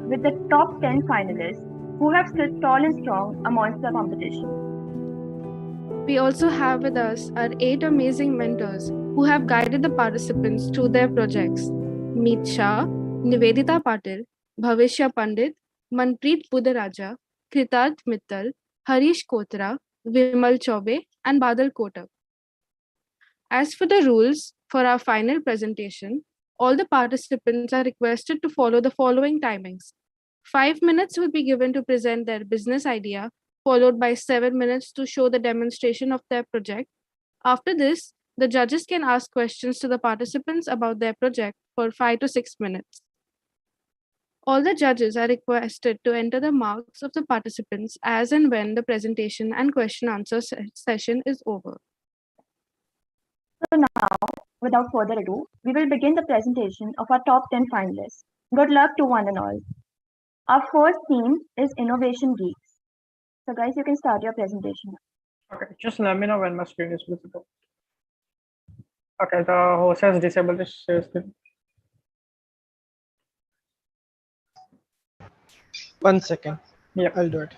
with the top 10 finalists who have stood tall and strong amongst the competition. We also have with us our 8 amazing mentors who have guided the participants through their projects. Meet Shah, Nivedita Patil, Bhavishya Pandit, Manpreet Budaraja, Kritarth Mittal, Harish Kotra, Vimal Chaube, and Badal Kotak. As for the rules for our final presentation, all the participants are requested to follow the following timings. 5 minutes will be given to present their business idea, followed by 7 minutes to show the demonstration of their project. After this, the judges can ask questions to the participants about their project for 5 to 6 minutes. All the judges are requested to enter the marks of the participants as and when the presentation and question answer session is over. So now, without further ado, we will begin the presentation of our top 10 finalists. Good luck to one and all. Our first theme is Innovation Geeks. So guys, you can start your presentation. Okay, just let me know when my screen is visible. Okay, the host has disabled the share screen. 1 second. Yeah, I'll do it.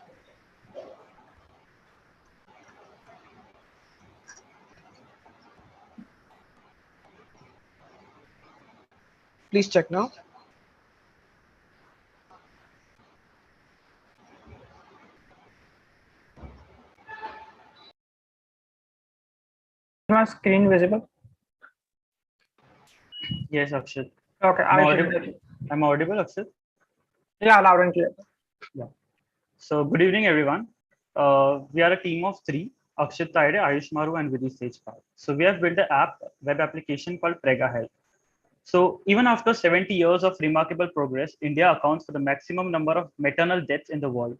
Please check now. is my screen visible? Yes, Akshat. Okay, I'm audible, Akshat? Yeah, loud and clear. So, good evening, everyone. We are a team of 3, Akshat Taide, Ayush Maru, and Vidhi Sejpal. So, we have built a web application called Prega Health. So, even after 70 years of remarkable progress, India accounts for the maximum number of maternal deaths in the world.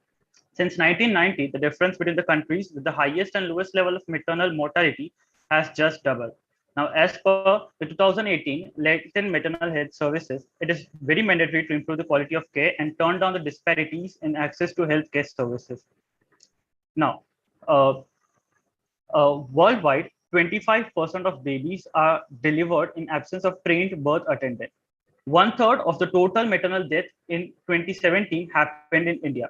Since 1990, the difference between the countries with the highest and lowest level of maternal mortality has just doubled. Now, as per the 2018 Latent Maternal Health Services, it is very mandatory to improve the quality of care and turn down the disparities in access to healthcare services. Now, worldwide, 25% of babies are delivered in absence of trained birth attendant. 1/3 of the total maternal death in 2017 happened in India.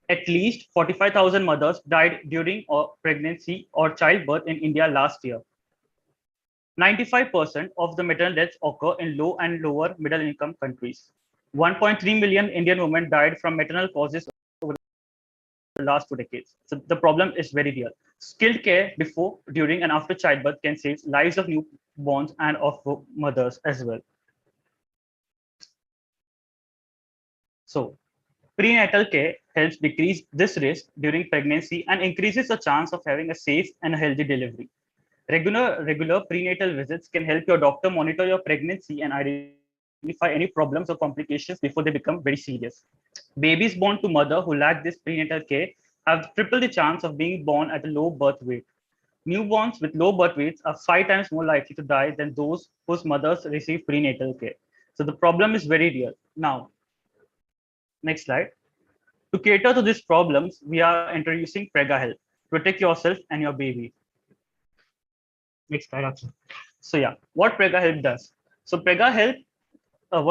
At least 45,000 mothers died during pregnancy or childbirth in India last year. 95% of the maternal deaths occur in low and lower middle income countries. 1.3 million Indian women died from maternal causes over the last 2 decades. So the problem is very real. Skilled care before, during, and after childbirth can save lives of newborns and of mothers as well. So, prenatal care helps decrease this risk during pregnancy and increases the chance of having a safe and healthy delivery. Regular prenatal visits can help your doctor monitor your pregnancy and identify any problems or complications before they become very serious. Babies born to mother who lack this prenatal care have triple the chance of being born at a low birth weight. Newborns with low birth weights are 5 times more likely to die than those whose mothers receive prenatal care. So the problem is very real. Now, next slide. To cater to these problems, we are introducing Prega Health. Protect yourself and your baby. Next slide. So yeah, what Prega Health does. So Prega Health,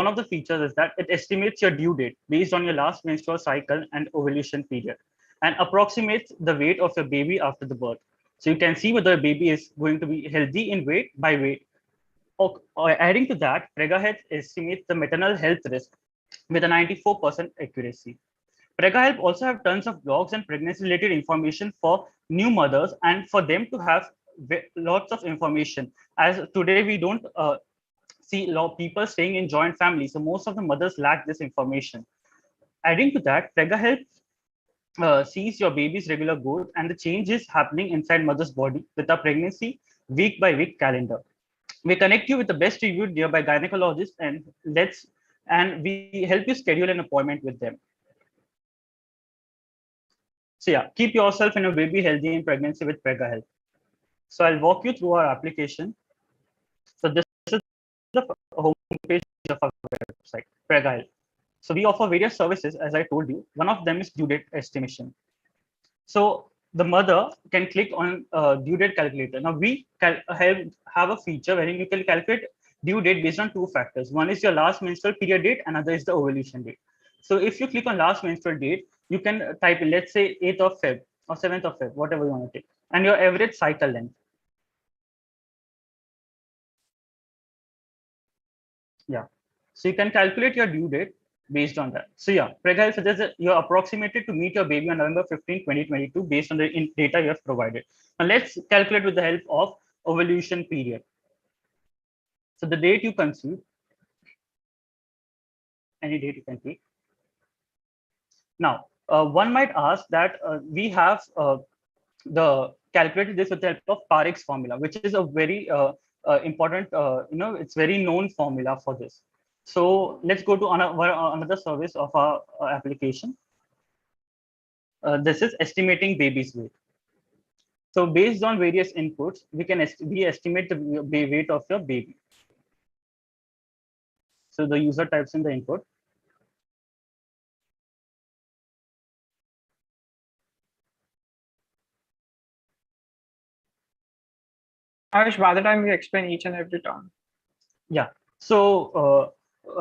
one of the features is that it estimates your due date based on your last menstrual cycle and ovulation period, and approximates the weight of your baby after the birth. So you can see whether the baby is going to be healthy in weight by weight. Or adding to that, Prega Health estimates the maternal health risk with a 94% accuracy. Prega Help also have tons of blogs and pregnancy-related information for new mothers and for them to have lots of information. As today we don't see a lot of people staying in joint families, so most of the mothers lack this information. Adding to that, Prega Help sees your baby's regular growth and the changes happening inside mother's body with a pregnancy week by week calendar. We connect you with the best reviewed nearby gynecologists and we help you schedule an appointment with them. So yeah, keep yourself and your baby healthy in pregnancy with Prega Health. So I'll walk you through our application. So this is the homepage of our website, Prega Health. So we offer various services, as I told you. One of them is due date estimation. So the mother can click on due date calculator. Now we have a feature wherein you can calculate due date based on 2 factors. One is your last menstrual period date, another is the ovulation date. So if you click on last menstrual date, you can type in, let's say 8th of Feb or 7th of Feb, whatever you want to take, and your average cycle length. Yeah. So you can calculate your due date based on that. So yeah, Prega suggests that you're approximated to meet your baby on November 15, 2022 based on the data you have provided. Now let's calculate with the help of ovulation period. So the date you conceive, any date you can take. Now, one might ask that we have the calculated this with the help of Parik's formula, which is a very important, it's very known formula for this. So let's go to another service of our application. This is estimating baby's weight. So based on various inputs, we estimate the weight of your baby. So the user types in the input. Ayush, by the time you explain each and every term. Yeah. So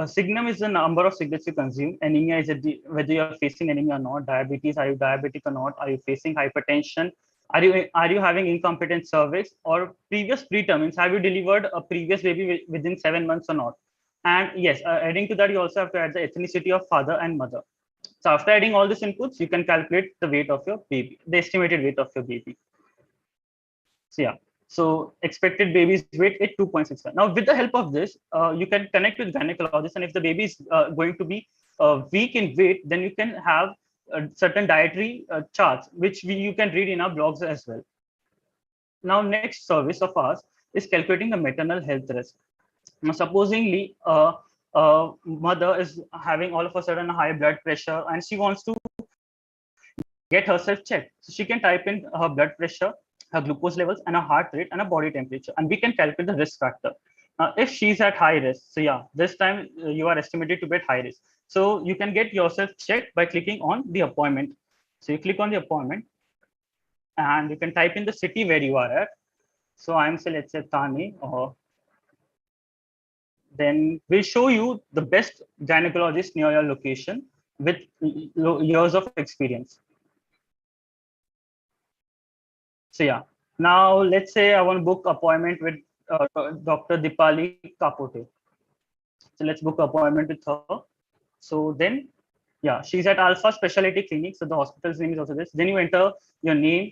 signum is the number of cigarettes you consume. Anemia is whether you are facing anemia or not. Diabetes, are you diabetic or not? Are you facing hypertension? Are you having incompetent cervix or previous preterm? Have you delivered a previous baby within 7 months or not? And yes, adding to that, you also have to add the ethnicity of father and mother. So after adding all these inputs, you can calculate the weight of your baby, the estimated weight of your baby. So yeah. So expected baby's weight is 2.65. Now, with the help of this, you can connect with gynecologist, and if the baby is going to be weak in weight, then you can have certain dietary charts, which you can read in our blogs as well. Now, next service of ours is calculating the maternal health risk. Now, supposingly, a mother is having all of a sudden a high blood pressure, and she wants to get herself checked. So she can type in her blood pressure, her glucose levels, and her heart rate and her body temperature, and we can calculate the risk factor. If she's at high risk, so yeah, this time you are estimated to be at high risk. So you can get yourself checked by clicking on the appointment. So you click on the appointment, and you can type in the city where you are at. So I'm say, let's say Thane, or then we'll show you the best gynecologist near your location with years of experience. So yeah, now let's say I want to book appointment with Dr. Dipali Kapote. So let's book appointment with her. So then, yeah, she's at Alpha Specialty Clinic. So the hospital's name is also this. Then you enter your name,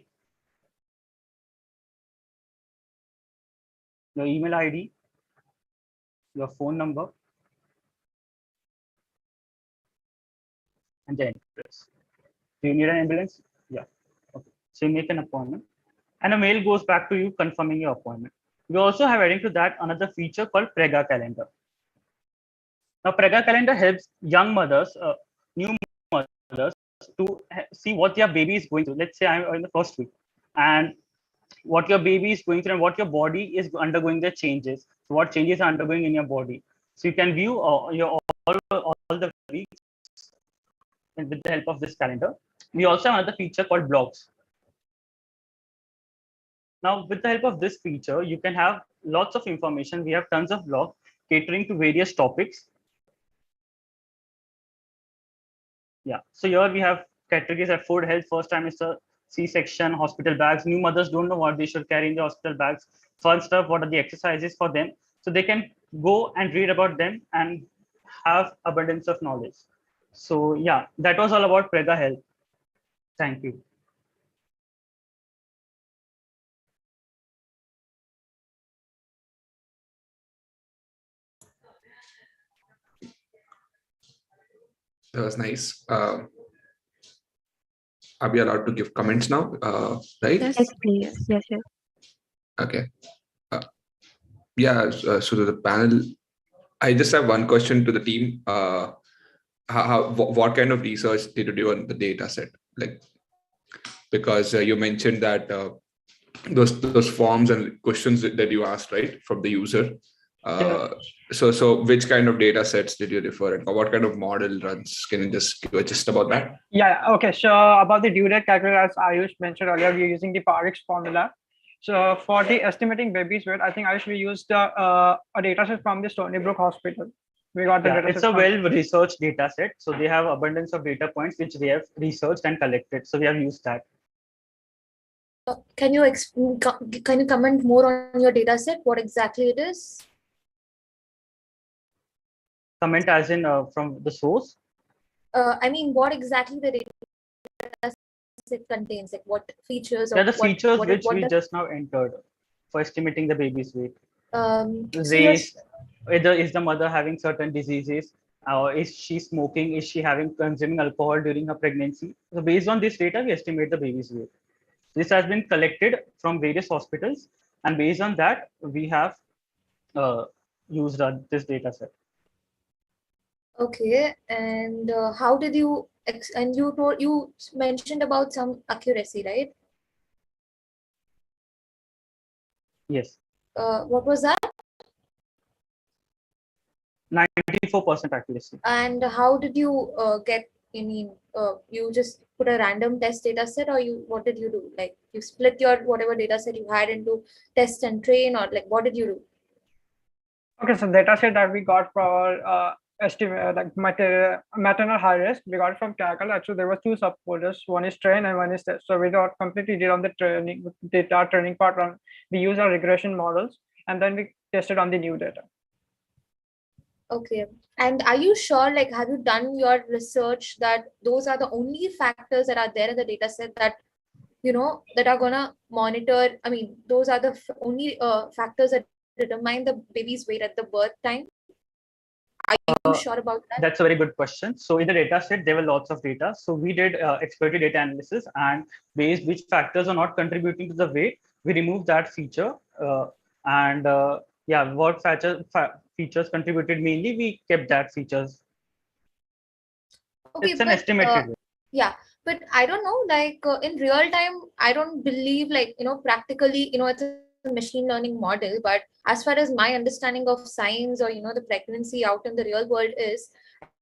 your email ID, your phone number, and the address. Do you need an ambulance? Yeah. Okay. So you make an appointment, and a mail goes back to you confirming your appointment. We also have adding to that another feature called Prega Calendar. Now, Prega Calendar helps young mothers, new mothers, to see what their baby is going through. Let's say I'm in the first week, and what your baby is going through and what your body is undergoing the changes. So what changes are undergoing in your body. So you can view all the weeks with the help of this calendar. We also have another feature called blogs. Now, with the help of this feature, you can have lots of information. We have tons of blogs catering to various topics. Yeah, so here we have categories at food, health, first trimester, C-section, hospital bags. New mothers don't know what they should carry in the hospital bags. Fun stuff, what are the exercises for them? So they can go and read about them and have abundance of knowledge. So yeah, that was all about Prega Health. Thank you. That was nice. Are we allowed to give comments now? Right? Yes, please. Yes, yes. Okay. Yeah. So to the panel, I just have one question to the team. What kind of research did you do on the data set? Like, because you mentioned that those forms and questions that you asked, right, from the user. Yeah. So which kind of data sets did you refer, and what kind of model runs? Can you just give a gist about that? Yeah, okay. So about the due date calculator, as Ayush mentioned earlier, we're using the Parik's formula. So for the estimating baby's weight, I think Ayush, we used a data set from the Stony Brook Hospital. We got the Yeah, data it's set a from- well-researched data set. So they have abundance of data points which they have researched and collected. So we have used that. Can you comment more on your data set? What exactly it is? Comment as in from the source. I mean, what exactly the data set contains? Like what features They or are the features what, which what we does, just now entered for estimating the baby's weight. so you're, Race, whether is the mother having certain diseases, is she smoking, is she having consuming alcohol during her pregnancy. So based on this data, we estimate the baby's weight. This has been collected from various hospitals, and based on that, we have used this data set. okay. And how did you and you mentioned about some accuracy, right? Yes, What was that? 94% accuracy. And how did you get? I mean, you just put a random test data set, or what did you do? Like you split your whatever data set you had into test and train, or like what did you do? Okay, so data set that we got for our estimate like maternal high risk, we got from Kaggle. Actually, there were two subfolders. One is train and one is test. So we got completely did on the training part. We use our regression models and then we tested on the new data. Okay. And are you sure, like, have you done your research that those are the only factors that are there in the data set that, that are gonna monitor? I mean, those are the only factors that determine the baby's weight at the birth time? Are you sure about that? That's a very good question. So in the data set, there were lots of data. So we did exploratory data analysis, and based which factors are not contributing to the weight, we removed that feature. Yeah, what features contributed mainly, we kept that features. Okay, It's an but estimated. yeah, but I don't know, like in real time, I don't believe like, practically, it's a machine learning model, but as far as my understanding of science or, the pregnancy out in the real world is,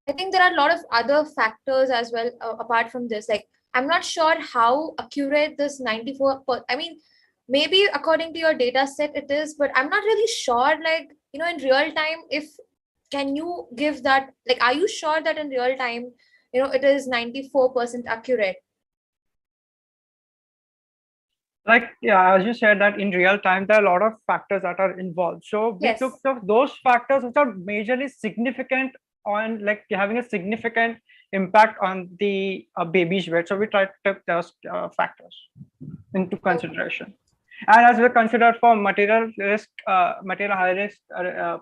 I think there are a lot of other factors as well apart from this. Like, I'm not sure how accurate this 94, I mean, maybe according to your data set it is, but I'm not really sure, like, in real time, can you give that, like, are you sure that in real time, it is 94% accurate? Like, yeah, as you said that in real time, there are a lot of factors that are involved. So we Yes. took those factors which are majorly significant on like having a significant impact on the baby's weight. So we tried to take those factors into consideration. And as we considered for material high risk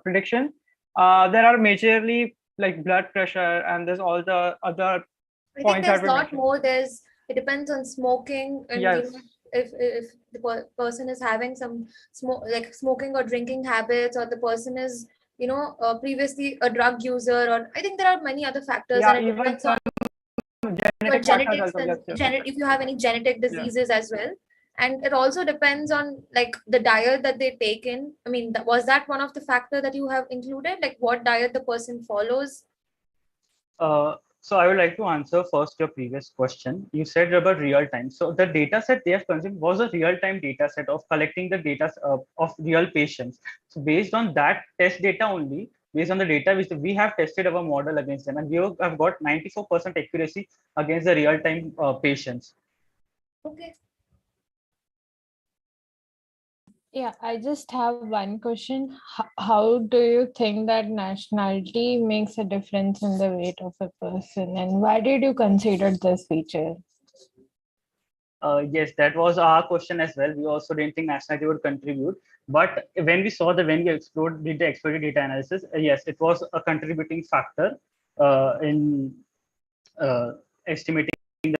prediction, there are majorly like blood pressure and there's all the other I think points there's that a we lot mentioned. more. It depends on smoking, and Yes. If the person is having some smoking or drinking habits, or the person is previously a drug user, or I think there are many other factors, Yeah, and it even depends on your genetic factors genetics also. and Yes. if you have any genetic diseases as well. And it also depends on like the diet that they take in. I mean, was that one of the factor that you have included, like what diet the person follows? So I would like to answer first your previous question. You said about real time. So the data set they have consumed was a real time data set of collecting the data of real patients. So based on that test data only, based on the data which we have tested our model against them, and we have got 94% accuracy against the real time patients. Okay. Yeah, I just have one question. How do you think that nationality makes a difference in the weight of a person? And why did you consider this feature? Yes, that was our question as well. We also didn't think nationality would contribute. But when we saw when we did the exploratory data analysis, yes, it was a contributing factor in estimating the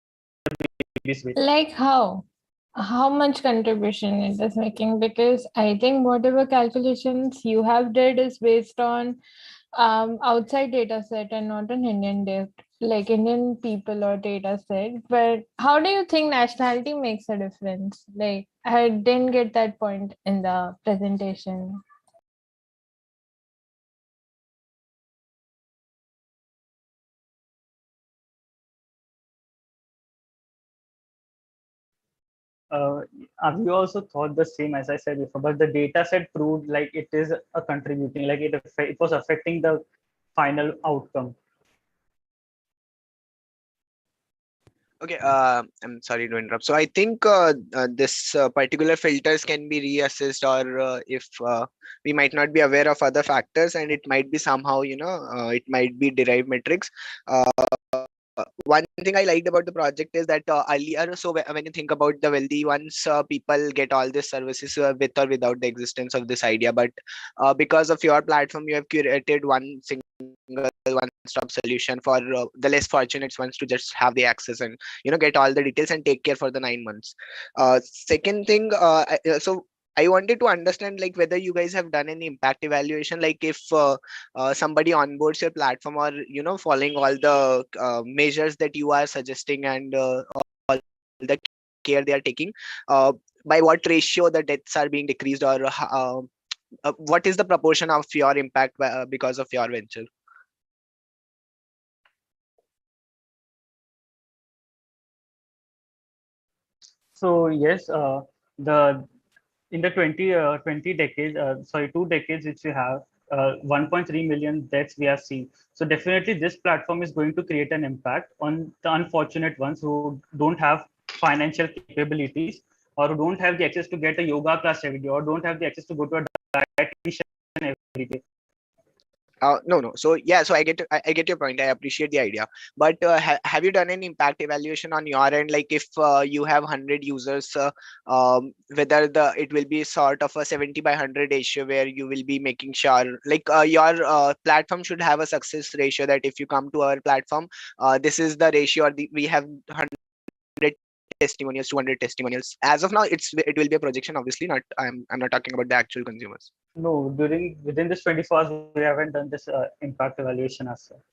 baby's weight. Like how? How much contribution it is making? Because I think whatever calculations you have did is based on outside data set and not an Indian data, like Indian people or data set. But how do you think nationality makes a difference? Like I didn't get that point in the presentation. We also thought the same as I said before, but the data set proved like it is a contributing, like it was affecting the final outcome. Okay, I'm sorry to interrupt. So I think this particular filters can be reassessed, or if we might not be aware of other factors, and it might be somehow, it might be derived metrics. One thing I liked about the project is that earlier, so when you think about the wealthy ones, people get all these services with or without the existence of this idea. But because of your platform, you have curated one single one-stop solution for the less fortunate ones to just have the access and get all the details and take care for the 9 months. Second thing, so I wanted to understand like whether you guys have done any impact evaluation, like if somebody onboards your platform or following all the measures that you are suggesting and all the care they are taking, by what ratio the deaths are being decreased, or what is the proportion of your impact because of your venture? So yes, the in the 20 decades, sorry, 2 decades which we have, 1.3 million deaths we have seen. So definitely this platform is going to create an impact on the unfortunate ones who don't have financial capabilities, or who don't have the access to get a yoga class every day, or don't have the access to go to a dietitian every day. No. So yeah, so I get your point. I appreciate the idea, but have you done any impact evaluation on your end? Like if you have 100 users, whether it will be sort of a 70/100 ratio where you will be making sure like your platform should have a success ratio, that if you come to our platform, this is the ratio, or we have 100 testimonials, 200 testimonials. As of now, it will be a projection, obviously. Not I'm not talking about the actual consumers. No, within this 24 hours, we haven't done this impact evaluation as well.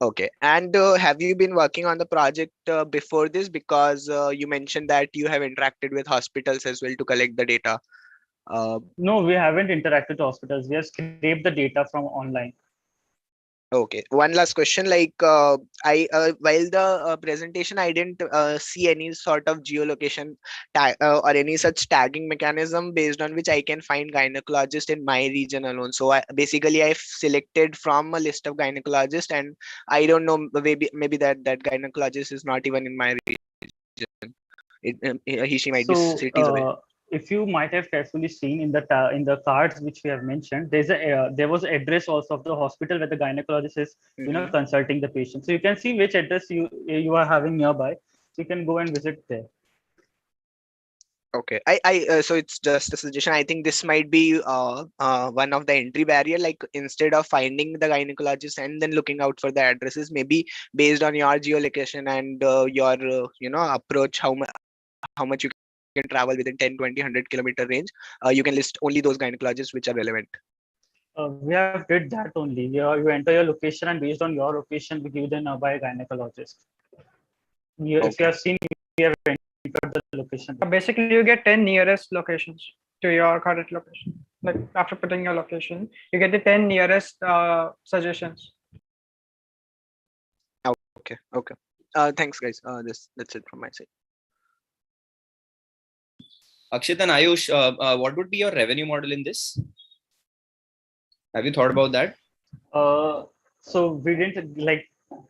Okay. And have you been working on the project before this? Because you mentioned that you have interacted with hospitals as well to collect the data. No, we haven't interacted with hospitals. We have scraped the data from online. Okay. One last question. Like, I while the presentation, I didn't see any sort of geolocation tag or any such tagging mechanism based on which I can find gynecologist in my region alone. So basically, I've selected from a list of gynecologists, and I don't know, maybe that gynecologist is not even in my region. She might be cities away. If you might have carefully seen in the cards which we have mentioned, there was address also of the hospital where the gynecologist is consulting the patient. So you can see which address you are having nearby. So you can go and visit there. Okay, so it's just a suggestion. I think this might be one of the entry barrier. Like instead of finding the gynecologist and then looking out for the addresses, maybe based on your geolocation and your approach, how much you can travel within 10, 20, 100 kilometer range, you can list only those gynecologists which are relevant. We have did that only. You enter your location, and based on your location, we give the nearby gynecologist. If you have seen, we have entered the location. Basically, you get 10 nearest locations to your current location. Like after putting your location, you get the 10 nearest suggestions. Okay. Thanks, guys. That's it from my side. Akshit and Ayush, what would be your revenue model in this? Have you thought about that? So we didn't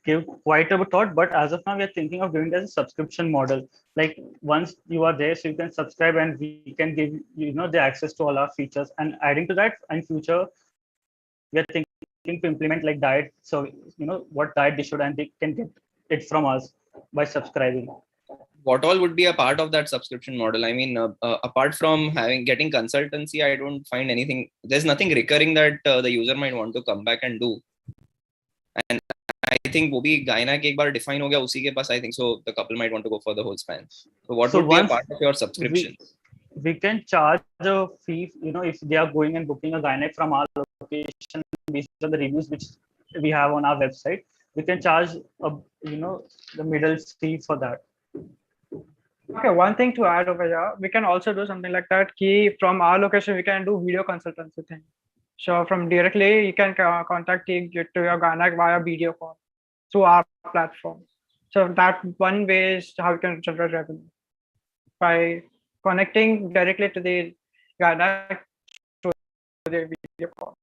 give quite a thought, but as of now, we are thinking of doing it as a subscription model. Like once you are there, so you can subscribe, and we can give the access to all our features. And adding to that, in future, we are thinking to implement like diet. So what diet they should, and they can get it from us by subscribing. What all would be a part of that subscription model? I mean, apart from getting consultancy, I don't find anything. There's nothing recurring that the user might want to come back and do. And I think वो भी गायना के एक बार define हो गया उसी के पास, I think so the couple might want to go for the whole span. So what would be a part of your subscription? We can charge a fee, if they are going and booking a gynec from our location based on the reviews which we have on our website. We can charge the middle fee for that. Okay, one thing to add over here, we can also do something like that. Key from our location, we can do video consultancy thing. So from directly, you can contact to your gynac via video call through our platform. So that one way is how you can generate revenue by connecting directly to the gynac through the video call.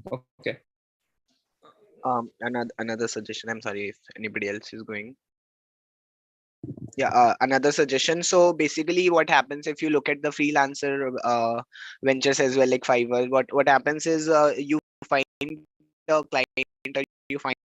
Okay. Another suggestion. I'm sorry if anybody else is going. Yeah, another suggestion. So basically, what happens if you look at the freelancer ventures as well, like Fiverr? What happens is you find a client or you find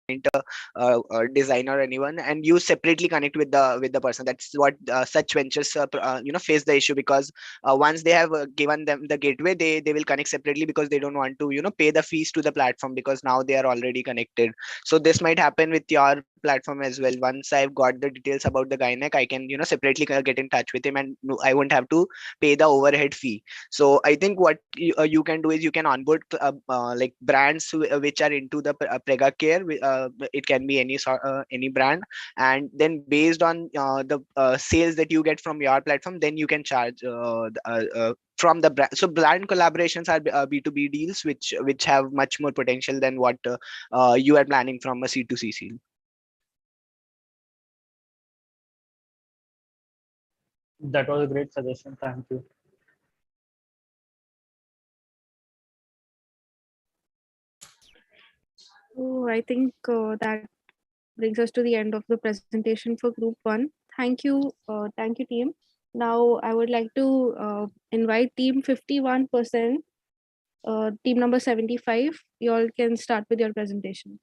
a designer or anyone, and you separately connect with the person. That's what such ventures face the issue, because once they have given them the gateway, they will connect separately because they don't want to pay the fees to the platform, because now they are already connected. So this might happen with your platform as well. Once I've got the details about the gynac, I can separately get in touch with him, and I won't have to pay the overhead fee. So I think what you can do is you can onboard like brands which are into the prega care. It can be any brand, and then based on the sales that you get from your platform, then you can charge from the brand. So brand collaborations are B2B deals, which have much more potential than what you are planning from a C2C deal. That was a great suggestion. Thank you. So I think that brings us to the end of the presentation for group 1. Thank you team. Now I would like to invite team 51%, team number 75. You all can start with your presentation.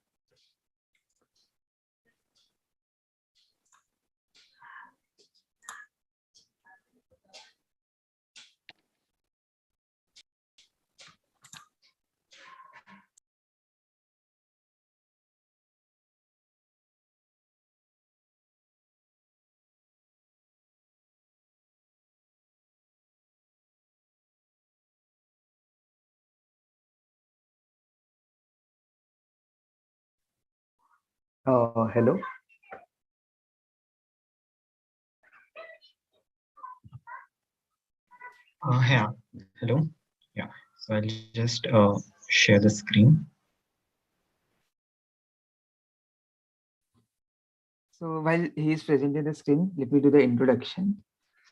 Hello. Yeah. Hello. Yeah. So I'll just share the screen. So while he is presenting the screen, let me do the introduction.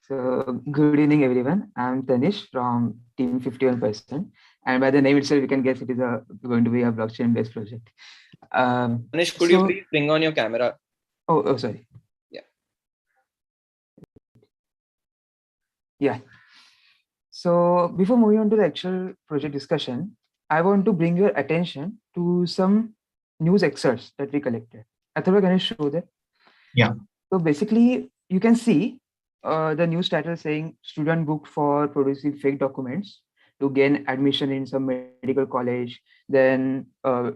So good evening, everyone. I'm Tanish from team 51%. And by the name itself, you can guess it is going to be a blockchain-based project. Tanish, could you please bring on your camera? Oh, sorry. Yeah. Yeah. So before moving on to the actual project discussion, I want to bring your attention to some news excerpts that we collected. Atharva, can you show that? Yeah. So basically, you can see the news title saying student booked for producing fake documents to gain admission in some medical college. Then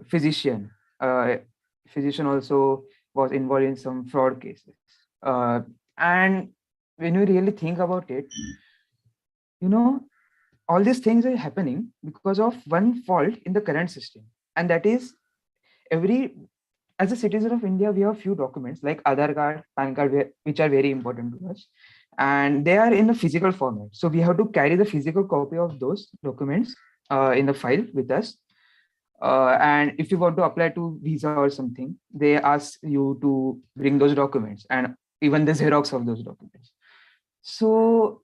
physician also was involved in some fraud cases. And when you really think about it, all these things are happening because of one fault in the current system, and that is as a citizen of India, we have few documents like Aadhaar card, PAN card, which are very important to us, and they are in a physical format. So we have to carry the physical copy of those documents in the file with us. And if you want to apply to visa or something, they ask you to bring those documents and even the Xerox of those documents. So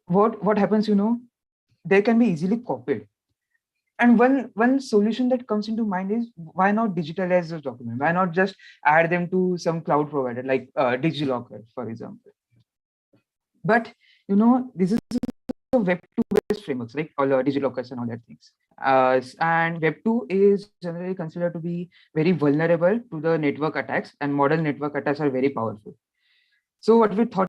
what happens, they can be easily copied. And one solution that comes into mind is, why not digitalize those documents? Why not just add them to some cloud provider like DigiLocker, for example? But this is a Web 2 based frameworks like all DigiLockers and all that things. And Web 2 is generally considered to be very vulnerable to the network attacks, and modern network attacks are very powerful. So what we thought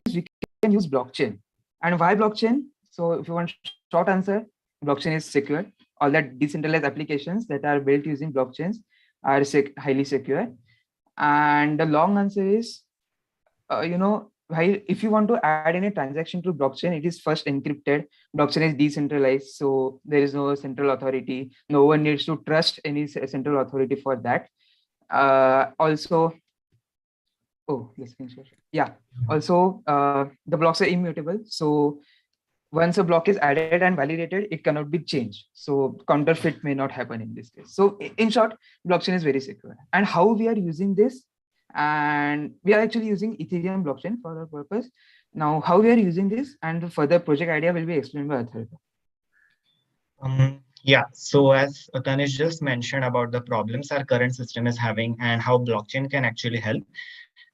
is we can use blockchain. And why blockchain? So if you want short answer, blockchain is secure. All that decentralized applications that are built using blockchains are highly secure. And the long answer is, if you want to add any transaction to blockchain, it is first encrypted. Blockchain is decentralized, so there is no central authority. No one needs to trust any central authority for that. Also, yeah. Also, the blocks are immutable. So once a block is added and validated, it cannot be changed. So counterfeit may not happen in this case. So in short, blockchain is very secure. And how we are using this, and we are actually using Ethereum blockchain for our purpose. Now, how we are using this and the further project idea will be explained by Atharva. Yeah, so as Tanish just mentioned about the problems our current system is having and how blockchain can actually help,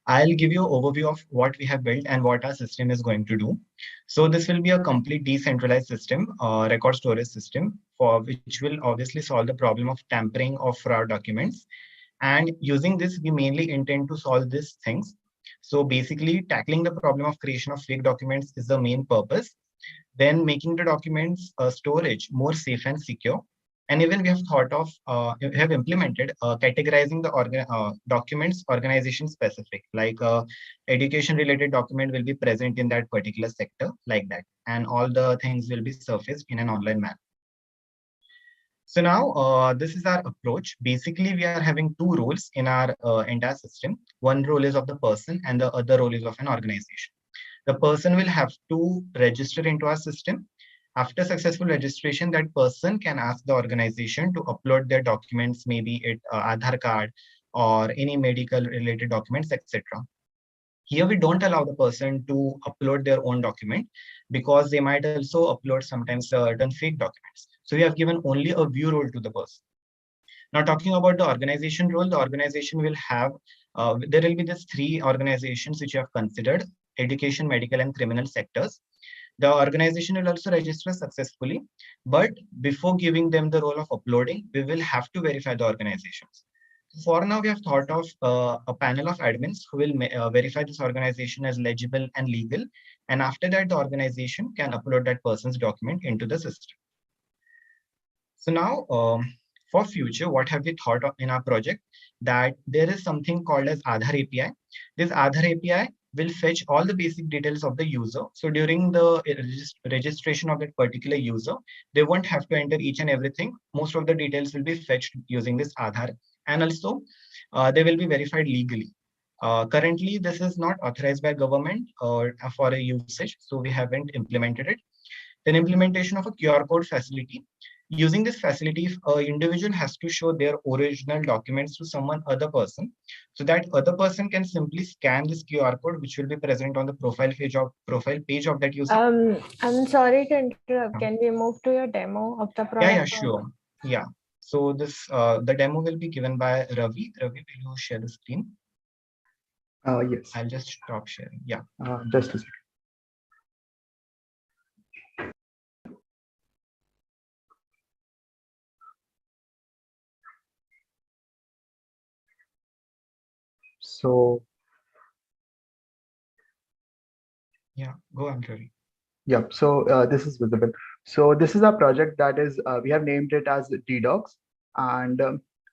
I'll give you an overview of what we have built and what our system is going to do. So this will be a complete decentralized system, record storage system, for which will obviously solve the problem of tampering of fraud documents. And using this, we mainly intend to solve these things. So basically, tackling the problem of creation of fake documents is the main purpose. Then making the documents storage more safe and secure. And even we have thought of, we have implemented categorizing the documents organization specific, like education related document will be present in that particular sector like that. And all the things will be surfaced in an online manner. So now this is our approach. Basically, we are having two roles in our entire system. One role is of the person and the other role is of an organization. The person will have to register into our system. After successful registration, that person can ask the organization to upload their documents, maybe it Aadhaar card or any medical related documents, etc. Here we don't allow the person to upload their own document because they might also upload sometimes certain fake documents. So we have given only a view role to the person. Now talking about the organization role, the organization will have, there will be these three organizations which you have considered: education, medical, and criminal sectors. The organization will also register successfully, but before giving them the role of uploading, we will have to verify the organizations. For now, we have thought of a panel of admins who will verify this organization as legible and legal. And after that, the organization can upload that person's document into the system. So now, for future, what have we thought of in our project? That there is something called as Aadhaar API. This Aadhaar API will fetch all the basic details of the user. So during the registration of that particular user, they won't have to enter each and everything. Most of the details will be fetched using this Aadhaar. And also, they will be verified legally. Currently, this is not authorized by government or for a usage, so we haven't implemented it. Then implementation of a QR code facility. Using this facility, if an individual has to show their original documents to someone other person, so that other person can simply scan this QR code, which will be present on the profile page of that user. I'm sorry to interrupt. Can we move to your demo of the product? Yeah, sure. Yeah. So this the demo will be given by Ravi. Ravi, will you share the screen? Yes. I'll just stop sharing. Yeah. Just a second. So yeah, go on, Ravi. Yep. So this is visible. So this is a project that is, we have named it as DDocs, and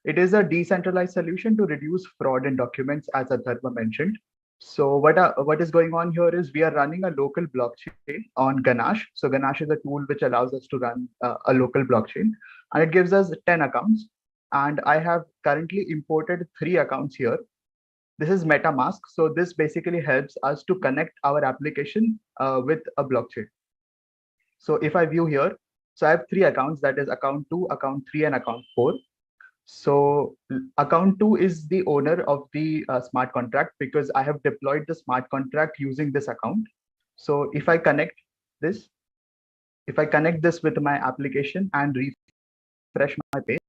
it is a decentralized solution to reduce fraud in documents, as Atharva mentioned. So what is going on here is we are running a local blockchain on Ganache. So Ganache is a tool which allows us to run a local blockchain, and it gives us 10 accounts. And I have currently imported 3 accounts here. This is MetaMask. So this basically helps us to connect our application with a blockchain. So if I view here, so I have 3 accounts, that is account 2, account 3, and account 4. So account 2 is the owner of the smart contract because I have deployed the smart contract using this account. So if I connect this with my application and refresh my page,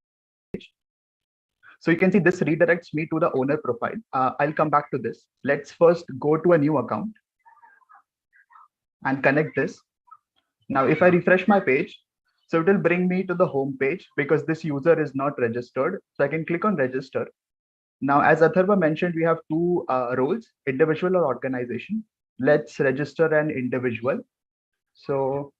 so you can see this redirects me to the owner profile. I'll come back to this. Let's first go to a new account and connect this. Now, if I refresh my page, so it will bring me to the home page because this user is not registered. So I can click on register. Now, as Atharva mentioned, we have 2 roles, individual or organization. Let's register an individual. So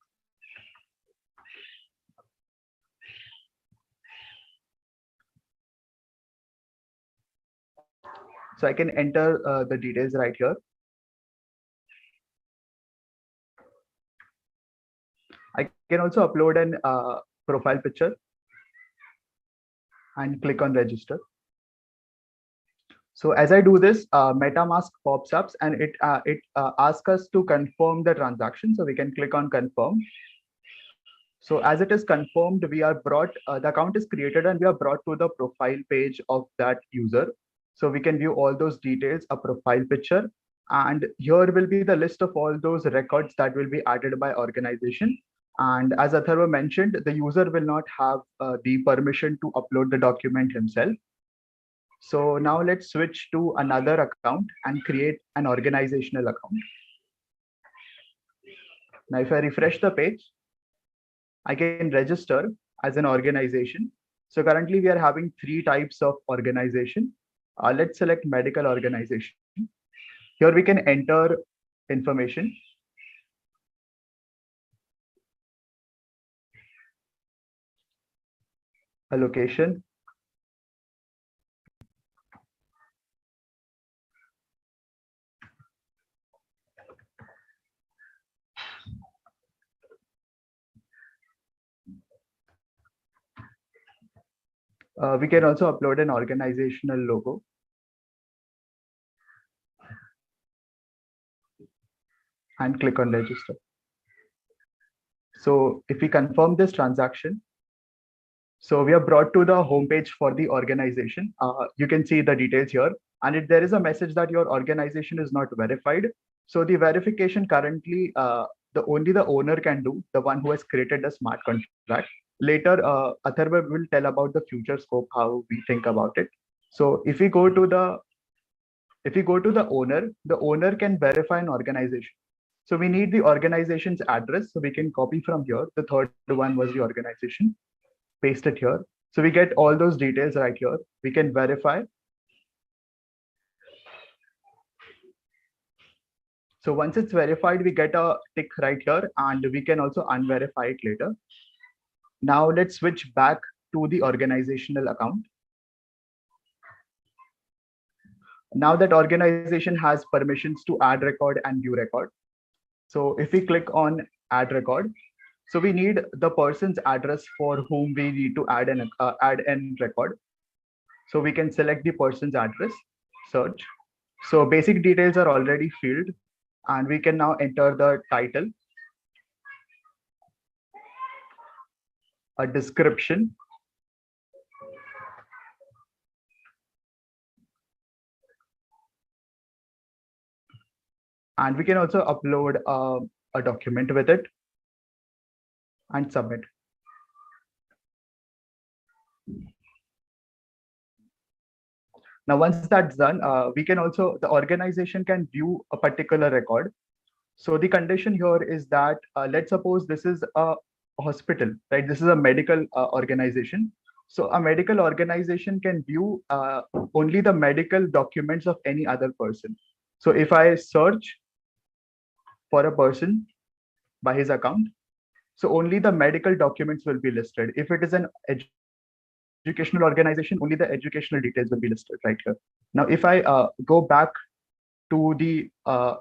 I can enter the details right here. I can also upload an profile picture and click on register. So as I do this, MetaMask pops up and it asks us to confirm the transaction. So we can click on confirm. So as it is confirmed, we are brought, the account is created and we are brought to the profile page of that user. So we can view all those details, a profile picture, and here will be the list of all those records that will be added by organization. And as Atharva mentioned, the user will not have the permission to upload the document himself. So now let's switch to another account and create an organizational account. Now, if I refresh the page, I can register as an organization. So currently we are having 3 types of organization. Let's select medical organization. Here we can enter information. A location. We can also upload an organizational logo. And click on register. So if we confirm this transaction, so we are brought to the homepage for the organization. You can see the details here, and there is a message that your organization is not verified. So the verification currently, only the owner can do, the one who has created the smart contract. Later, Atharva will tell about the future scope, how we think about it. So if we go to the owner can verify an organization. So we need the organization's address. So we can copy from here. The third one was the organization. Paste it here. So we get all those details right here. We can verify. So once it's verified, we get a tick right here, and we can also unverify it later. Now let's switch back to the organizational account. Now that organization has permissions to add record and view record. So if we click on add record, so we need the person's address for whom we need to add an record. So we can select the person's address, search. So basic details are already filled, and we can now enter the title, a description, and we can also upload a document with it and submit. Now, once that's done, the organization can view a particular record. So the condition here is that, let's suppose this is a hospital, right? This is a medical organization. So a medical organization can view only the medical documents of any other person. So if I search for a person by his account, so only the medical documents will be listed. If it is an educational organization, only the educational details will be listed right here. Now, if I go back to the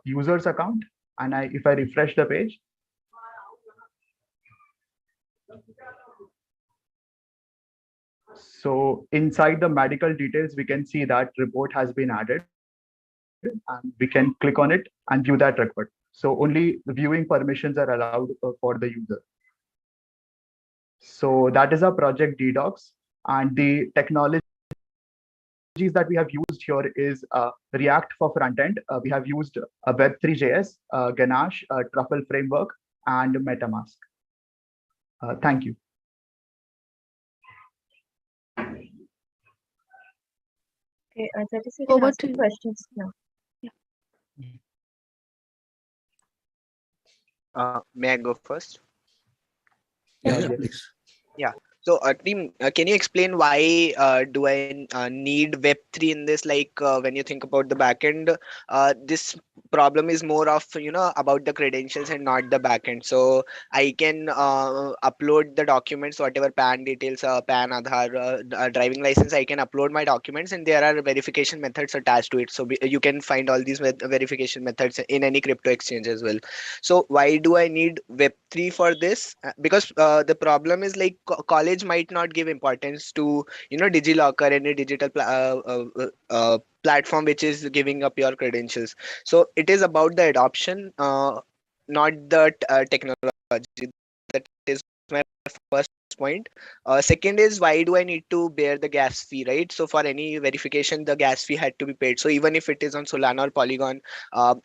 user's account, and if I refresh the page, so inside the medical details, we can see that report has been added, and we can click on it and view that record. So only the viewing permissions are allowed for the user. So that is our project DDocs, and the technologies that we have used here is React for front end. We have used Web3.js, Ganache, Truffle framework, and MetaMask. Thank you. Okay, that is it. Over to you. Questions now. May I go first? Yeah, please. Yeah. So, team, can you explain why do I need Web3 in this? Like when you think about the backend, this problem is more of about the credentials and not the backend. So I can upload the documents, whatever PAN details, PAN, Aadhaar, driving license. I can upload my documents, and there are verification methods attached to it. So you can find all these verification methods in any crypto exchange as well. So why do I need Web3 for this? Because the problem is like college might not give importance to DigiLocker, any digital platform which is giving up your credentials. So it is about the adoption, not the technology. That is my first first point. Second is, why do I need to bear the gas fee, right? So for any verification, the gas fee had to be paid. So even if it is on Solana or Polygon,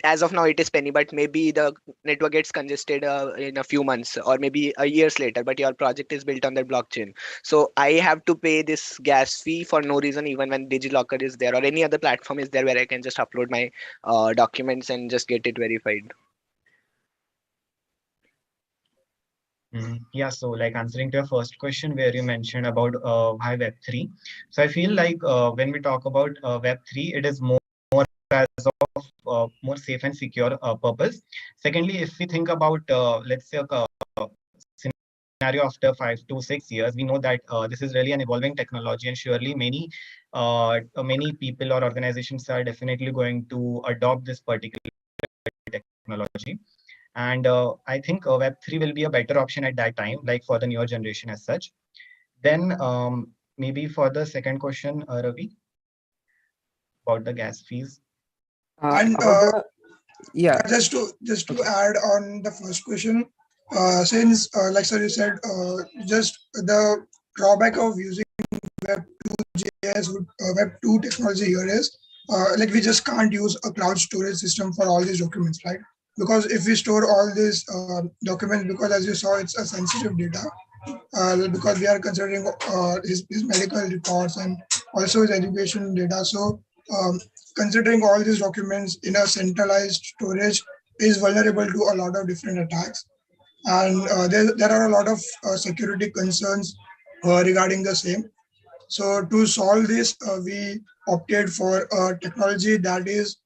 as of now it is penny, but maybe the network gets congested in a few months or maybe a years later, but your project is built on that blockchain. So I have to pay this gas fee for no reason, even when DigiLocker is there or any other platform is there where I can just upload my documents and just get it verified. Yeah, so like answering to your first question where you mentioned about why Web3. So I feel like when we talk about Web3, it is more as of more safe and secure purpose. Secondly, if we think about let's say a scenario after 5 to 6 years, we know that this is really an evolving technology, and surely many people or organizations are definitely going to adopt this particular technology. And I think Web3 will be a better option at that time, like for the newer generation as such. Then maybe for the second question, Ravi, about the gas fees. And Yeah. just to add on the first question, since like sir you said, just the drawback of using Web2 Web2 technology here is like we just can't use a cloud storage system for all these documents, right? Because if we store all these documents, because as you saw, it's a sensitive data, because we are considering his medical reports and also his education data. So considering all these documents in a centralized storage is vulnerable to a lot of different attacks. And there are a lot of security concerns regarding the same. So to solve this, we opted for a technology that is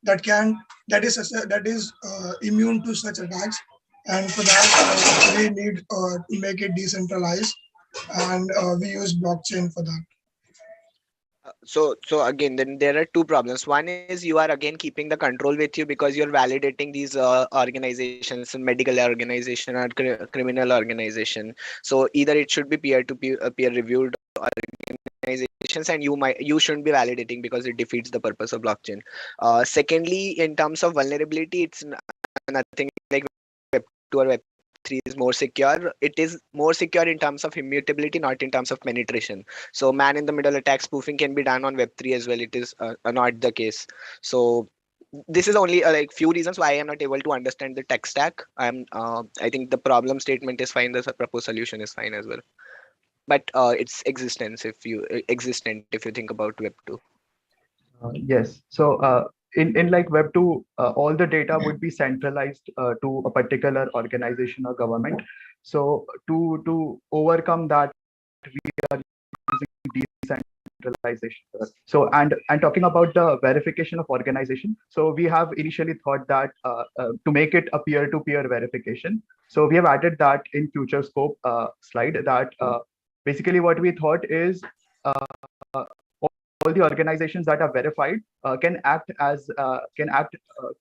immune to such attacks, and for that we need to make it decentralized, and we use blockchain for that. So again, then there are two problems. One is you are again keeping the control with you because you're validating these organizations, medical organization or criminal organization. So either it should be peer reviewed organizations, and you shouldn't be validating because it defeats the purpose of blockchain. Secondly, in terms of vulnerability, it's nothing like Web2 or Web3 is more secure. It is more secure in terms of immutability, not in terms of penetration. So man in the middle attack spoofing can be done on Web3 as well. It is not the case. So this is only like few reasons why I am not able to understand the tech stack. I think the problem statement is fine. The proposed solution is fine as well. But it's existent if you think about Web2. Yes. So in like Web2, all the data would be centralized to a particular organization or government. So to overcome that, we are using decentralization. So and talking about the verification of organization, so we have initially thought that to make it a peer-to-peer verification. So we have added that in future scope slide that basically what we thought is all the organizations that are verified can act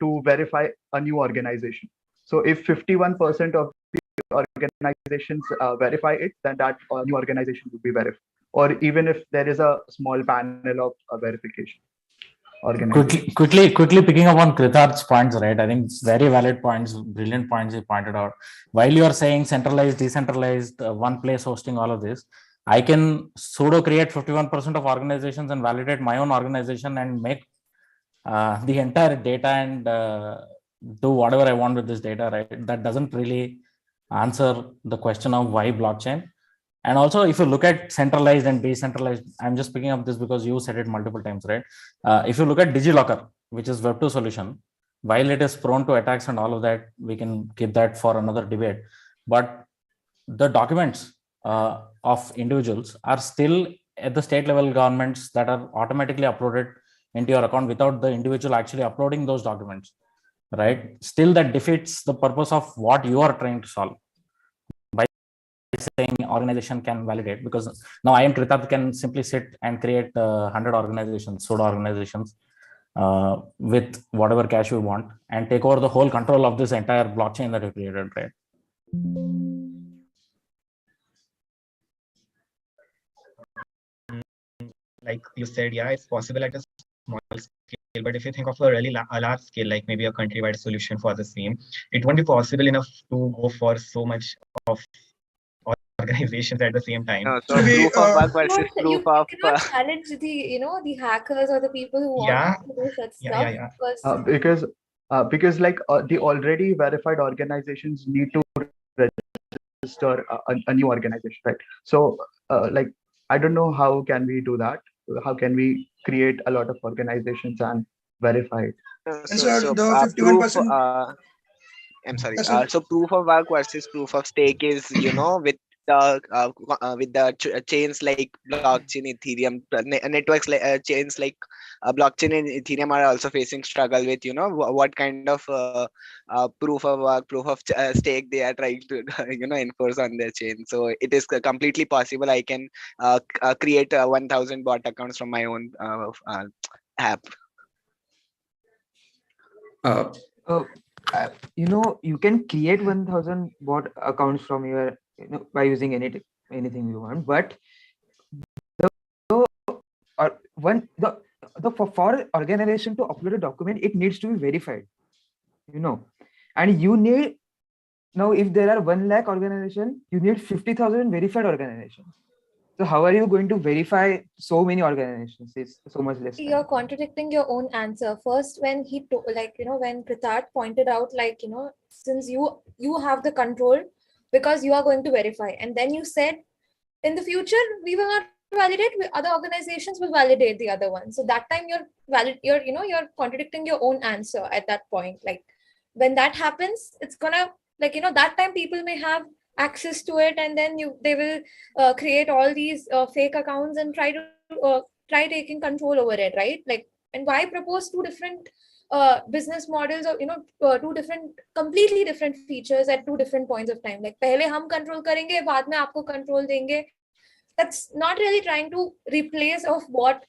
to verify a new organization. So if 51% of the organizations verify it, then that new organization will be verified. Or even if there is a small panel of verification. Quickly picking up on Kritarth's points, right? I think it's very valid points, brilliant points he pointed out. While you are saying centralized, decentralized, one place hosting all of this, I can sudo create 51% of organizations and validate my own organization and make the entire data and do whatever I want with this data, right? That doesn't really answer the question of why blockchain. And also, if you look at centralized and decentralized, I'm just picking up this because you said it multiple times, right? If you look at DigiLocker, which is Web2 solution, while it is prone to attacks and all of that, we can keep that for another debate. But the documents of individuals are still at the state level governments that are automatically uploaded into your account without the individual actually uploading those documents, right? Still, that defeats the purpose of what you are trying to solve by saying organization can validate, because now I am Kritarth can simply sit and create 100 organizations, pseudo organizations with whatever cash we want and take over the whole control of this entire blockchain that we created, right? Like you said, yeah, it's possible at a small scale, but if you think of a really large scale, like maybe a countrywide solution for the same, it won't be possible enough to go for so much of organizations at the same time. No, so proof of work versus You proof of cannot challenge the hackers or the people who want to do such stuff because because like the already verified organizations need to register a new organization, right? So like I don't know how can we do that. How can we create a lot of organizations and verify it? So the proof 51%. I'm sorry. Yes, sir. So proof of work versus proof of stake is, with the chains like blockchain, Ethereum, networks like chains like blockchain and Ethereum are also facing struggle with, what kind of proof of work, proof of stake they are trying to, enforce on their chain. So it is completely possible. I can create 1,000 bot accounts from my own app. You can create 1,000 bot accounts from your, by using anything you want, but for organization to upload a document, it needs to be verified, and you need, now if there are 1 lakh organization, you need 50,000 verified organizations. So how are you going to verify so many organizations? It's so much less time. You're contradicting your own answer. First, when when Prithart pointed out, since you have the control because you are going to verify, and then you said, in the future we will not validate, other organizations will validate the other one. So that time you're contradicting your own answer at that point. Like when that happens, it's gonna that time people may have access to it, and then they will create all these fake accounts and try taking control over it, right? Like, and why propose two different business models, or two completely different features at two different points of time? Like pehle hum control karenge, baad mein aapko control denge. That's not really trying to replace of what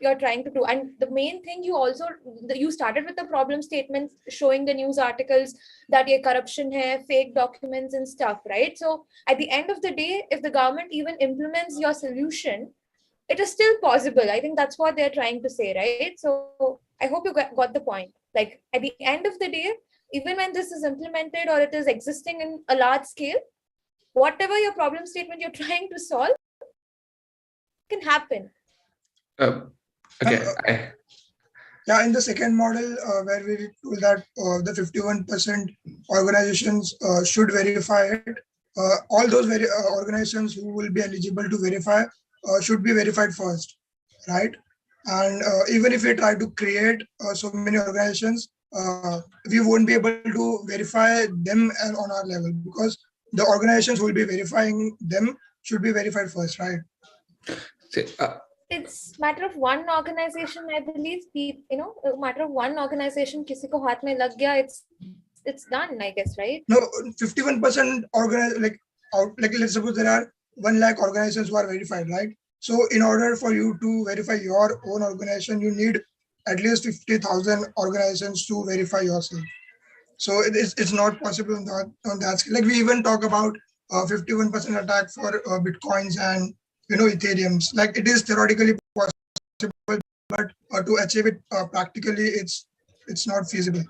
you're trying to do. And the main thing, you started with the problem statements showing the news articles that ye corruption hai, fake documents and stuff, right? So at the end of the day, if the government even implements your solution, it is still possible. I think that's what they're trying to say, right? So I hope you got the point. Like at the end of the day, even when this is implemented or it is existing in a large scale, whatever your problem statement you're trying to solve can happen. Okay. Yeah, in the second model, where we told that the 51% organizations should verify it, all those organizations who will be eligible to verify should be verified first, right? And even if we try to create so many organizations, we won't be able to verify them on our level, because the organizations who will be verifying them should be verified first, right? It's matter of one organization, I believe. A matter of one organization, kisi ko haath mein lag gaya, it's done, I guess, right? No, 51% let's suppose there are 1 lakh organizations who are verified, right? So in order for you to verify your own organization, you need at least 50,000 organizations to verify yourself. So it's not possible on that scale. Like we even talk about 51% attack for Bitcoins and Ethereums. Like it is theoretically possible, but to achieve it practically, it's not feasible.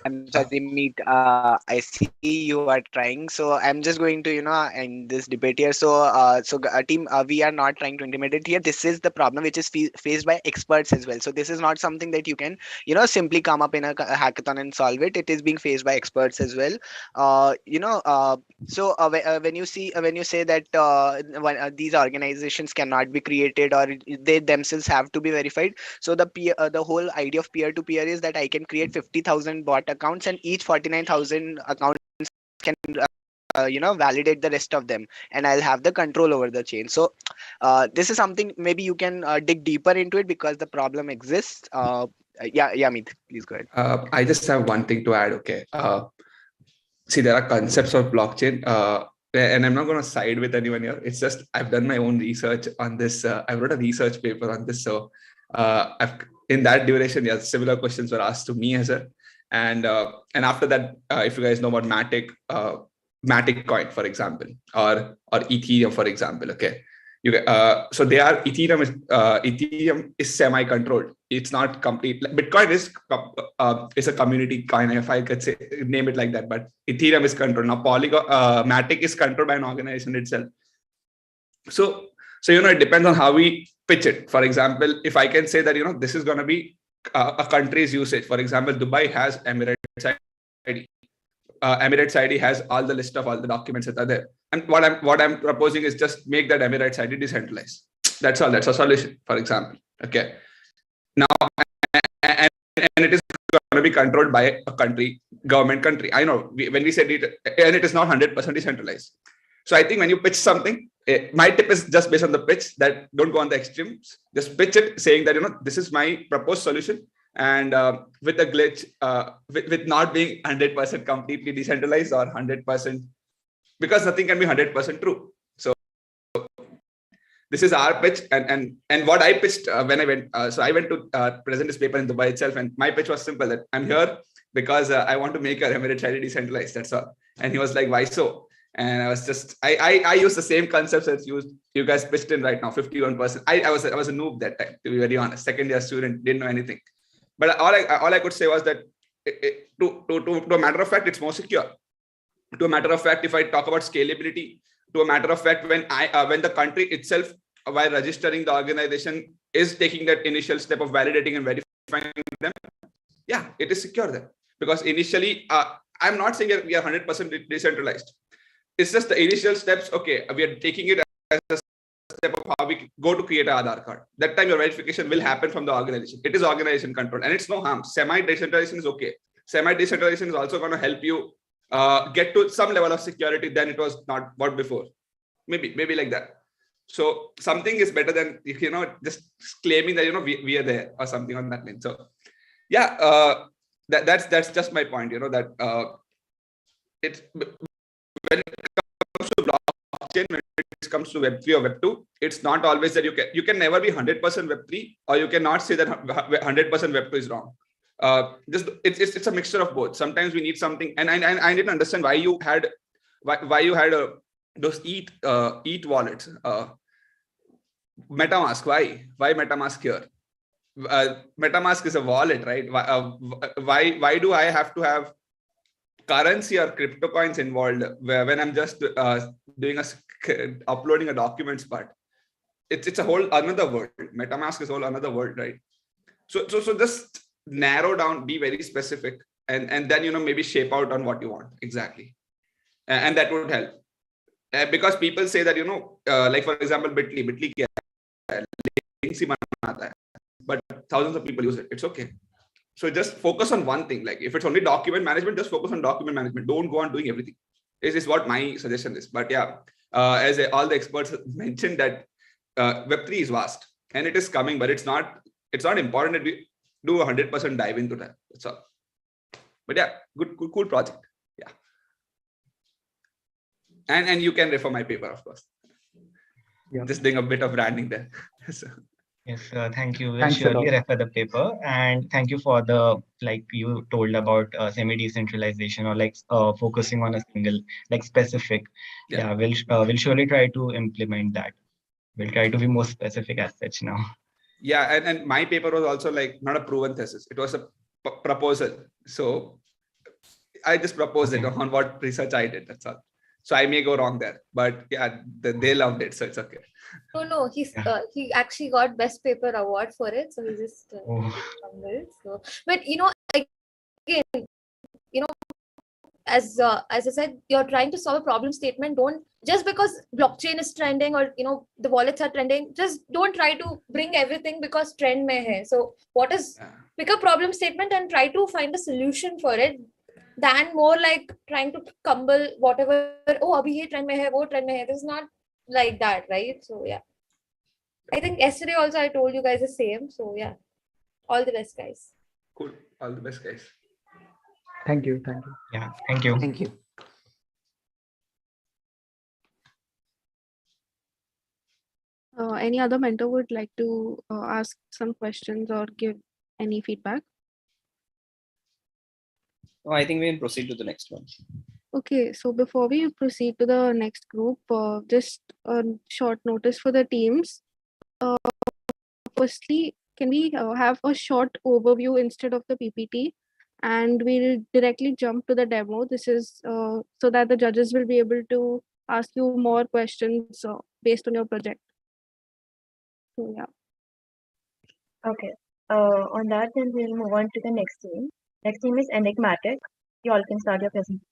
I'm sorry, Meet. I see you are trying, so I'm just going to, end this debate here. So, team, we are not trying to intimidate here. This is the problem which is faced by experts as well. So this is not something that you can, simply come up in a hackathon and solve it. It is being faced by experts as well. So when you say that these organizations cannot be created or they themselves have to be verified. So the whole idea of peer-to-peer is that I can create 50,000 bot accounts, and each 49,000 accounts can validate the rest of them, and I'll have the control over the chain. So this is something maybe you can dig deeper into it, because the problem exists. Meet, please go ahead. I just have one thing to add. Okay. See, there are concepts of blockchain, and I'm not going to side with anyone here. It's just I've done my own research on this. I wrote a research paper on this. So in that duration, similar questions were asked to me as well. And after that, if you guys know about Matic coin, for example, or Ethereum, for example, okay, So they are Ethereum is semi-controlled. It's not complete. Bitcoin is a community coin, if I could say, name it like that. But Ethereum is controlled. Now Matic is controlled by an organization itself. So it depends on how we pitch it. For example, if I can say that this is going to be a country's usage. For example, Dubai has Emirates ID. Emirates ID has all the list of all the documents that are there. And what I'm proposing is just make that Emirates ID decentralized. That's all. That's a solution, for example. Okay. Now, and it is going to be controlled by a government country. I know when we said it, and it is not 100% decentralized. So I think when you pitch something, my tip is just based on the pitch, that don't go on the extremes. Just pitch it saying that this is my proposed solution. And with a glitch, with not being 100% completely decentralized or 100%, because nothing can be 100% true. So this is our pitch, and what I pitched when I went. So I went to present this paper in Dubai itself, and my pitch was simple: that I'm here because I want to make a Emirates ID decentralized. That's all. And he was like, "Why so?" And I was just, I used the same concepts as you guys pitched in right now. 51%. I was a noob that time, to be very honest. Second year student, didn't know anything. But all I could say was that to a matter of fact, it's more secure. To a matter of fact, if I talk about scalability, to a matter of fact, when the country itself, while registering the organization, is taking that initial step of validating and verifying them, yeah, it is secure then. Because initially, I'm not saying that we are 100% decentralized. It's just the initial steps. Okay, we are taking it as a step of how we go to create an Aadhaar card. That time your verification will happen from the organization. It is organization control, and it's no harm. Semi-decentralization is okay. Semi-decentralization is also going to help you get to some level of security than it was not what before. Maybe like that. So something is better than just claiming that we are there or something on that line. So yeah, that's just my point. That it's when it comes to blockchain, when it comes to Web3 or Web2, it's not always that you can never be 100% Web3, or you cannot say that 100% Web2 is wrong. It's a mixture of both. Sometimes we need something, and I didn't understand why you had those ETH wallets. MetaMask, why MetaMask here? MetaMask is a wallet, right? Why do I have to have currency or crypto coins involved when I'm just doing uploading a documents part? It's a whole another world. MetaMask is a whole another world, right? So just narrow down, be very specific, and then maybe shape out on what you want exactly, and that would help. Because people say that like for example, Bitly but thousands of people use it. It's okay. So just focus on one thing. Like if it's only document management, just focus on document management. Don't go on doing everything. This is what my suggestion is. But yeah, as all the experts mentioned, that Web3 is vast and it is coming, but it's not important that we do 100% dive into that. That's all. But yeah, cool project. Yeah. And you can refer my paper, of course. Yeah. Just doing a bit of branding there. So. Yes, thank you. We'll surely refer the paper, and thank you for the you told about semi-decentralization or focusing on a single specific. Yeah, we'll surely try to implement that. We'll try to be more specific as such now. Yeah, and my paper was also not a proven thesis. It was a proposal. So I just proposed it on what research I did. That's all. So I may go wrong there, but yeah, they loved it, so it's okay. No, he actually got best paper award for it, so he just humbled. So, but again, as I said, you're trying to solve a problem statement. Don't just because blockchain is trending or the wallets are trending, just don't try to bring everything because trend mein hai. So pick a problem statement and try to find a solution for it, than more like trying to cumble whatever. Oh, abhi ye trend mein hai, wo trend mein hai. This is not like that, right? So yeah, I think yesterday also I told you guys the same. So yeah, all the best, guys. Cool. All the best, guys. Thank you. Yeah, thank you. Thank you. Any other mentor would like to ask some questions or give any feedback? I think we can proceed to the next one. Okay, so before we proceed to the next group, just a short notice for the teams. Firstly, can we have a short overview instead of the PPT? And we'll directly jump to the demo. This is so that the judges will be able to ask you more questions based on your project. So, yeah. Okay. On that, then we'll move on to the next team. Next team is Enigmatic. You all can start your presentation.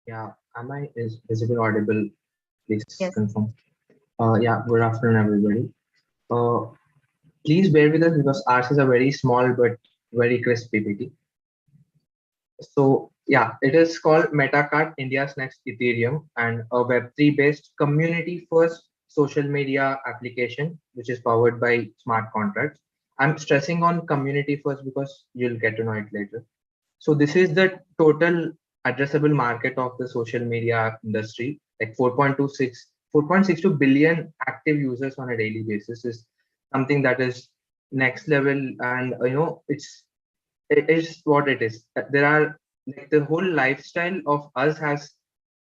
Yeah, am I is visible audible? Please Yes. confirm. Yeah, good afternoon, everybody. Please bear with us because ours is a very small but very crisp PPT. So yeah, it is called Metacart, India's next Ethereum, and a Web3 based community first social media application, which is powered by smart contracts. I'm stressing on community first because you'll get to know it later. So this is the total addressable market of the social media industry, like 4.62 billion active users on a daily basis is something that is next level. And it is what it is. There are like the whole lifestyle of us has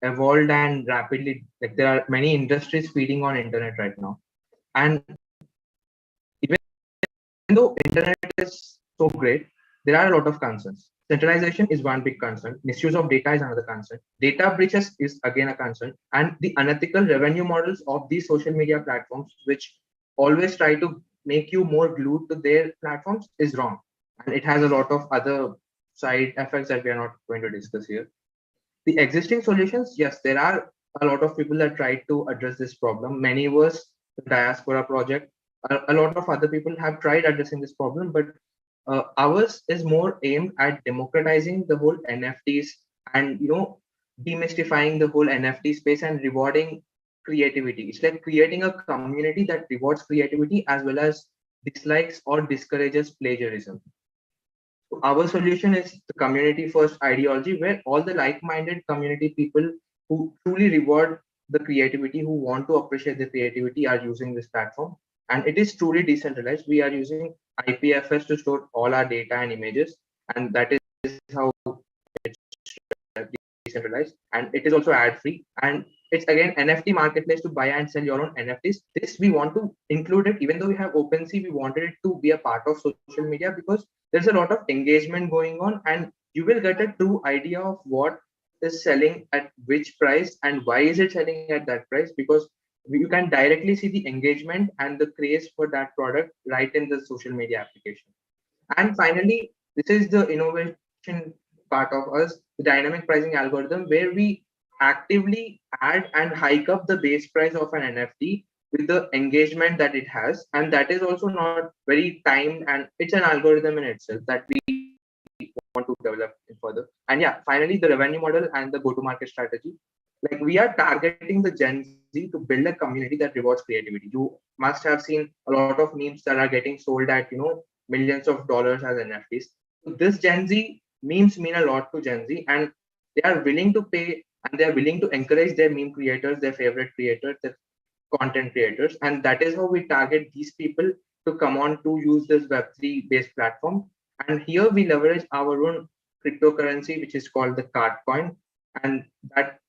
evolved and rapidly, like there are many industries feeding on internet right now. And even though internet is so great, there are a lot of concerns. Centralization is one big concern. Misuse of data is another concern. Data breaches is again a concern. And the unethical revenue models of these social media platforms, which always try to make you more glued to their platforms, is wrong. And it has a lot of other side effects that we are not going to discuss here. The existing solutions, yes, there are a lot of people that try to address this problem. Many was the diaspora project. A lot of other people have tried addressing this problem, but ours is more aimed at democratizing the whole NFTs and demystifying the whole NFT space and rewarding creativity. It's like creating a community that rewards creativity as well as dislikes or discourages plagiarism. Our solution is the community first ideology, where all the like-minded community people who truly reward the creativity, who want to appreciate the creativity, are using this platform. And it is truly decentralized. We are using IPFS to store all our data and images, and that is how it's decentralized. And it is also ad free, and it's again NFT marketplace to buy and sell your own NFTs. This we want to include it, even though we have OpenSea, we wanted it to be a part of social media because there's a lot of engagement going on, and you will get a true idea of what is selling at which price and why is it selling at that price, because you can directly see the engagement and the craze for that product right in the social media application. And finally, this is the innovation part of us, the dynamic pricing algorithm, where we actively add and hike up the base price of an NFT with the engagement that it has. And that is also not very timed, and it's an algorithm in itself that we want to develop further. And yeah, finally, the revenue model and the go-to-market strategy. Like we are targeting the Gen Z to build a community that rewards creativity. You must have seen a lot of memes that are getting sold at millions of dollars as NFTs. So this Gen Z memes mean a lot to Gen Z, and they are willing to pay and they are willing to encourage their meme creators, their favorite creators, their content creators, and that is how we target these people to come on to use this Web3 based platform. And here we leverage our own cryptocurrency, which is called the card coin, and that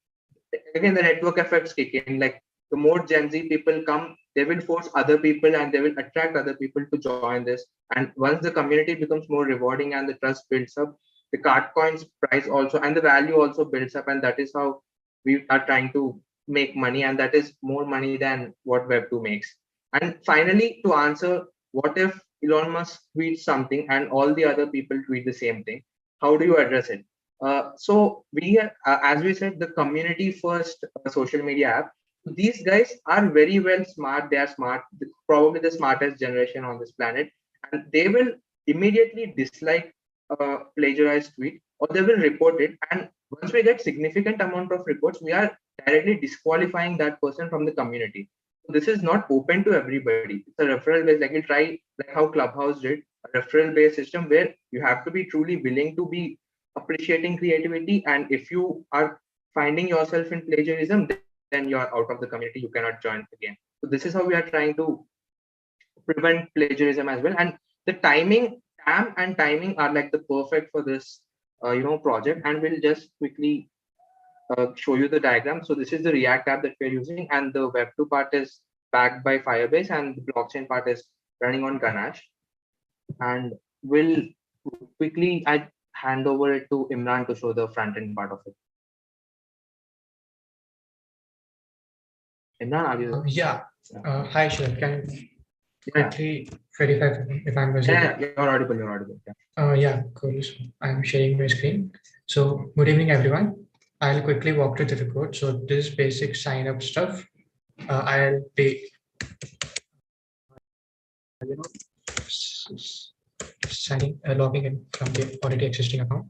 again the network effects kick in. Like the more Gen Z people come, they will force other people and they will attract other people to join this. And once the community becomes more rewarding and the trust builds up, the card coins price also and the value also builds up, and that is how we are trying to make money, and that is more money than what Web2 makes. And finally, to answer, what if Elon Musk tweets something and all the other people tweet the same thing? How do you address it? So we, as we said, the community first social media app. These guys are very well smart. They are smart, probably the smartest generation on this planet, and they will immediately dislike a plagiarized tweet, or they will report it. And once we get significant amount of reports, we are directly disqualifying that person from the community. This is not open to everybody. It's a referral based, like we try, like how Clubhouse did, a referral based system where you have to be truly willing to be appreciating creativity, and if you are finding yourself in plagiarism, then you are out of the community, you cannot join again. So this is how we are trying to prevent plagiarism as well. And the TAM and timing are like the perfect for this project, and we'll just quickly show you the diagram. So this is the React app that we're using, and the Web2 part is backed by Firebase, and the blockchain part is running on Ganache. And we'll quickly hand over it to Imran to show the front end part of it. Imran, are you? Yeah. Hi, Shiv. Can you quickly verify if I'm visible? Yeah, you're audible. You're audible. Yeah, cool. So I'm sharing my screen. So good evening, everyone. I'll quickly walk through the report. So this basic sign up stuff. I'll be logging in from the already existing account.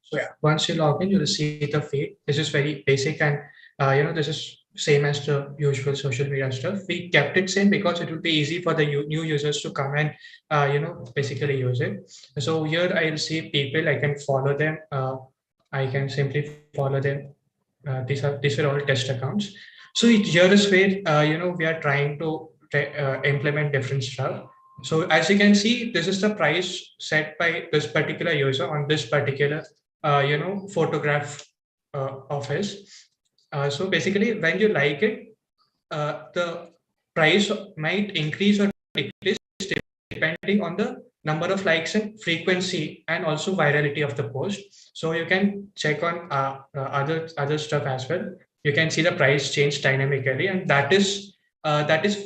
So yeah, once you log in, you'll see the feed. This is very basic, and this is same as the usual social media stuff. We kept it same because it would be easy for the new users to come and basically use it. So here I'll see people. I can follow them. I can simply follow them. These are all test accounts. So here is where we are trying to implement different stuff. So as you can see, this is the price set by this particular user on this particular photograph of his. So basically, when you like it, the price might increase or decrease depending on the number of likes and frequency and also virality of the post. So you can check on other stuff as well. You can see the price change dynamically, and that is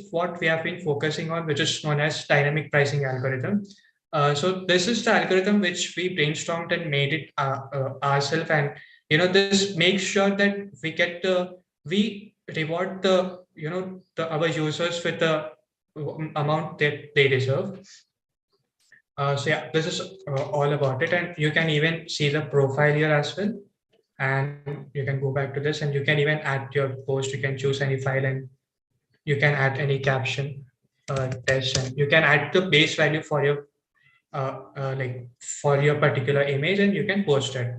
what we have been focusing on, which is known as dynamic pricing algorithm. So this is the algorithm which we brainstormed and made it ourselves, and this makes sure that we reward our users with the amount that they deserve. So yeah, this is all about it, and you can even see the profile here as well. And you can go back to this, and you can even add your post. You can choose any file, and you can add any caption, text, and you can add the base value for your for your particular image, and you can post it.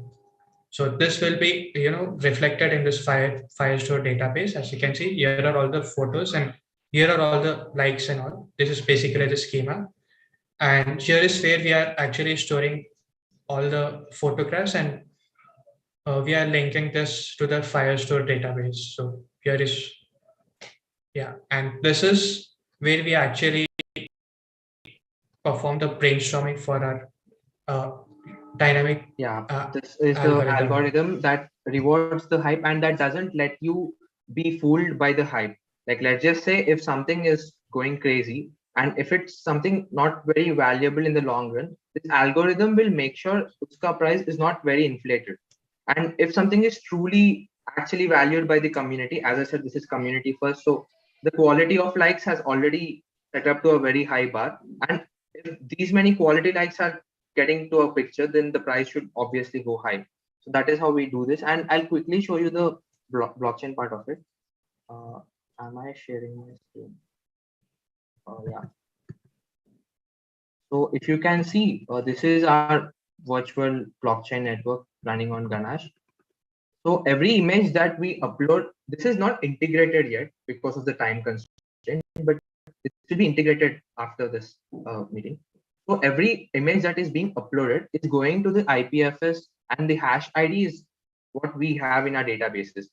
So this will be reflected in this Firestore database. As you can see, here are all the photos, and here are all the likes and all. This is basically the schema, and here is where we are actually storing all the photographs, and we are linking this to the Firestore database. So here is, yeah, and this is where we actually perform the brainstorming for our dynamic. This is the algorithm that rewards the hype and that doesn't let you be fooled by the hype. Like, let's just say if something is going crazy and if it's something not very valuable in the long run, this algorithm will make sure uska price is not very inflated. And if something is truly actually valued by the community, as I said, this is community first. So the quality of likes has already set up to a very high bar. And if these many quality likes are getting to a picture, then the price should obviously go high. So that is how we do this. And I'll quickly show you the blockchain part of it. Am I sharing my screen? Yeah. So if you can see, this is our virtual blockchain network running on Ganache. So every image that we upload, this is not integrated yet because of the time constraint, but it will be integrated after this meeting. So every image that is being uploaded is going to the IPFS, and the hash ID is what we have in our databases.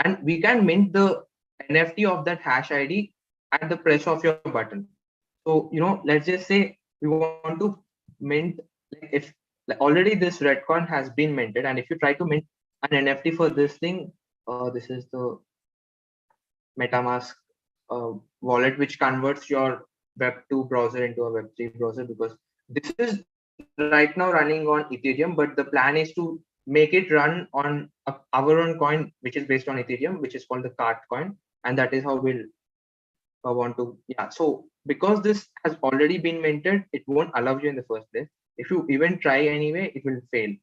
And we can mint the NFT of that hash ID at the press of your button. So, let's just say we want to mint, like if already this red coin has been minted, and if you try to mint an NFT for this thing, this is the MetaMask wallet, which converts your Web2 browser into a Web3 browser, because this is right now running on Ethereum, but the plan is to make it run on our own coin, which is based on Ethereum, which is called the cart coin. And that is how we'll want to, yeah. So because this has already been minted, it won't allow you in the first place. If you even try anyway, it will fail.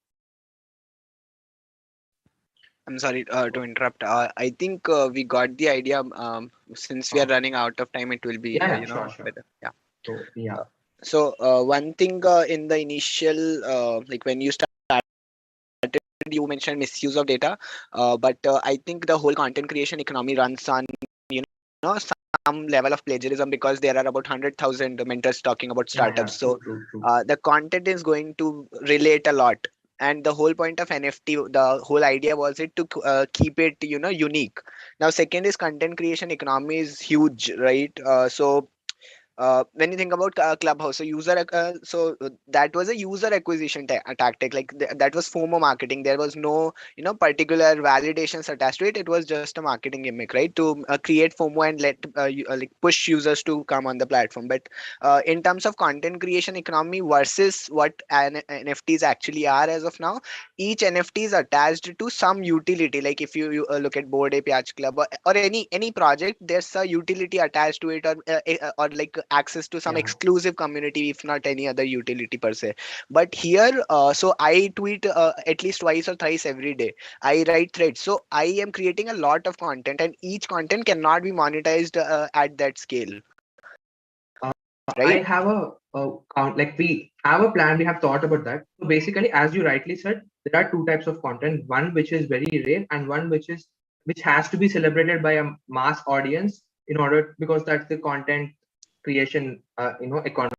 I'm sorry to interrupt. I think we got the idea. Since we are running out of time, it will be Sure. better. Yeah. So yeah. So one thing in the initial, like when you started, you mentioned misuse of data, but I think the whole content creation economy runs on some level of plagiarism, because there are about 100,000 mentors talking about Yeah, yeah, startups. So true. the content is going to relate a lot. And the whole point of NFT, the whole idea was it to keep it, unique. Now, second is content creation economy is huge, right? When you think about Clubhouse, so that was a user acquisition tactic. Like that was FOMO marketing. There was no particular validations attached to it. It was just a marketing gimmick, right, to create FOMO and let like push users to come on the platform. But in terms of content creation economy versus what NFTs actually are as of now, each NFT is attached to some utility. Like if you look at Bored Ape Yacht Club, or any project, there's a utility attached to it, or like access to some Yeah. exclusive community, if not any other utility per se. But here, so I tweet at least twice or thrice every day. I write threads, so I am creating a lot of content, and each content cannot be monetized at that scale, I right? have a count, like we have a plan, we have thought about that. So basically, as you rightly said, there are two types of content, one which is very rare and one which has to be celebrated by a mass audience in order, because that's the content creation economy,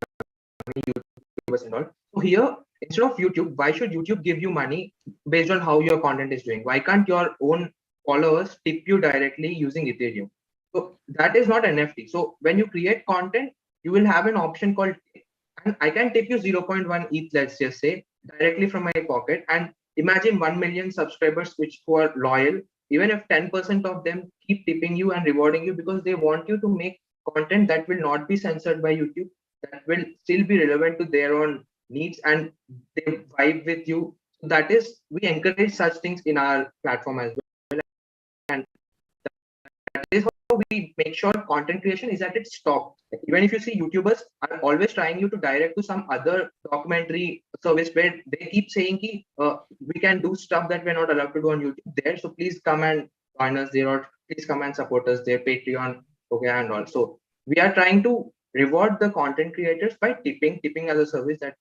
YouTubers and all. So here, instead of YouTube, why should YouTube give you money based on how your content is doing? Why can't your own followers tip you directly using Ethereum? So that is not NFT. So when you create content, you will have an option called tip. And I can tip you 0.1 ETH, let's just say, directly from my pocket. And imagine 1 million subscribers who are loyal. Even if 10% of them keep tipping you and rewarding you because they want you to make content that will not be censored by YouTube, that will still be relevant to their own needs, and they vibe with you. So that is, we encourage such things in our platform as well. And that is how we make sure content creation is at its top. Even if you see, YouTubers are always trying you to direct to some other documentary service where they keep saying we can do stuff that we're not allowed to do on YouTube there. So please come and join us there, or please come and support us there, Patreon, okay, and all. So we are trying to reward the content creators by tipping as a service that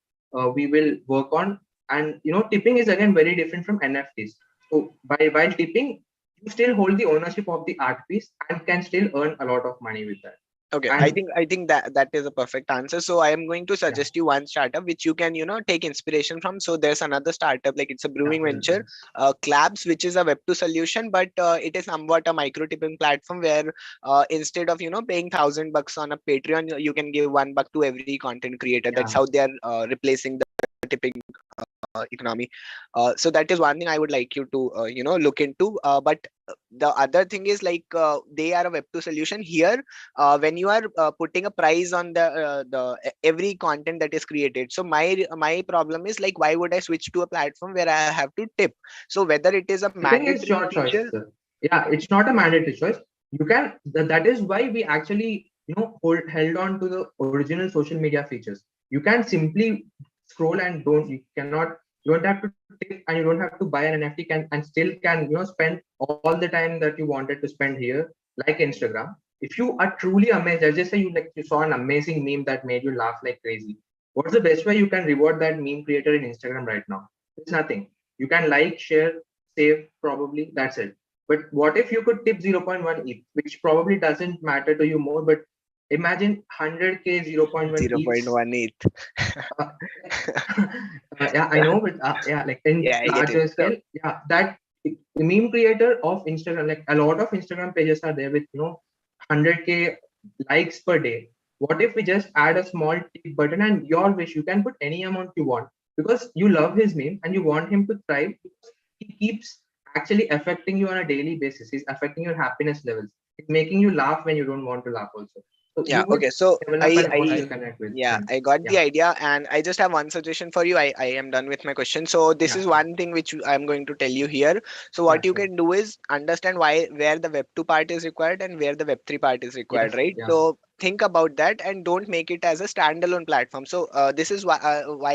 we will work on. And tipping is again very different from NFTs. So while tipping, you still hold the ownership of the art piece and can still earn a lot of money with that. Okay, And I think that is a perfect answer. So I am going to suggest you one startup which you can take inspiration from. So there's another startup, like it's a brewing venture, Clabs, which is a Web2 solution, but it is somewhat a micro tipping platform where instead of paying $1,000 on a Patreon, you can give $1 to every content creator. That's how they are replacing the tipping economy. So that is one thing I would like you to look into. But the other thing is, like they are a Web2 solution. Here when you are putting a price on the every content that is created, so my problem is, like, why would I switch to a platform where I have to tip? So whether it is a tipping is mandatory your choice, feature, sir. Yeah, it's not a mandatory choice. You can, that is why we actually held on to the original social media features. You can simply scroll and you don't have to tip, and you don't have to buy an NFT, and still can spend all the time that you wanted to spend here, like Instagram. If you are truly amazed, let's just say you saw an amazing meme that made you laugh like crazy. What's the best way you can reward that meme creator in Instagram right now? It's nothing. You can like, share, save, probably, that's it. But what if you could tip 0.1 ETH, which probably doesn't matter to you more, but imagine 100k 0.1 ETH. 0.1 ETH. Yeah, I know, but yeah, like in Yeah, I get larger it. scale, yeah, that the meme creator of Instagram, like a lot of Instagram pages are there with 100k likes per day. What if we just add a small tip button, and your wish, you can put any amount you want because you love his meme and you want him to thrive, because he keeps actually affecting you on a daily basis. He's affecting your happiness levels. It's making you laugh when you don't want to laugh also. So you Yeah, would okay, so develop an emotional connect with yeah, him. I got the Yeah. idea, and I just have one suggestion for you. I am done with my question. So this Yeah, is one thing which I'm going to tell you here. So what yeah, you sure. can do is understand where the Web2 part is required and where the Web3 part is required, Yes, right? yeah. So think about that and don't make it as a standalone platform. So this is why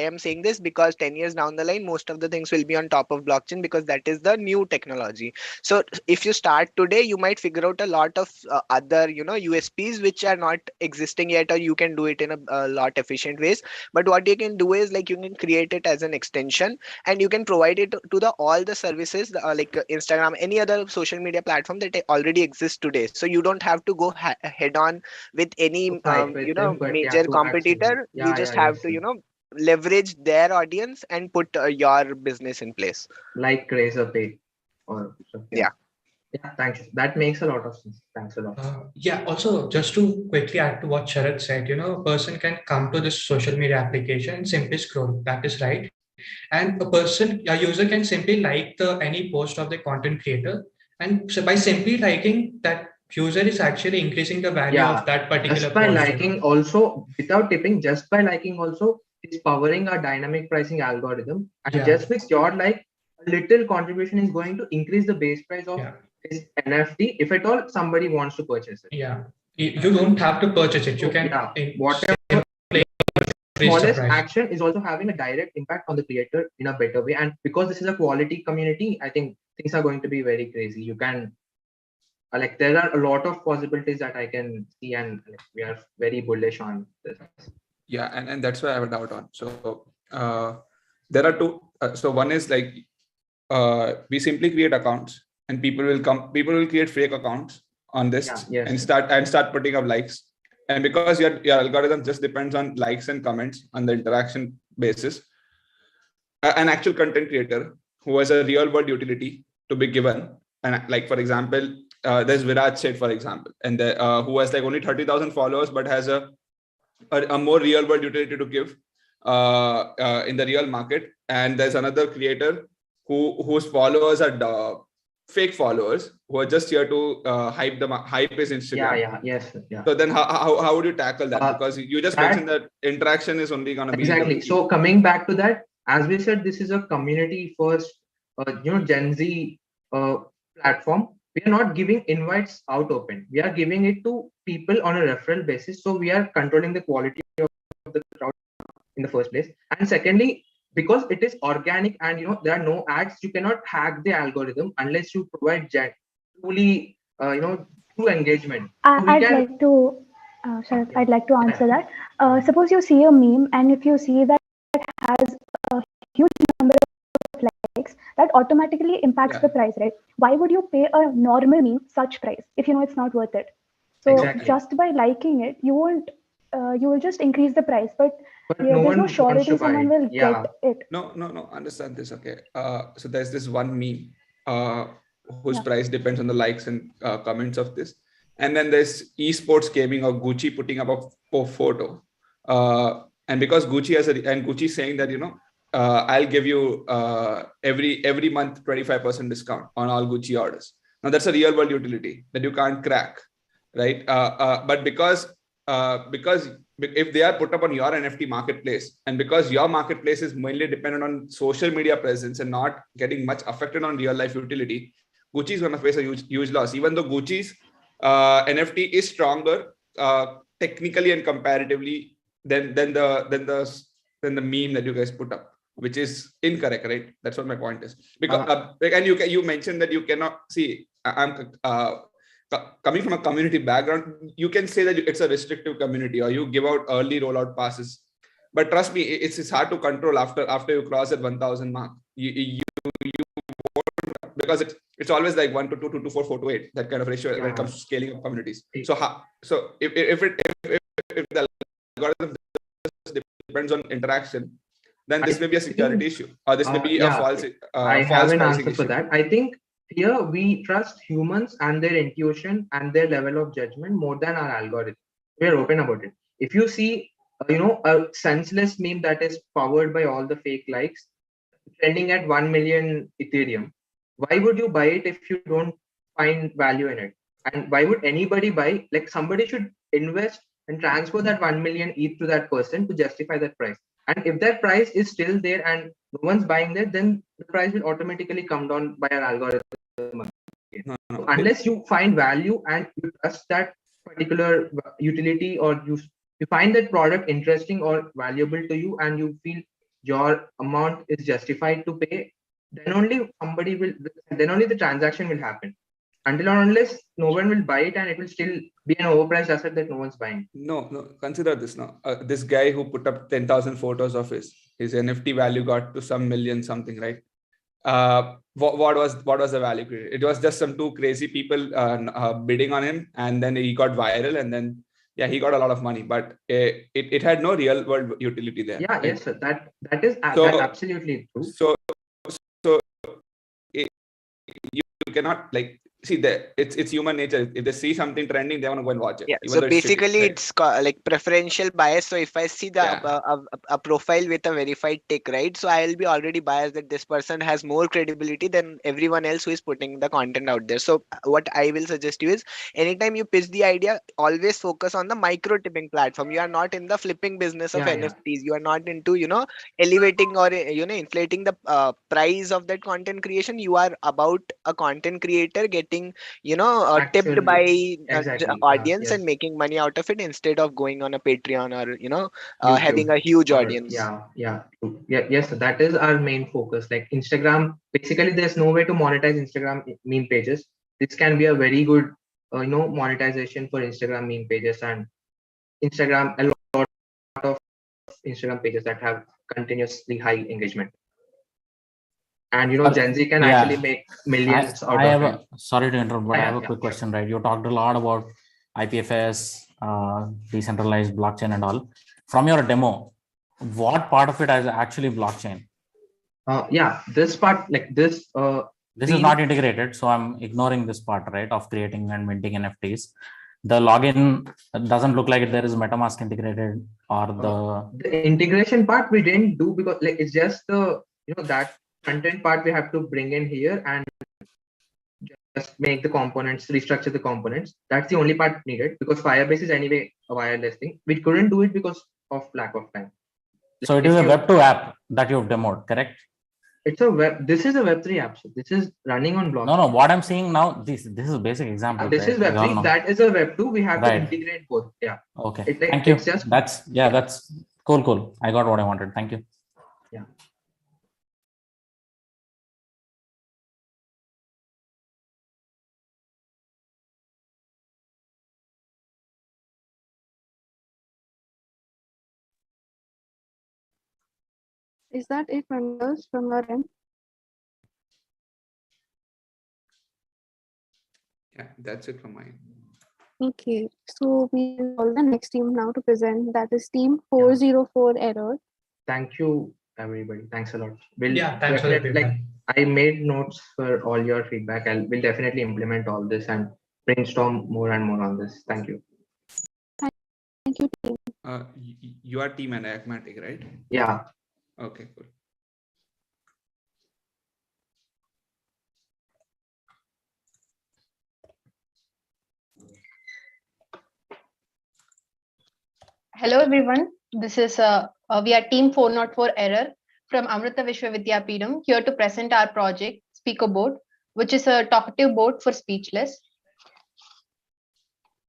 I'm saying this, because 10 years down the line, most of the things will be on top of blockchain, because that is the new technology. So if you start today, you might figure out a lot of other, you know, USPs which are not existing yet, or you can do it in a lot efficient ways. But what you can do is, like, you can create it as an extension, and you can provide it to the all the services, like Instagram, any other social media platform that already exists today. So you don't have to go head on with any To fight with you know, them, but yeah, major to actually, competitor. You just have yes, to, you know, leverage their audience and put your business in place. like Razorpay or so, Yeah. Yeah, thanks. That makes a lot of sense. Thanks a lot. Yeah, also just to quickly add to what Sharat said, a person can come to this social media application and simply scroll. That is right. And a user can simply like any post of the content creator. And so by simply liking, that user is actually increasing the value Yeah, of that particular just by post. liking also, without tipping, just by liking also, it's powering our dynamic pricing algorithm. And Yeah. just with your like, a little contribution is going to increase the base price of this NFT, if at all somebody wants to purchase it. Yeah, you don't have to purchase it. You can whatever increase the smallest price. action is also having a direct impact on the creator in a better way. And because this is a quality community, I think things are going to be very crazy. You can like, there are a lot of possibilities that I can see, and like, we are very bullish on this. Yeah, and that's why I have a doubt on. So there are two. So one is like we simply create accounts, and people will create fake accounts on this and start putting up likes. And because your algorithm just depends on likes and comments on the interaction basis, an actual content creator who has a real world utility to be given, and like for example, there's Viraj Seth, for example, and who has like only 30,000 followers but has a more real world utility to give in the real market. And there's another creator whose followers are fake followers who are just here to hype his Instagram. Yeah. So then how would you tackle that? Because you just mentioned that interaction is only going to be exactly. So coming back to that, as we said, this is a community first, Gen Z platform. We are not giving invites out open. We are giving it to people on a referral basis. So we are controlling the quality of the crowd in the first place. And secondly, because it is organic and there are no ads, you cannot hack the algorithm unless you provide truly true engagement. I'd like to answer that. Suppose you see a meme, and if you see that it has a huge number of likes, that automatically impacts the price, right? Why would you pay a normal meme such price if you know it's not worth it? So just by liking it, you won't. You will just increase the price, but there's no surety someone will get it. No, understand this. Okay. So there's this one meme whose price depends on the likes and comments of this. And then there's esports gaming or Gucci putting up a photo. And because Gucci and Gucci saying that, I'll give you every month 25% discount on all Gucci orders. Now that's a real world utility that you can't crack, right? But because if they are put up on your NFT marketplace, and because your marketplace is mainly dependent on social media presence and not getting much affected on real life utility, Gucci is going to face a huge loss. Even though Gucci's NFT is stronger technically and comparatively than the meme that you guys put up, which is incorrect, right? That's what my point is. Because and you mentioned that you cannot see. I'm coming from a community background, you can say that it's a restrictive community or you give out early rollout passes. But trust me, it's hard to control after you cross that 1,000 mark. You won't, because it's always like 1 to 2 to 4, 4 to 8, that kind of ratio when it comes to scaling up communities. So if the algorithm depends on interaction, then this may be a security issue, or this may be a false. I have an answer for that. I think here we trust humans and their intuition and their level of judgment more than our algorithm. We are open about it. If you see, a senseless meme that is powered by all the fake likes, trending at 1 million Ethereum, why would you buy it if you don't find value in it? And why would anybody buy? Like, somebody should invest and transfer that 1 million ETH to that person to justify that price. And if that price is still there and no one's buying that, then the price will automatically come down by our algorithm. So unless you find value and you trust that particular utility, or you find that product interesting or valuable to you, and you feel your amount is justified to pay, then only then only the transaction will happen. Until or unless no one will buy it, and it will still be an overpriced asset that no one's buying. No, consider this now. This guy who put up 10,000 photos of his NFT value got to some million something, right? What was the value created? It was just some two crazy people bidding on him, and then he got viral, and then he got a lot of money, but it had no real world utility there. Yeah, right? yes, sir. That is that's absolutely true. So you cannot see that it's human nature. If they see something trending, they want to go and watch it. Yeah. even So though it's shitty, basically, right? it's like preferential bias. So if I see a profile with a verified tick, right? So I'll be already biased that this person has more credibility than everyone else who is putting the content out there. So what I will suggest you is, anytime you pitch the idea, always focus on the micro tipping platform. You are not in the flipping business of NFTs. You are not into elevating or inflating the price of that content creation. You are about a content creator getting tipped by audience and making money out of it, instead of going on a Patreon or having a huge audience. Yes, that is our main focus. Like Instagram, basically there's no way to monetize Instagram meme pages. This can be a very good monetization for Instagram meme pages, and Instagram, a lot of Instagram pages that have continuously high engagement. And Gen Z can actually make millions out of it. Sorry to interrupt, but I have a quick question, right? You talked a lot about IPFS, decentralized blockchain and all. From your demo, what part of it is actually blockchain? This part, like this. This is not integrated, so I'm ignoring this part, right, of creating and minting NFTs. The login doesn't look like there is MetaMask integrated, or the integration part we didn't do, because it's just the that content part we have to bring in here and just make the components, restructure the components. That's the only part needed, because Firebase is anyway a wireless thing. We couldn't do it because of lack of time. So it is a Web2 app that you've demoed, correct? It's a web. This is a Web3 app. So this is running on blockchain. No. What I'm seeing now, this is a basic example. This is Web3. That is a Web2. We have to integrate both. Yeah. Okay. Thank you. That's cool. I got what I wanted. Thank you. Yeah. Is that it, members, from your end? Yeah, that's it from mine. Okay, so we will call the next team now to present. That is team 404 error. Thank you, everybody. Thanks a lot. Thanks for everyone. I made notes for all your feedback. We'll definitely implement all this and brainstorm more and more on this. Thank you. Thank you, team. You are team Enigmatic, right? Yeah. Okay, cool. Hello everyone, this is we are team 404 error from Amrita Vishwa Vidyapeetham, here to present our project Speaker Board, which is a talkative board for speechless.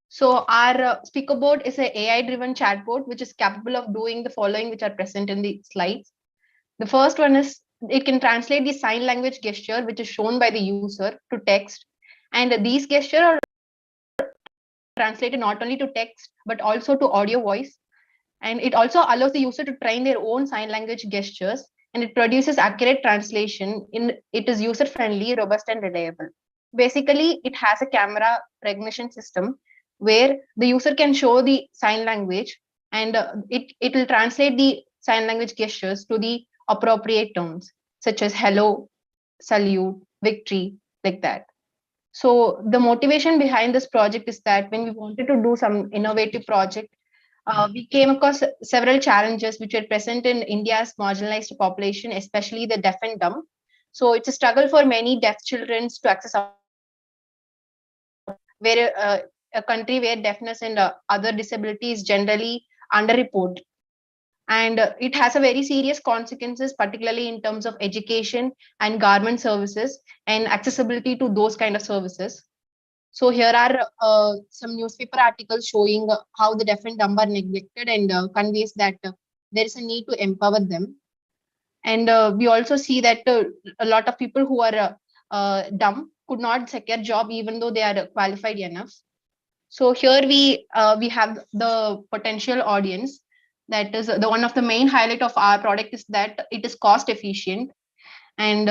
So our Speaker Board is an AI driven chatbot which is capable of doing the following, which are present in the slides. The first one is it can translate the sign language gesture which is shown by the user to text, and these gestures are translated not only to text but also to audio voice, and it also allows the user to train their own sign language gestures, and it produces accurate translation. It is user friendly, robust and reliable. Basically, it has a camera recognition system where the user can show the sign language, and it will translate the sign language gestures to the appropriate terms such as hello, salute, victory, like that. So the motivation behind this project is that when we wanted to do some innovative project, we came across several challenges which were present in India's marginalized population, especially the deaf and dumb. So it's a struggle for many deaf children to access a country where deafness and other disabilities generally underreported. And it has a very serious consequences, particularly in terms of education and government services and accessibility to those kind of services. So here are some newspaper articles showing how the deaf and dumb are neglected, and conveys that there is a need to empower them. And we also see that a lot of people who are dumb could not secure job even though they are qualified enough. So here we have the potential audience. That is the one of the main highlight of our product is that it is cost efficient. And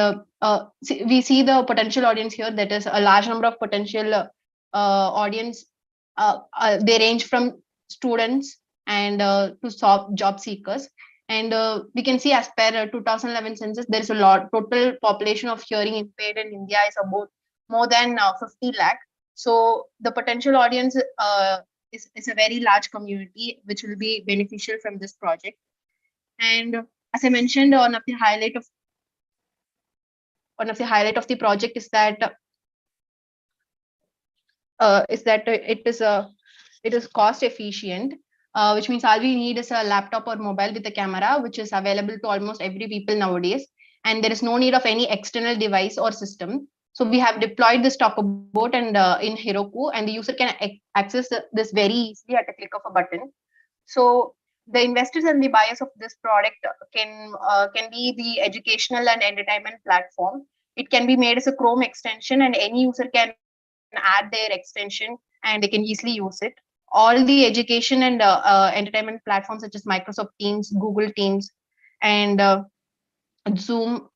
we see the potential audience here. That is a large number of potential audience. They range from students and to job seekers. And we can see as per 2011 census, there is a lot total population of hearing impaired in India is about more than 50 lakh. So the potential audience is a very large community which will be beneficial from this project. And as I mentioned, one of the highlight of the project is that it is cost efficient, which means all we need is a laptop or mobile with a camera, which is available to almost every people nowadays, and there is no need of any external device or system. So we have deployed this Talkabout and in Heroku, and the user can access this very easily at a click of a button. So the investors and the buyers of this product can be the educational and entertainment platform. It can be made as a Chrome extension, and any user can add their extension and they can easily use it. All the education and entertainment platforms such as Microsoft Teams, Google Teams, and Zoom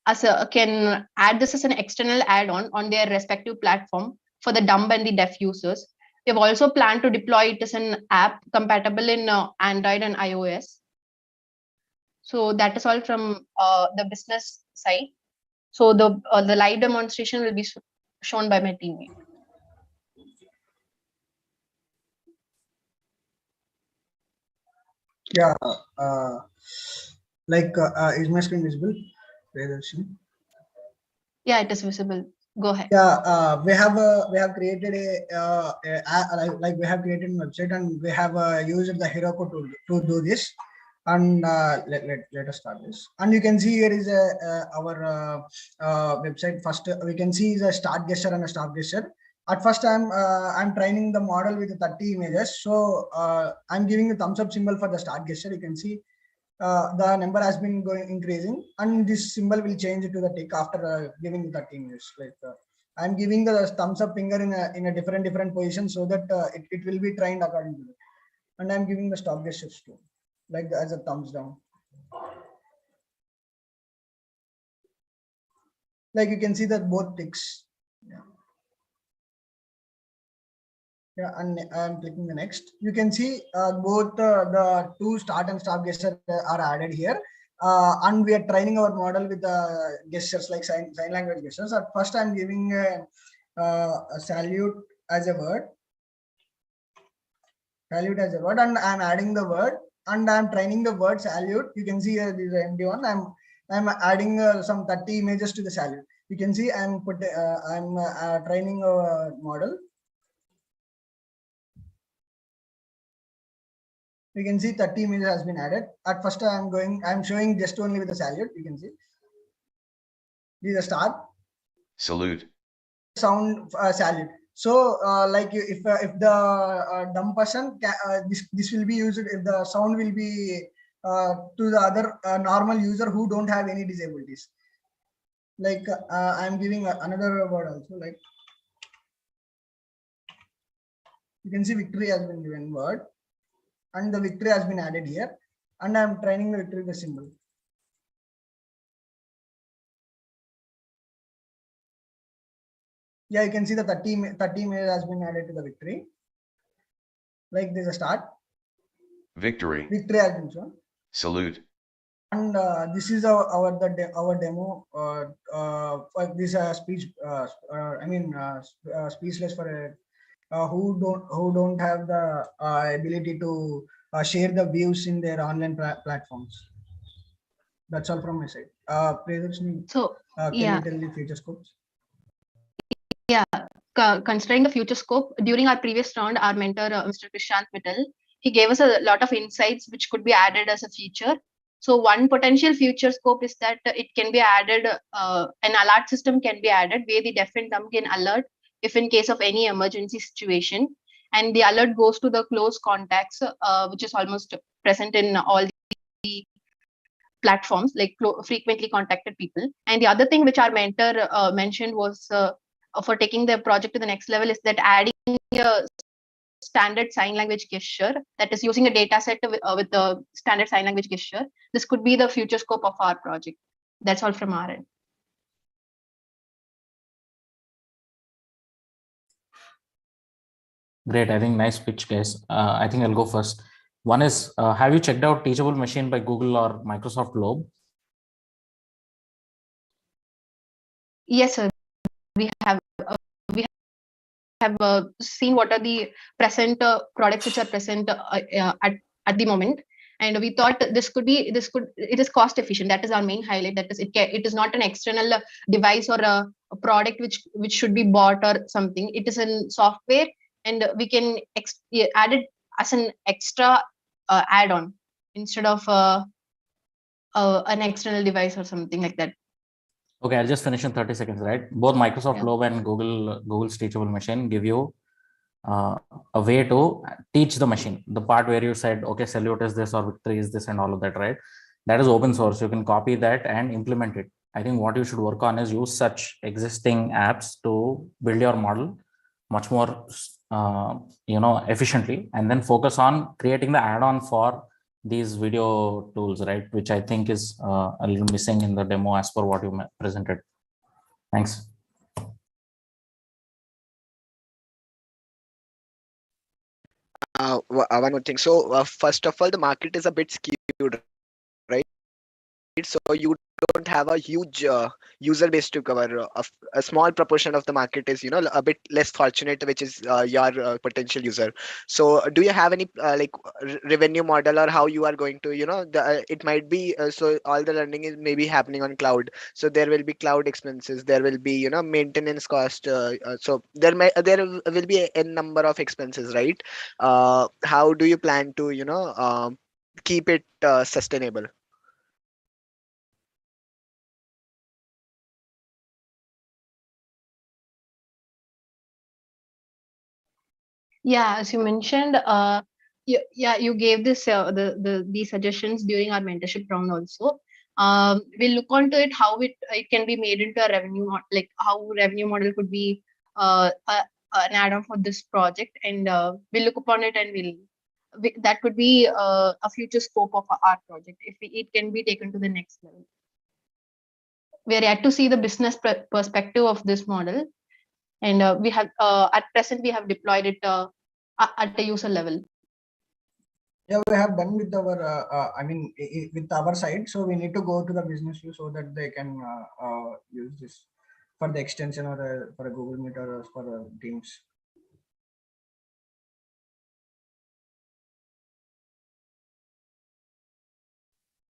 can add this as an external add-on on their respective platform for the dumb and the deaf users. We've also planned to deploy it as an app compatible in Android and iOS. So that is all from the business side. So the live demonstration will be shown by my teammate. Yeah, is my screen visible? Yeah, it is visible. Go ahead. Yeah, we have created we have created a website, and we have used the Heroku to do this. And let us start this. And you can see here is our website. First, we can see the start gesture and a stop gesture. At first, I'm training the model with 30 images. So I'm giving the thumbs up symbol for the start gesture. You can see the number has been increasing, and this symbol will change to the tick after giving the 30 images. I'm giving the thumbs up finger in a different position so that it will be trained according to it. And I'm giving the stop gestures too, as a thumbs down. You can see that both ticks. Yeah, and I'm clicking the next. You can see both the two start and stop gestures are added here. And we are training our model with gestures like sign language gestures. At first, I'm giving a salute as a word. Salute as a word, and I'm adding the word, and I'm training the word salute. You can see this is empty one. I'm adding some 30 images to the salute. You can see I'm training a model. You can see 30 images has been added. At first, I'm showing just only with the salute. You can see. This is a start. Salute. Sound salute. So, if the dumb person, this will be used. If the sound will be to the other normal user who don't have any disabilities. I'm giving another word also. You can see victory has been given word. And the victory has been added here, and I'm training the victory with the symbol. Yeah, you can see the 30 image has been added to the victory. There's a start. Victory. Victory has been shown. Salute. And this is our demo. This speech. Speechless for who don't have the ability to share the views in their online platforms. That's all from my side. So can you tell the future scopes? Yeah, considering the future scope, during our previous round, our mentor, Mr. Prashant Mittal, he gave us a lot of insights which could be added as a feature. So one potential future scope is that it can be added, an alert system can be added where the deaf and dumb can alert if in case of any emergency situation. And the alert goes to the close contacts, which is almost present in all the platforms, like frequently contacted people. And the other thing which our mentor mentioned was for taking the project to the next level is that adding a standard sign language gesture, that is using a data set with the standard sign language gesture. This could be the future scope of our project. That's all from our end. Great. I think nice pitch, guys. I think I'll go first. One is, have you checked out Teachable Machine by Google or Microsoft Globe? Yes, sir. We have seen what are the present products which are present at the moment, and we thought it is cost efficient. That is our main highlight. That is, it is not an external device or a product which should be bought or something. It is in software, and we can add it as an extra add-on instead of an external device or something like that. Okay, I'll just finish in 30 seconds, right? Both Microsoft Yeah. Globe and Google's Teachable Machine give you a way to teach the machine. The part where you said, okay, Salute is this or Victory is this and all of that, right? That is open source. You can copy that and implement it. I think what you should work on is use such existing apps to build your model much more, efficiently, and then focus on creating the add-on for these video tools, right? Which I think is a little missing in the demo as per what you presented. Thanks. One more thing. So first of all, the market is a bit skewed, right? So you don't have a huge user base to cover. A small proportion of the market is, a bit less fortunate, which is your potential user. So do you have any revenue model, or how you are going to, it might be so all the learning is maybe happening on cloud. So there will be cloud expenses. There will be, maintenance cost. So there will be a number of expenses, right? How do you plan to, keep it sustainable? Yeah, as you mentioned, you gave this these suggestions during our mentorship round also. We'll look onto it, how it can be made into a revenue like how revenue model could be an add-on for this project, and we'll look upon it, and that could be a future scope of our project if it can be taken to the next level. We are yet to see the business perspective of this model, and we have at present we have deployed it at the user level. Yeah, we have done with our with our side, so we need to go to the business use so that they can use this for the extension or for a Google Meet or for Teams.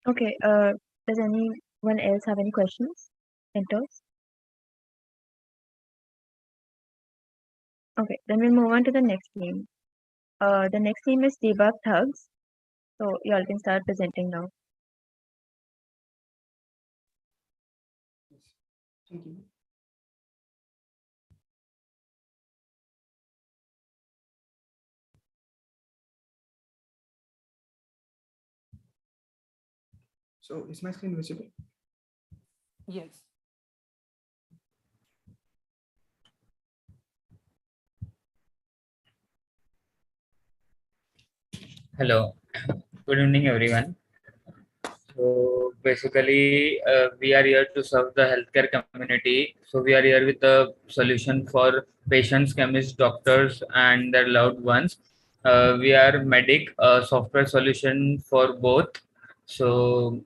Okay, does anyone else have any questions? Mentors? Okay, then we'll move on to the next theme. The next theme is debug thugs. So you all can start presenting now. Thank you. So is my screen visible? Yes. Hello, good evening, everyone. So basically, we are here to serve the healthcare community. So we are here with a solution for patients, chemists, doctors, and their loved ones. We are Medic, a software solution for both. So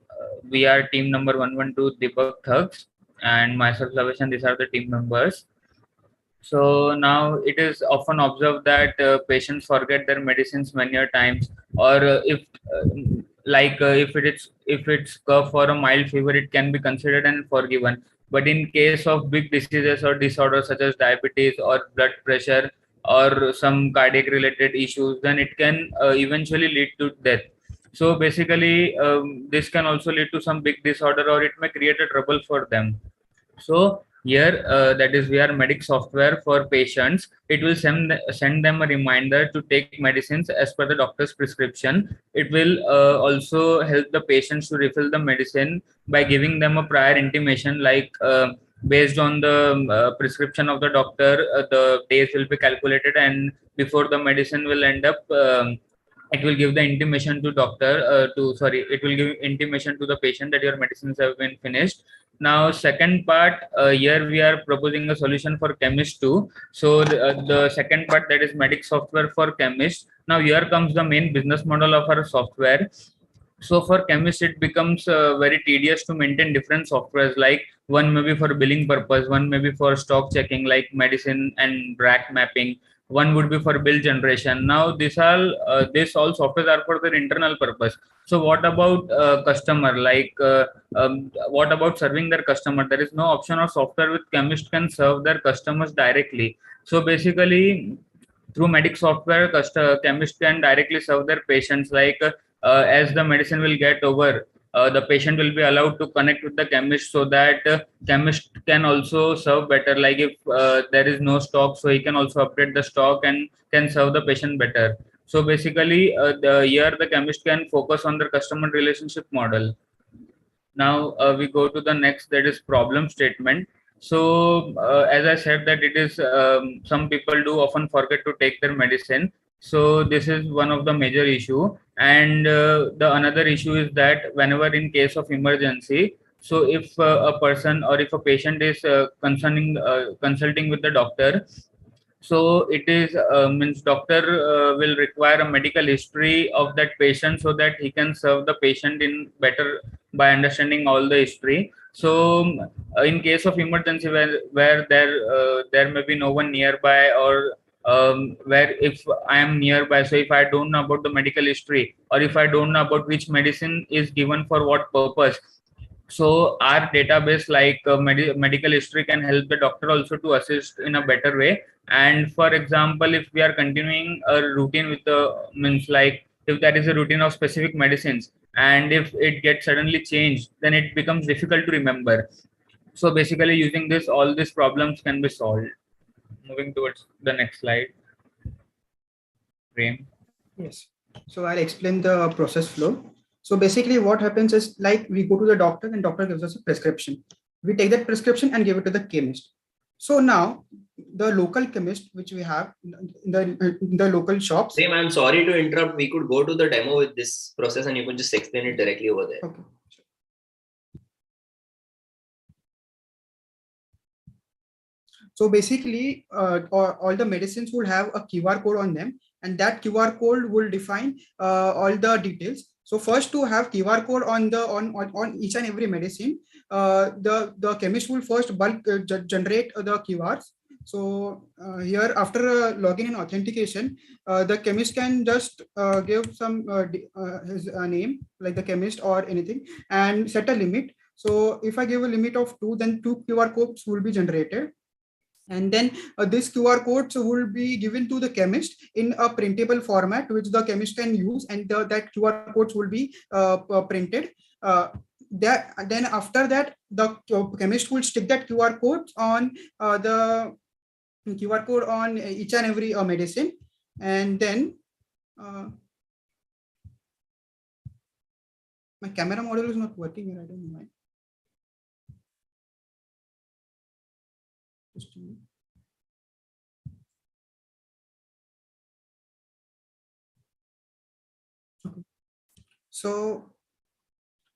we are team number 112 Debug Thugs, and myself, Lavish, and these are the team members. So now it is often observed that patients forget their medicines many a times, or if it's cough or a mild fever, it can be considered and forgiven. But in case of big diseases or disorders such as diabetes or blood pressure or some cardiac related issues, then it can eventually lead to death. So basically, this can also lead to some big disorder, or it may create a trouble for them. So Here, that is, we are medic software for patients. It will send them a reminder to take medicines as per the doctor's prescription. It will also help the patients to refill the medicine by giving them a prior intimation, like based on the prescription of the doctor, the days will be calculated, and before the medicine will end up. It will give the intimation to it will give intimation to the patient that your medicines have been finished. Now second part, here we are proposing a solution for chemists too. So the second part, that is medic software for chemists. Now here comes the main business model of our software. So for chemists it becomes very tedious to maintain different softwares, like one may be for billing purpose, one may be for stock checking like medicine and BRAC mapping, one would be for bill generation. Now this all softwares are for their internal purpose. So what about customer, what about serving their customer? There is no option of software with chemist can serve their customers directly. So basically through medic software, chemists can directly serve their patients, as the medicine will get over, the patient will be allowed to connect with the chemist, so that chemist can also serve better. Like if there is no stock, so he can also update the stock and can serve the patient better. So basically here the chemist can focus on the customer relationship model. Now we go to the next, that is problem statement. So as I said, that it is some people do often forget to take their medicine. So this is one of the major issue. And the another issue is that whenever in case of emergency, so if a person or if a patient is consulting with the doctor, so it is means doctor will require a medical history of that patient, so that he can serve the patient in better by understanding all the history. So in case of emergency, where there may be no one nearby, or where if I am nearby, so if I don't know about the medical history, or if I don't know about which medicine is given for what purpose, so our database, like medical history, can help the doctor also to assist in a better way. And for example, if we are continuing a routine with the means, like if there is a routine of specific medicines, and if it gets suddenly changed, then it becomes difficult to remember. So basically using this, all these problems can be solved. Moving towards the next slide. Prem. Yes. So I'll explain the process flow. So basically what happens is, like, we go to the doctor and doctor gives us a prescription. We take that prescription and give it to the chemist. So now the local chemist, which we have in the local shops. Prem, I'm sorry to interrupt. We could go to the demo with this process and you could just explain it directly over there. Okay. So basically, all the medicines will have a QR code on them, and that QR code will define all the details. So first, to have QR code on each and every medicine, the chemist will first bulk generate the QRs. So here, after login and authentication, the chemist can just give some his name, like the chemist or anything, and set a limit. So if I give a limit of 2, then 2 QR codes will be generated. And then this QR codes will be given to the chemist in a printable format, which the chemist can use, and that QR codes will be printed. Then after that, the chemist will stick that QR code on each and every medicine, and then my camera module is not working here. I don't know why. Just a minute. Okay.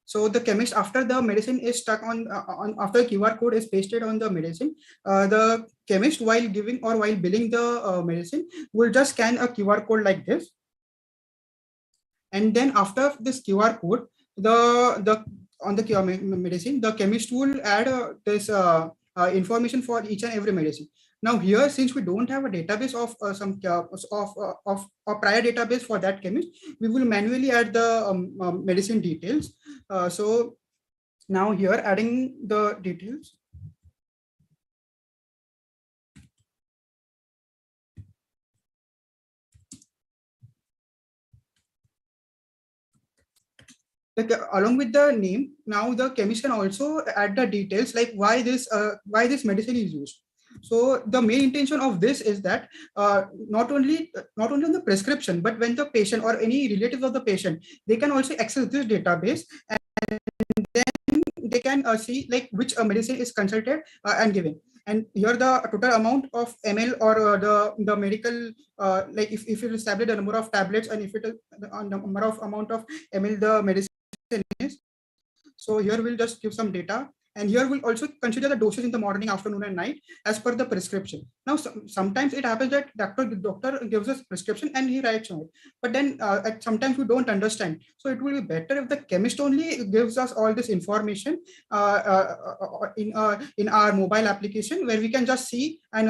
So the chemist, after the medicine is stuck after the QR code is pasted on the medicine, the chemist, while giving or while billing the medicine, will just scan a QR code like this. And then after this QR code, on the medicine, the chemist will add this information for each and every medicine. Now here, since we don't have a database of a prior database for that chemist, we will manually add the medicine details. So now here, adding the details. along with the name, now the chemist can also add the details like why this medicine is used. So the main intention of this is that not only on the prescription, but when the patient or any relative of the patient, they can also access this database, and then they can see like which medicine is consulted and given. And here the total amount of ml or the medical like if it established the number of tablets, and if it is the number of amount of ml the medicine is. So here we'll just give some data, and here we'll also consider the doses in the morning, afternoon, and night as per the prescription. Now, sometimes it happens that doctor gives us prescription and he writes on it, but then sometimes we don't understand. So it will be better if the chemist only gives us all this information in our mobile application, where we can just see and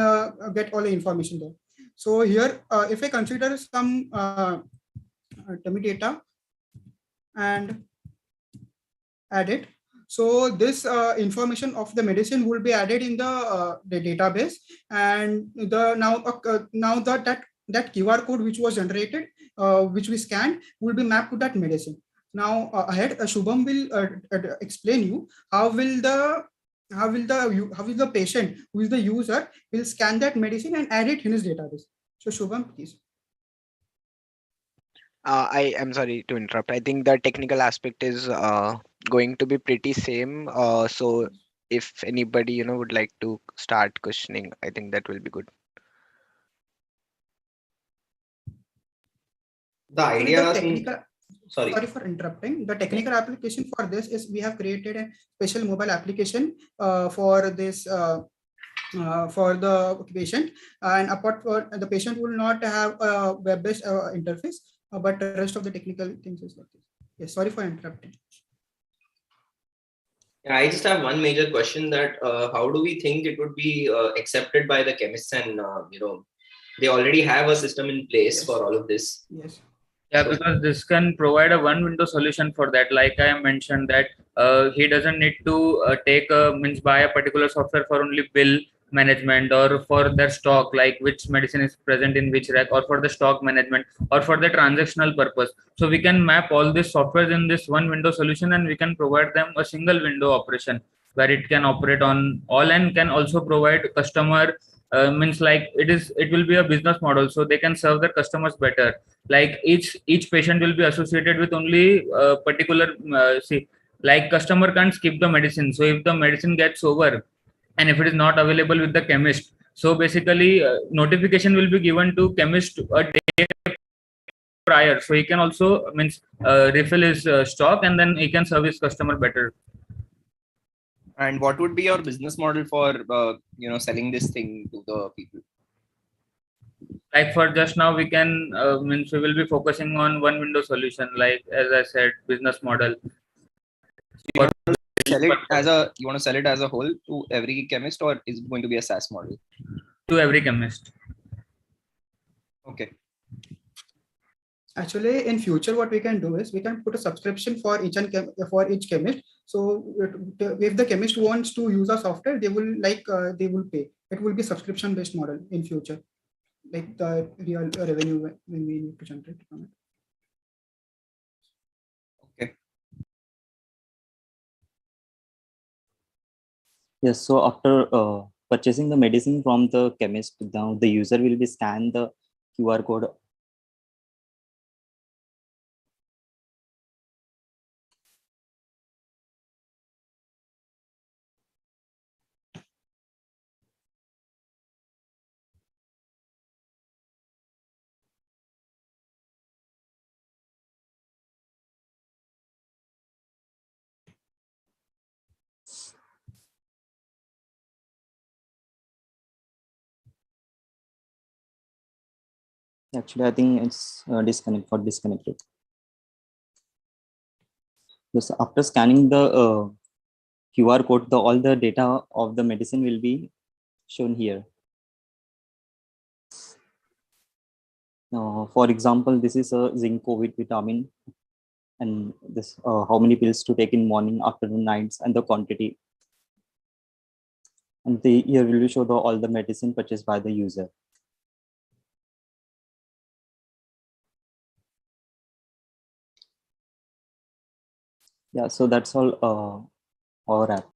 get all the information there. So here, if I consider some dummy data and add it. So this information of the medicine will be added in the database, and now that QR code which was generated, which we scanned, will be mapped to that medicine. Now ahead, Shubham will explain you how will the patient, who is the user, will scan that medicine and add it in his database. So Shubham, please. I am sorry to interrupt. I think the technical aspect is going to be pretty same. So if anybody would like to start questioning, I think that will be good. The idea Sorry for interrupting. The technical application for this is we have created a special mobile application for this for the patient, and apart for the patient will not have a web-based interface, but the rest of the technical things is like this. Yes, sorry for interrupting. I just have one major question, that how do we think it would be accepted by the chemists, and they already have a system in place for all of this. Yes. Yeah, because this can provide a one window solution for that. Like I mentioned that he doesn't need to buy a particular software for only bill management, or for their stock, like which medicine is present in which rack, or for the stock management, or for the transactional purpose. So we can map all these softwares in this one window solution, and we can provide them a single window operation where it can operate on all, and can also provide customer it will be a business model, so they can serve their customers better. Like each patient will be associated with only particular like customer can't skip the medicine. So if the medicine gets over, and if it is not available with the chemist, so basically notification will be given to chemist a day prior, so he can also refill his stock, and then he can service customer better. And what would be your business model for selling this thing to the people? Like for just now, we can we will be focusing on one window solution, like as I said, business model. You want to sell it as a whole to every chemist, or is it going to be a SaaS model? To every chemist. Okay. Actually, in future, what we can do is we can put a subscription for each chemist. So if the chemist wants to use our software, they will pay. It will be subscription based model in future, like the real revenue when we need to generate from it. Okay. Yes. So after purchasing the medicine from the chemist, now the user will be scan the QR code. Actually, I think it's disconnected. Yes, after scanning the QR code, all the data of the medicine will be shown here. For example, this is a zinc COVID vitamin, and this how many pills to take in morning, afternoon, nights, and the quantity. And here will show all the medicine purchased by the user. Yeah, so that's all our app.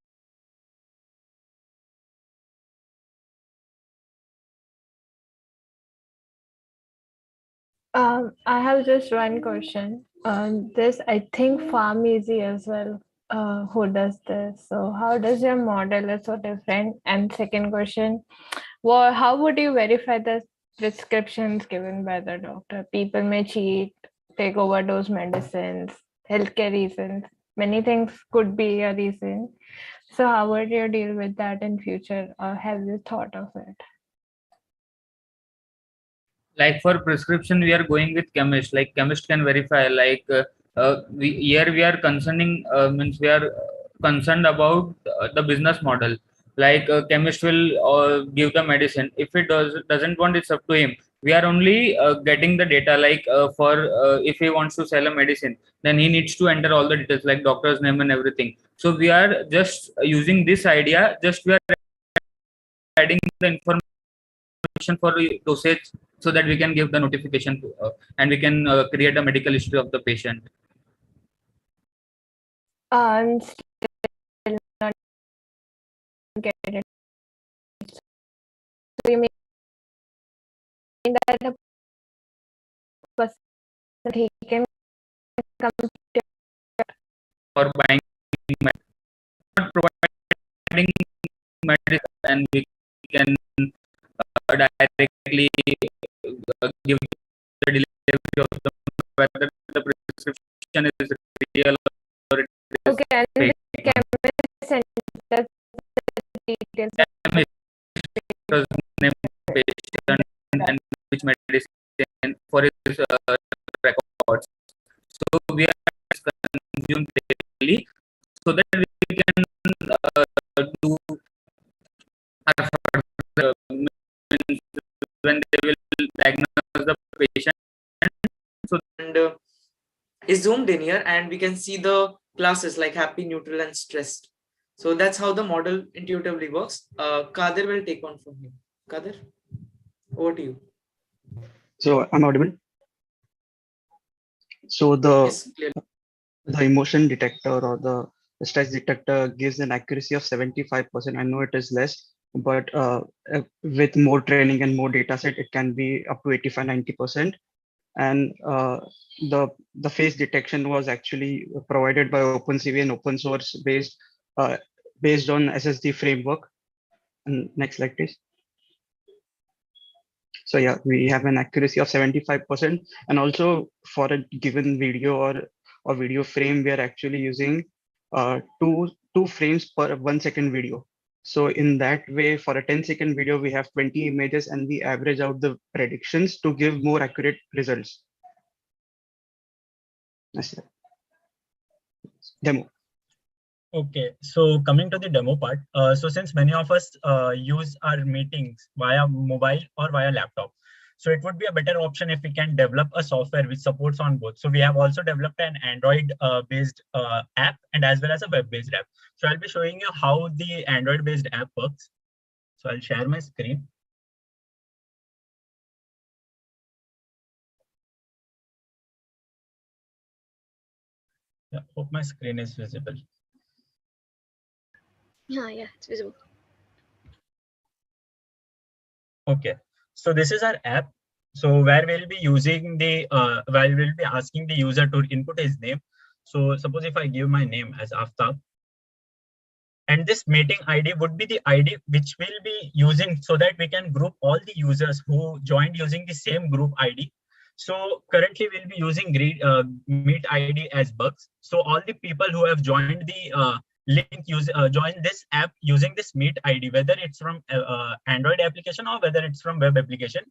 I have just one question. This I think Farm Easy as well. Who does this? So how does your model is so different? And second question, well, how would you verify the prescriptions given by the doctor? People may cheat, take overdose medicines, healthcare reasons. Many things could be a reason. So how would you deal with that in future, or have you thought of it? Like for prescription we are going with chemist, like chemist can verify, like we are concerning means we are concerned about the business model. Like chemist will give the medicine. If it doesn't want, it's up to him. We are only getting the data, like for if he wants to sell a medicine, then he needs to enter all the details like doctor's name and everything. So we are just using this idea, just we are adding the information for dosage, so that we can give the notification to, and we can create a medical history of the patient. I'm still not getting it. So you mean that a person he can come to For buying not providing medicine, and we can directly give the delivery of the whether the prescription is real or it is okay, and fake. the chemist enters the details. Doctor's name, patient, and which medicine for his records. So we are consumed daily, so that we can do our further means when they will diagnose the patient. So And is zoomed in here, and we can see the classes like happy, neutral, and stressed. So that's how the model intuitively works. Kadir will take on from here. Kadir, over to you. So I'm audible. So the emotion detector or the stress detector gives an accuracy of 75%. I know it is less, but with more training and more data set, it can be up to 85-90%. And the face detection was actually provided by OpenCV and open source based on SSD framework. And next slide, please. So yeah, we have an accuracy of 75%, and also for a given video or video frame, we are actually using two frames per 1 second video. So in that way, for a 10-second video, we have 20 images, and we average out the predictions to give more accurate results. Next slide. Demo. Okay, so coming to the demo part, so since many of us use our meetings via mobile or via laptop, so it would be a better option if we can develop a software which supports on both. So we have also developed an Android based app and as well as a web based app. So I'll be showing you how the Android based app works. So I'll share my screen. Yeah, hope my screen is visible. Yeah, it's visible. Okay, so this is our app. So where we'll be using the where we'll be asking the user to input his name. So suppose if I give my name as Aftab, and this meeting ID would be the ID which we'll be using so that we can group all the users who joined using the same group ID. So currently we'll be using Meet ID as bugs. So all the people who have joined the link join this app using this Meet ID, whether it's from Android application or whether it's from web application,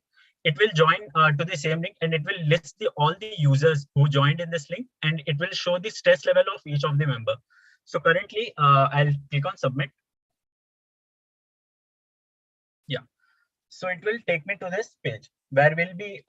it will join to the same link, and it will list all the users who joined in this link, and it will show the stress level of each of the member. So currently I'll click on submit. Yeah, so it will take me to this page where we'll be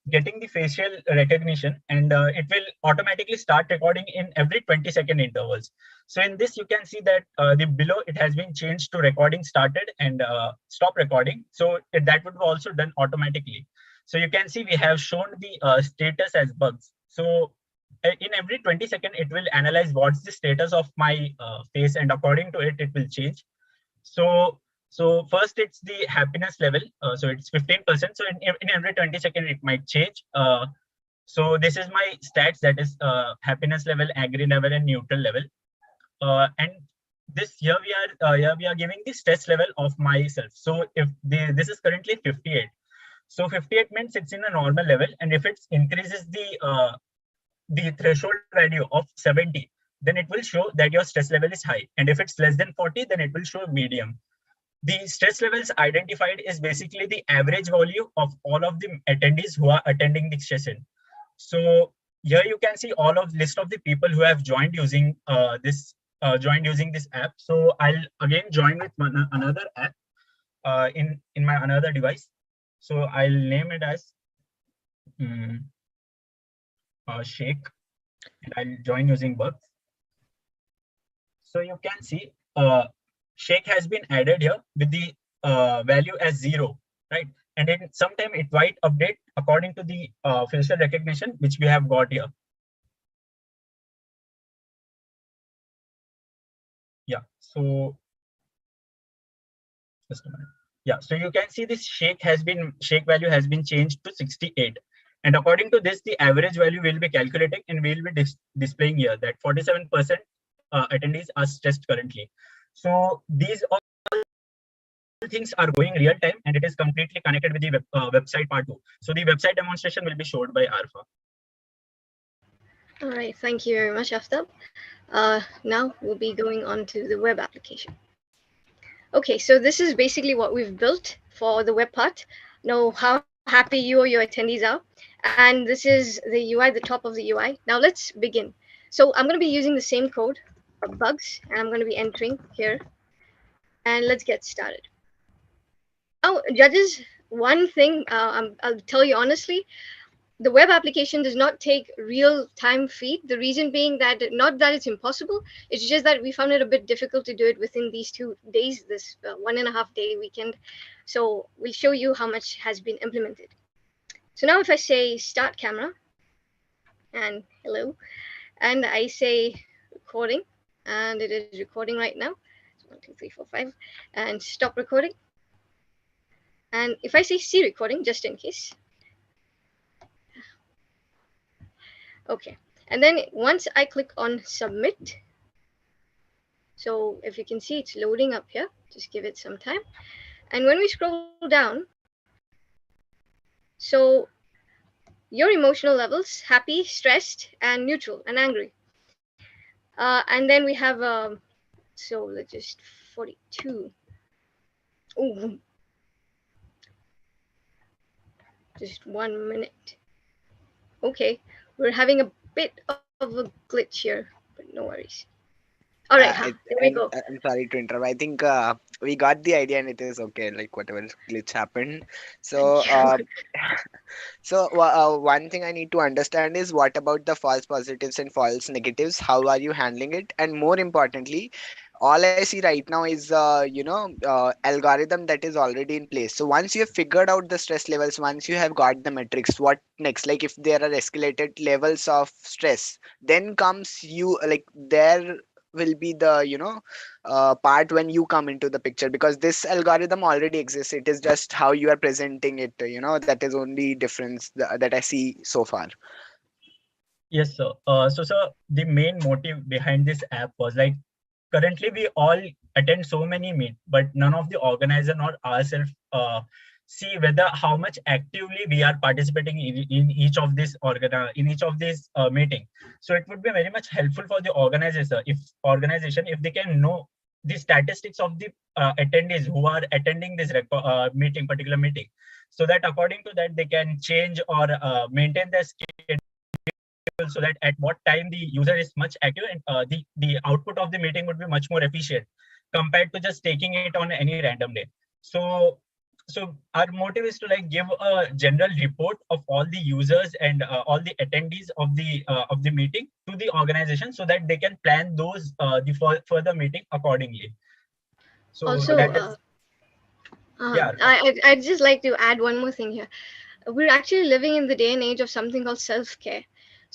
getting the facial recognition, and it will automatically start recording in every 20-second intervals. So in this, you can see that the below it has been changed to recording started and stop recording. So that would be also done automatically. So you can see we have shown the status as bugs. So in every 20 seconds, it will analyze what's the status of my face, and according to it, it will change. So first it's the happiness level. So it's 15%. So in every 20 seconds, it might change. So this is my stats, that is happiness level, angry level, and neutral level. And this here we are giving the stress level of myself. So if this is currently 58, so 58 means it's in a normal level, and if it increases the threshold value of 70, then it will show that your stress level is high, and if it's less than 40, then it will show medium. The stress levels identified is basically the average value of all of the attendees who are attending the session. So here you can see all of list of the people who have joined using this app. So I'll again join with another app in my another device. So I'll name it as Shake, and I'll join using Bugs. So you can see Shake has been added here with the value as 0, right? And then sometime it might update according to the facial recognition which we have got here. Yeah, so just a minute. Yeah, so you can see this shake value has been changed to 68. And according to this, the average value will be calculating, and we'll be displaying here that 47% attendees are stressed currently. So these all things are going real time, and it is completely connected with the website part 2. So the website demonstration will be showed by Arfa. All right, thank you very much, Aftab. Now we'll be going on to the web application. Okay, so this is basically what we've built for the web part. Know how happy you or your attendees are. And this is the UI, the top of the UI. Now let's begin. So I'm going to be using the same code for Bugs, and I'm going to be entering here. And let's get started. Oh, judges, one thing I'll tell you honestly, the web application does not take real-time feed. The reason being that not that it's impossible, it's just that we found it a bit difficult to do it within these 2 days, this 1.5 day weekend. So we'll show you how much has been implemented. So now if I say start camera and hello, and I say recording, and it is recording right now. So 1, 2, 3, 4, 5, and stop recording. And if I say see recording, just in case. Okay, and then once I click on submit, so if you can see it's loading up here, just give it some time. And when we scroll down, so your emotional levels, happy, stressed, and neutral, and angry. And then we have, so let's just 42. Ooh. Just 1 minute. Okay, we're having a bit of a glitch here, but no worries. All right, there we go. I'm sorry to interrupt. I think we got the idea, and it is okay. Like whatever glitch happened. So, one thing I need to understand is what about the false positives and false negatives? How are you handling it? And more importantly, all I see right now is algorithm that is already in place. So once you have figured out the stress levels, once you have got the metrics, what next? Like if there are escalated levels of stress, then comes you like there will be the part when you come into the picture, because this algorithm already exists. It is just how you are presenting it, that is only difference that I see so far. Yes, sir. So the main motive behind this app was like, currently we all attend so many meet, but none of the organizer nor ourselves see whether how much actively we are participating in each of these meeting. So it would be very much helpful for the organization if they can know the statistics of the attendees who are attending this particular meeting, so that according to that they can change or maintain their schedule, so that at what time the user is much active, and the output of the meeting would be much more efficient compared to just taking it on any random day. So our motive is to like give a general report of all the users and all the attendees of the meeting to the organization, so that they can plan those the further meeting accordingly. So also, that is, yeah. I'd just like to add one more thing here. We're actually living in the day and age of something called self-care.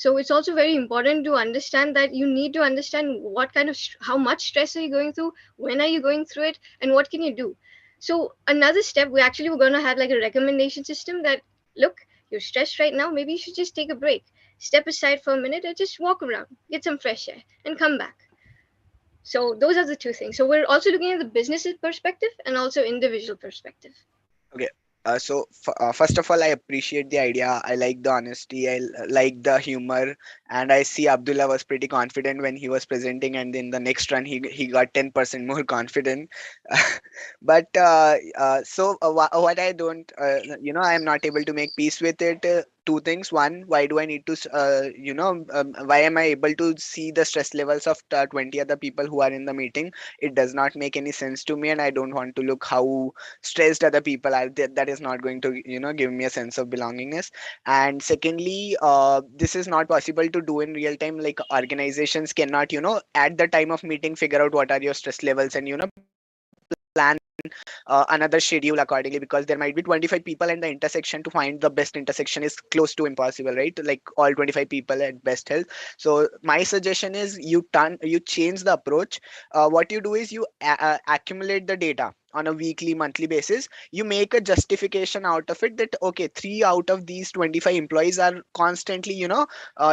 So it's also very important to understand that you need to understand what kind of how much stress are you going through, when are you going through it, and what can you do. So another step, we actually were going to have like a recommendation system that, look, you're stressed right now, maybe you should just take a break, step aside for a minute and just walk around, get some fresh air and come back. So those are the two things. So we're also looking at the business perspective and also individual perspective. Okay. First of all, I appreciate the idea. I like the honesty. Like the humor, and I see Abdullah was pretty confident when he was presenting, and in the next run he got 10% more confident. But what I don't, I am not able to make peace with it. Two things. One, why do I need to, why am I able to see the stress levels of 20 other people who are in the meeting? It does not make any sense to me, and I don't want to look how stressed other people are. That is not going to give me a sense of belongingness. And secondly, this is not possible to do in real time. Like organizations cannot at the time of meeting figure out what are your stress levels and plan another schedule accordingly, because there might be 25 people and the intersection to find the best intersection is close to impossible, right? Like all 25 people at best health. So my suggestion is you change the approach. What you do is you accumulate the data on a weekly, monthly basis. You make a justification out of it that okay, 3 out of these 25 employees are constantly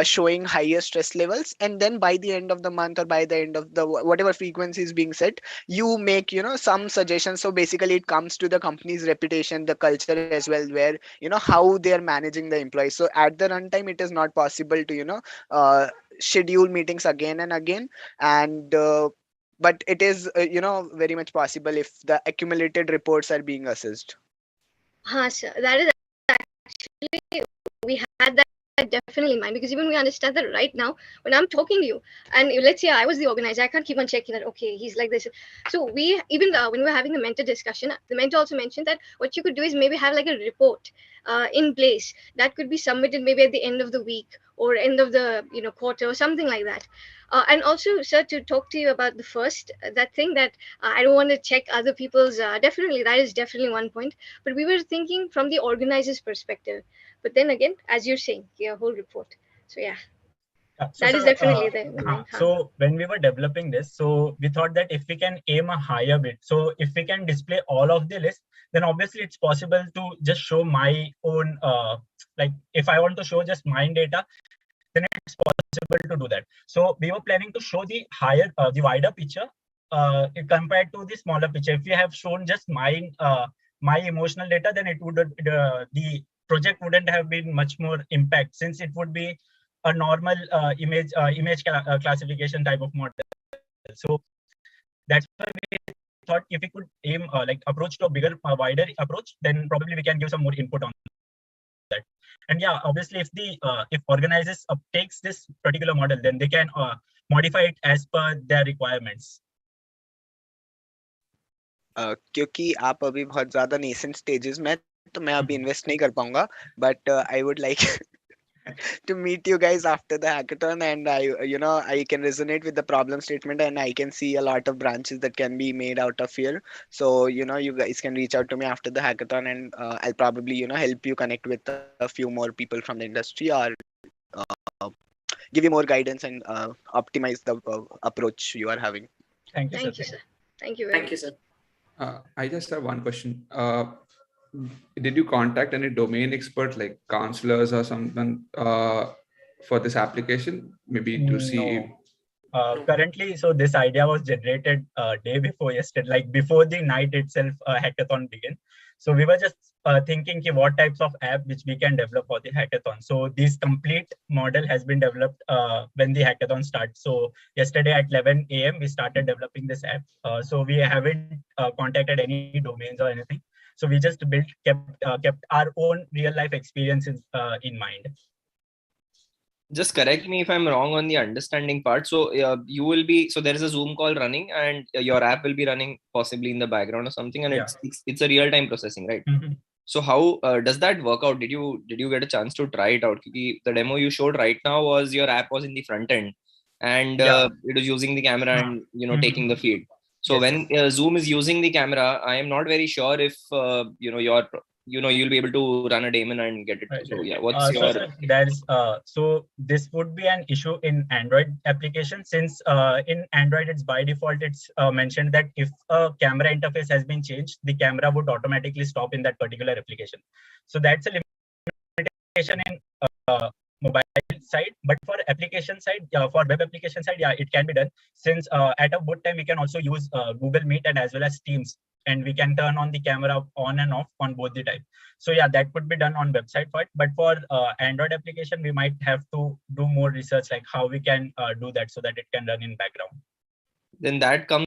showing higher stress levels, and then by the end of the month or by the end of the whatever frequency is being set, you make some suggestions. So basically it comes to the company's reputation, the culture as well, where how they are managing the employees. So at the runtime it is not possible to schedule meetings again and again, and but it is very much possible if the accumulated reports are being assessed. Sir, that is actually, we had that definitely in mind, because even we understand that right now when I'm talking to you, and let's say I was the organizer, I can't keep on checking that okay, he's like this. So we even when we were having the mentor discussion, the mentor also mentioned that what you could do is maybe have like a report in place that could be submitted maybe at the end of the week or end of the quarter or something like that. And also, sir, to talk to you about the first that thing that I don't want to check other people's, definitely that is definitely one point, but we were thinking from the organizer's perspective. But then again, as you're saying, your whole report. So yeah, So, that is sir, definitely the mind. so when we were developing this, so we thought that if we can aim a higher bit, so if we can display all of the list, then obviously it's possible to just show my own, like if I want to show just mine data, then it's possible to do that. So we were planning to show the higher, the wider picture compared to the smaller picture. If we have shown just mine, my emotional data, then it would the project wouldn't have been much more impact, since it would be a normal image classification type of model. So that's why we thought if we could aim like approach to a bigger, wider approach, then probably we can give some more input on that. And yeah, obviously if the if organizers takes this particular model, then they can modify it as per their requirements. क्योंकि आप अभी बहुत ज्यादा nascent stages में, तो मैं अभी invest नहीं कर पाऊंगा, but I would like to meet you guys after the hackathon, and I can resonate with the problem statement, and I can see a lot of branches that can be made out of here. So you guys can reach out to me after the hackathon, and I'll probably help you connect with a few more people from the industry, or give you more guidance and optimize the approach you are having. Thank you, sir. Thank you very much. Sir. I just have one question. Did you contact any domain expert like counselors or something for this application, maybe to see? Currently, so this idea was generated day before yesterday, like before the night itself hackathon began. So we were just thinking what types of app which we can develop for the hackathon. So this complete model has been developed when the hackathon starts. So yesterday at 11 a.m. we started developing this app. So we haven't contacted any domains or anything. So we just kept our own real life experiences in mind. Just correct me if I'm wrong on the understanding part. So you will be, so there is a Zoom call running and your app will be running possibly in the background or something, and it's a real time processing, right? So how does that work out? Did you get a chance to try it out? The demo you showed right now was your app was in the front end, and it was using the camera and taking the feed. So when Zoom is using the camera, I am not very sure if your you'll be able to run a daemon and get it. Right, So right. yeah, what's So your sir, there's so this would be an issue in Android application, since in Android it's by default it's mentioned that if a camera interface has been changed, the camera would automatically stop in that particular application. So that's a limitation in mobile side, but for application side, for web application side, yeah, it can be done, since at a boot time we can also use Google Meet and as well as Teams, and we can turn on the camera on and off on both the time. So yeah, that could be done on website part, but for Android application we might have to do more research, like how we can do that so that it can run in background. Then that comes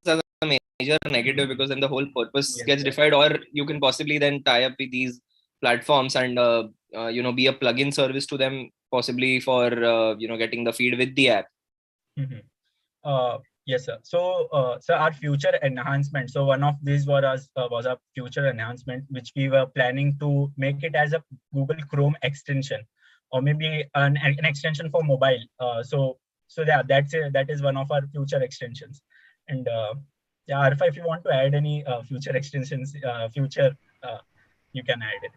as a major negative, because then the whole purpose gets defied. Or you can possibly then tie up with these platforms and be a plugin service to them, possibly for getting the feed with the app. Yes, sir. So, so our future enhancement. So one of these was a future enhancement which we were planning to make it as a Google Chrome extension, or maybe an extension for mobile. So yeah, that is one of our future extensions. And yeah, Arfa, if you want to add any future extensions, you can add it.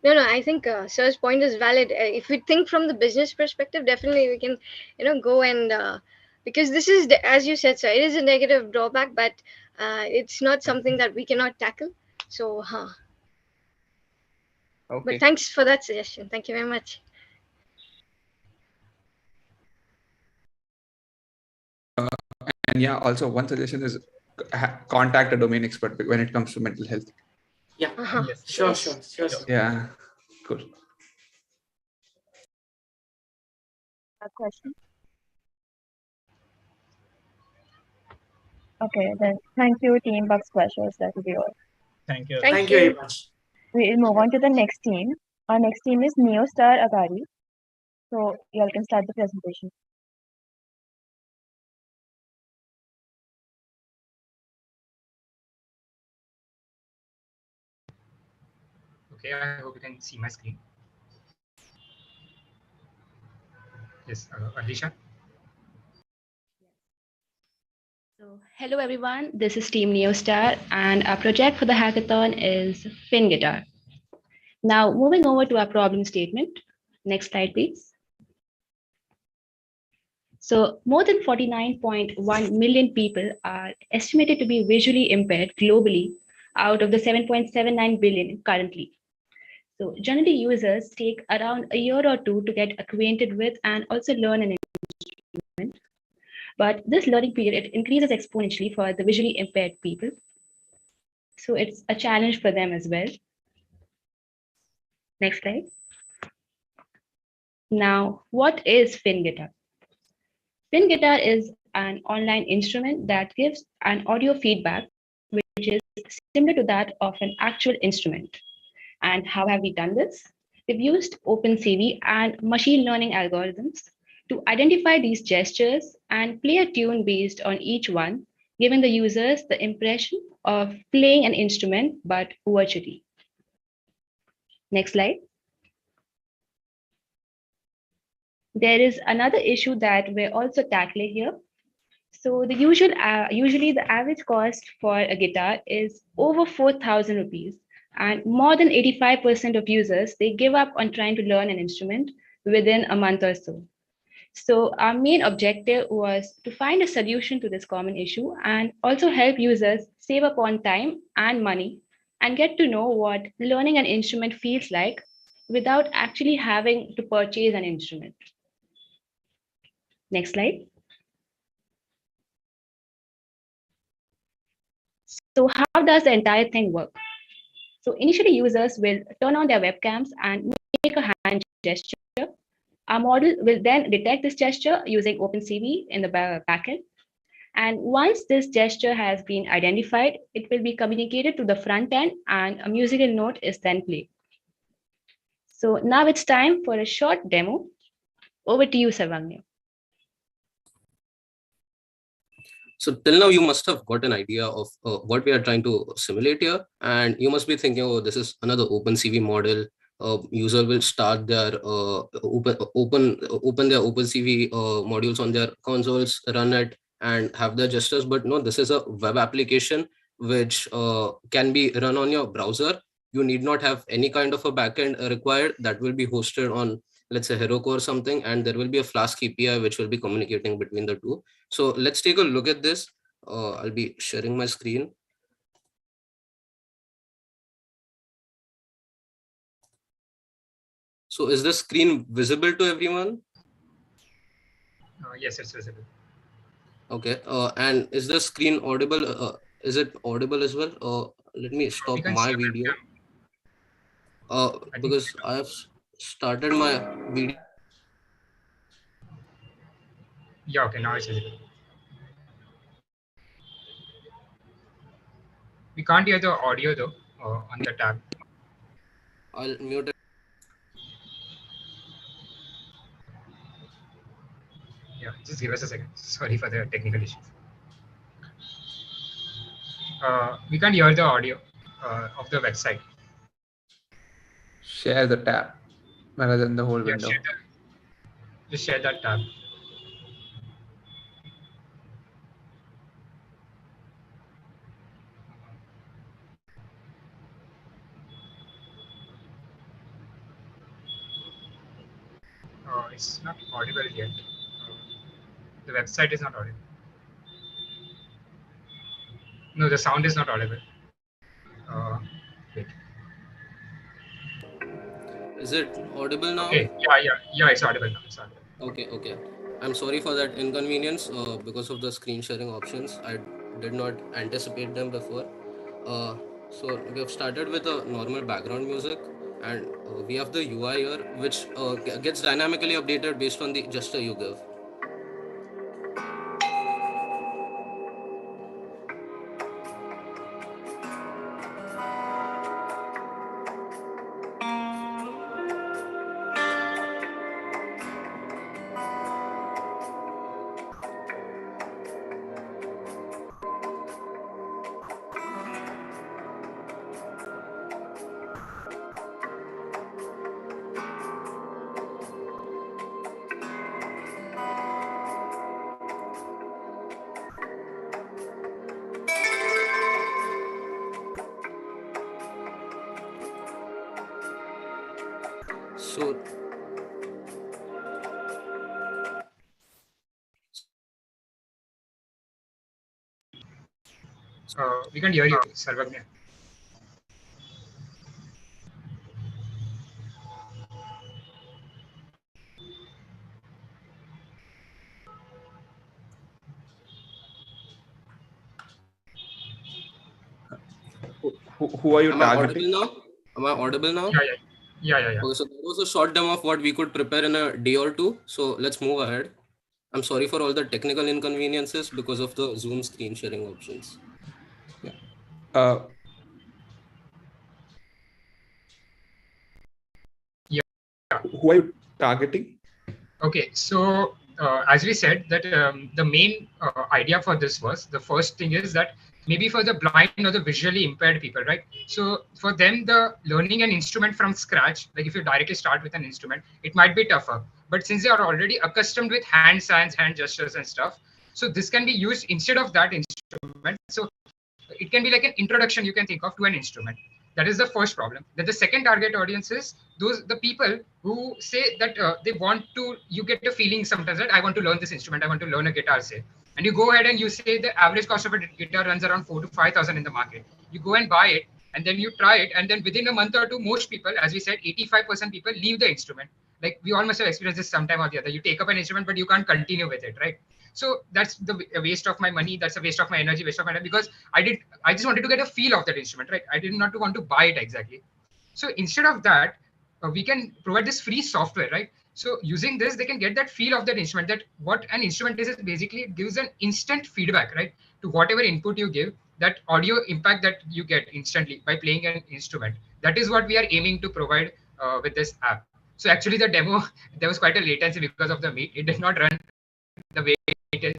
No, I think sir's point is valid. If we think from the business perspective, definitely we can, go and because this is, as you said, sir, it is a negative drawback, but it's not something that we cannot tackle. So, Okay. But thanks for that suggestion. Thank you very much. And yeah, also one suggestion is contact a domain expert when it comes to mental health. Yeah, Yes. Sure. Yeah, cool. A question? Okay, then thank you, Team Bugs Questions. That will be all. Thank you. Thank you very much. We'll move on to the next team. Our next team is NeoStar Agari. So you all can start the presentation. Okay, I hope you can see my screen. Yes, Alicia. So, hello everyone, this is Team NeoStar, and our project for the hackathon is FinGuitar. Now, moving over to our problem statement. Next slide, please. So, more than 49.1 million people are estimated to be visually impaired globally out of the 7.79 billion currently. So, generally, users take around a year or two to get acquainted with and also learn an instrument. But this learning period increases exponentially for the visually impaired people. So it's a challenge for them as well. Next slide. Now, what is FinGuitar? FinGuitar is an online instrument that gives an audio feedback, which is similar to that of an actual instrument. And how have we done this? We've used OpenCV and machine learning algorithms to identify these gestures and play a tune based on each one, giving the users the impression of playing an instrument, but virtually. Next slide. There is another issue that we're also tackling here. So the usually the average cost for a guitar is over 4,000 rupees, and more than 85% of users, they give up on trying to learn an instrument within a month or so. So our main objective was to find a solution to this common issue and also help users save up on time and money and get to know what learning an instrument feels like without actually having to purchase an instrument. Next slide. So how does the entire thing work? So initially users will turn on their webcams and make a hand gesture. Our model will then detect this gesture using OpenCV in the backend. And once this gesture has been identified, it will be communicated to the front end and a musical note is then played. So now it's time for a short demo. Over to you, Sarvanya. So till now, you must have got an idea of what we are trying to simulate here. And you must be thinking, oh, this is another OpenCV model. User will start their open their OpenCV modules on their consoles, run it, and have their gestures. But no, this is a web application which can be run on your browser. you need not have any kind of a backend required. That will be hosted on, let's say, Heroku or something, and there will be a Flask API which will be communicating between the two. So let's take a look at this. I'll be sharing my screen. So is the screen visible to everyone? Yes, it's visible. Okay. And is the screen audible? Is it audible as well? Let me stop my video. Because I have started my video. Yeah, okay, now it's visible. We can't hear the audio though on the tab. I'll mute it. Yeah, just give us a second. Sorry for the technical issues. We can't hear the audio of the website. Share the tab rather than the whole Yeah, window. just share that tab. It's not audible yet. The website is not audible. No, the sound is not audible. Wait. Is it audible now? Okay. Yeah. It's audible now. It's audible. Okay. I'm sorry for that inconvenience because of the screen sharing options. I did not anticipate them before. So we have started with a normal background music, and we have the UI here, which gets dynamically updated based on the gesture you give. So We can't hear you, Sarvagnya. Who are you Am I targeting? audible now? Yeah. Okay, so that was a short demo of what we could prepare in a day or two. So let's move ahead. I'm sorry for all the technical inconveniences because of the Zoom screen sharing options. Who are you targeting? Okay, so as we said that the main idea for this was, the first thing is that maybe for the blind or the visually impaired people, right? So for them, the learning an instrument from scratch, like if you directly start with an instrument, it might be tougher. But since they are already accustomed with hand signs, hand gestures and stuff, so this can be used instead of that instrument. So it can be like an introduction you can think of to an instrument. That is the first problem. Then the second target audience is the people who say that they want to, you get a feeling sometimes that I want to learn this instrument, I want to learn a guitar, say, and you go ahead and you say the average cost of a guitar runs around 4,000 to 5,000 in the market. You go and buy it, and then you try it, and then within a month or two, most people, as we said, 85% people leave the instrument. Like we all must have experienced this sometime or the other. You take up an instrument, but you can't continue with it, right? So that's the waste of my money. That's a waste of my energy, waste of my time, because I just wanted to get a feel of that instrument, right? I did not want to buy it exactly. So instead of that, we can provide this free software, right? So using this, they can get that feel of that instrument, that what an instrument is basically it gives an instant feedback, right? To whatever input you give, that audio impact that you get instantly by playing an instrument. That is what we are aiming to provide with this app. So actually the demo, there was quite a latency because of the meet. It did not run the way it is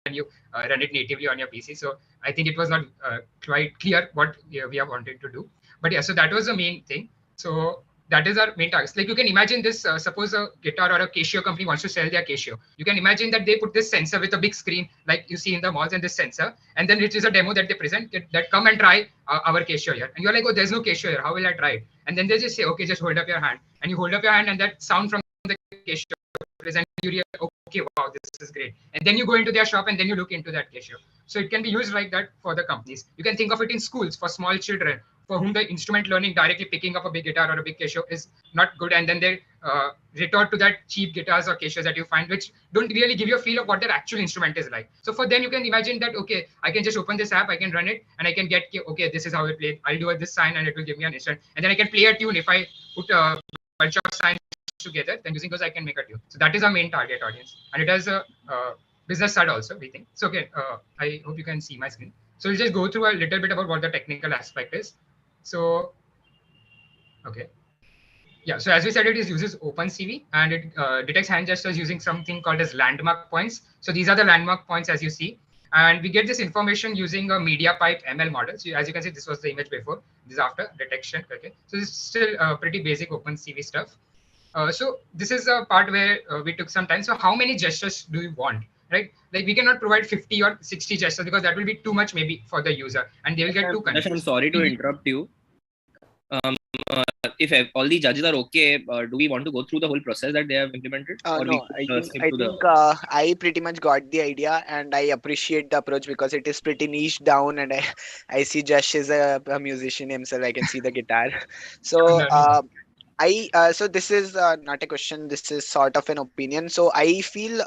when you run it natively on your PC. So I think it was not quite clear what we have wanted to do. But yeah, so that was the main thing. So that is our main target. Like you can imagine this, suppose a guitar or a Casio company wants to sell their Casio. You can imagine that they put this sensor with a big screen like you see in the malls, and this sensor, and then it is a demo that they present that come and try our Casio here. And you're like, oh, there's no Casio here. How will I try it? And then they just say, okay, just hold up your hand. And you hold up your hand, and that sound from the Casio present, you realize, okay, wow, this is great. And then you go into their shop and then you look into that Casio. So it can be used like that for the companies. You can think of it in schools for small children for whom the instrument learning directly picking up a big guitar or a big Casio is not good, and then they resort to that cheap guitars or Casios that you find, which don't really give you a feel of what their actual instrument is like. So for them, you can imagine that, okay, I can just open this app, I can run it, and I can get, okay, this is how it plays. I'll do this sign and it will give me an instrument, and then I can play a tune. If I put a bunch of signs together, then using those I can make a tune. So that is our main target audience, and it has a business side also, we think. So okay, I hope you can see my screen. So we'll just go through a little bit about what the technical aspect is. So, okay. Yeah, so as we said, it uses OpenCV, and it detects hand gestures using something called as landmark points. So these are the landmark points as you see. And we get this information using a media pipe ML model. So as you can see, this was the image before, this is after detection. Okay, so this is still pretty basic OpenCV stuff. So this is a part where we took some time. So how many gestures do you want, right? Like we cannot provide 50 or 60 gestures because that will be too much maybe for the user, and they will get too confused. I'm sorry to interrupt you. If all the judges are okay, do we want to go through the whole process that they have implemented? No, I think I pretty much got the idea, and I appreciate the approach because it is pretty niche down, and I see Josh is a musician himself. I can see the guitar. So so this is not a question. This is sort of an opinion. So I feel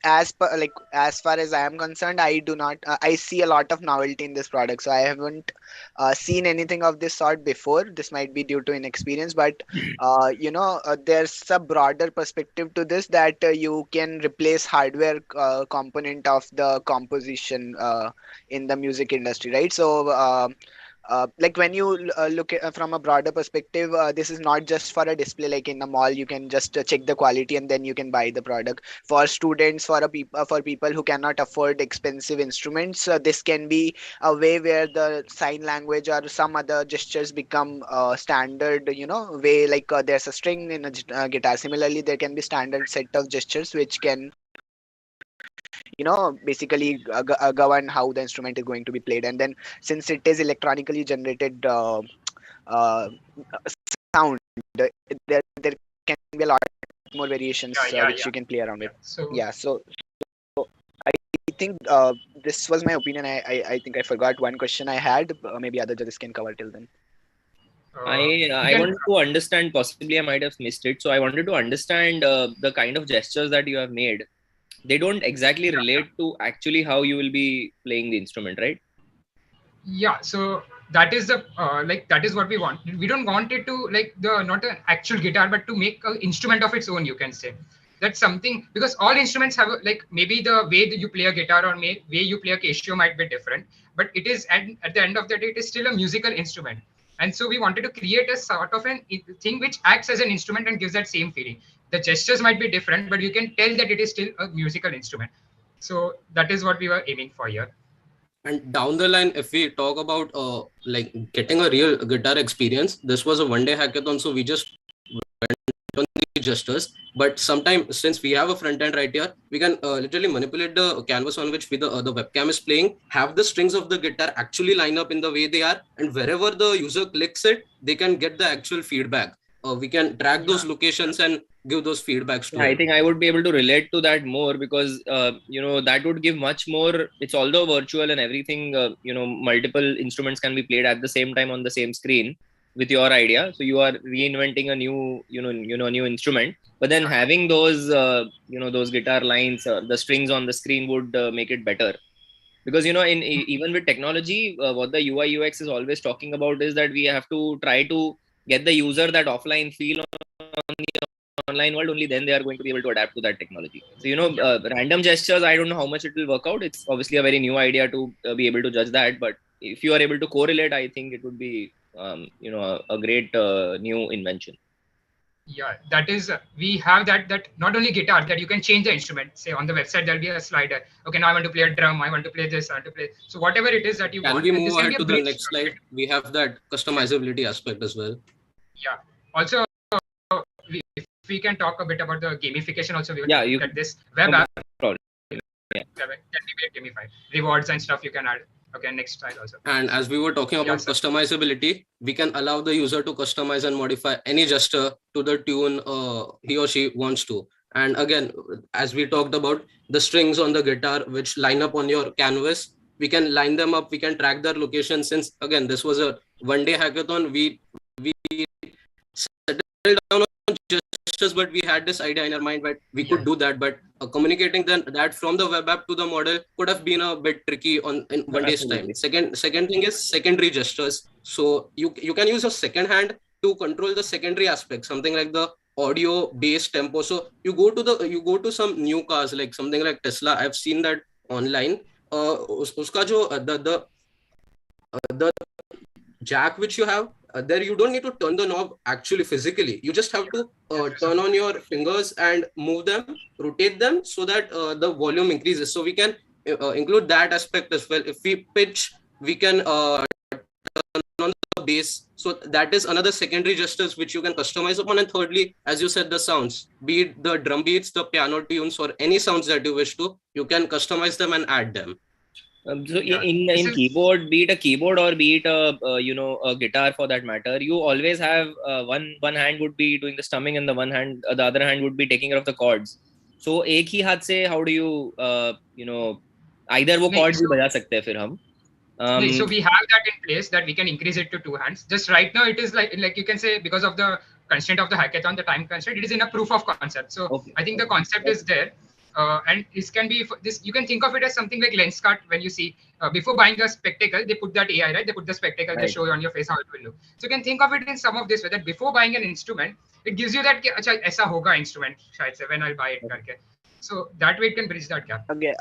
as far as I am concerned, I do not. I see a lot of novelty in this product. So I haven't seen anything of this sort before. This might be due to inexperience, but there's a broader perspective to this that you can replace hardware component of the composition in the music industry, right? So. Like when you look at from a broader perspective, this is not just for a display like in the mall. You can just check the quality and then you can buy the product. For students, for people who cannot afford expensive instruments, this can be a way where the sign language or some other gestures become standard, way like there's a string in a guitar. Similarly, there can be standard set of gestures which can basically govern how the instrument is going to be played. And then since it is electronically generated sound, there can be a lot more variations which you can play around with. So I think this was my opinion. I think I forgot one question I had. Maybe other judges can cover till then. I wanted to understand, possibly I might have missed it. So I wanted to understand the kind of gestures that you have made. They don't exactly relate to actually how you will be playing the instrument, right? Yeah, so that is the that is what we want. We don't want it to not an actual guitar, but to make an instrument of its own, you can say. That's something, because all instruments have maybe the way that you play a guitar or way you play a Casio might be different, but it is at the end of the day, it is still a musical instrument. And so we wanted to create a sort of an thing which acts as an instrument and gives that same feeling. The gestures might be different, but you can tell that it is still a musical instrument. So that is what we were aiming for here. And down the line, if we talk about getting a real guitar experience, this was a one-day hackathon, so we just went on the gestures. But sometimes, since we have a front end right here, we can literally manipulate the canvas on which the webcam is playing, have the strings of the guitar actually line up in the way they are, and wherever the user clicks it, they can get the actual feedback. We can track those locations and give those feedbacks to I think I would be able to relate to that more because that would give much more. It's although virtual and everything, multiple instruments can be played at the same time on the same screen with your idea. So you are reinventing a new a new instrument, but then having those those guitar lines, the strings on the screen would make it better. Because even with technology, what the UI UX is always talking about is that we have to try to get the user that offline feel on the online world. Only then they are going to be able to adapt to that technology. So random gestures, I don't know how much it will work out. It's obviously a very new idea to be able to judge that, but if you are able to correlate, I think it would be a great new invention. Yeah, that is, we have that not only guitar, that you can change the instrument. Say on the website, there'll be a slider. Okay, now I want to play a drum, I want to play this, I want to play. So whatever it is that you want. Can we move ahead to the next slide? We have that customizability aspect as well. Yeah, Also, if we can talk a bit about the gamification also, we will Yeah, look at this web no app. problem. Yeah. Can be made gamified. Rewards and stuff you can add. Okay, next slide also. And as we were talking about customizability, we can allow the user to customize and modify any gesture to the tune he or she wants to. And again, as we talked about the strings on the guitar, which line up on your canvas, we can line them up. We can track their location. Since again, this was a one-day hackathon, we settled down on gestures, but we had this idea in our mind that we could do that. But communicating that from the web app to the model could have been a bit tricky in one day's time. Second thing is secondary gestures. So you can use a second hand to control the secondary aspect, something like the audio, bass, tempo. So you go to some new cars like something like Tesla. I've seen that online. Uska jo, the jack which you have there, you don't need to turn the knob actually physically. You just have to turn on your fingers and move them, rotate them so that the volume increases. So we can include that aspect as well. If we pitch, we can turn on the bass. So that is another secondary gestures which you can customize upon. And thirdly, as you said, the sounds, be it the drum beats, the piano tunes, or any sounds that you wish to, you can customize them and add them. So in keyboard, be it a keyboard or be it a guitar for that matter, you always have one hand would be doing the strumming and the other hand would be taking care of the chords. So एक ही हाथ से how do you either वो chords भी बजा सकते हैं फिर हम. So we have that in place that we can increase it to two hands. Just right now, it is like you can say, because of the constraint of the hackathon, the time constraint, it is in a proof of concept. So I think the concept is there. And this can be this. You can think of it as something like lens cut. When you see before buying a spectacle, they put that AI, right? They put the spectacle, they show on your face how it will look. So you can think of it in some of this way, that before buying an instrument, it gives you that acha aisa hoga instrument shayad se when I'll buy it karke. So that way it can bridge that gap. Okay,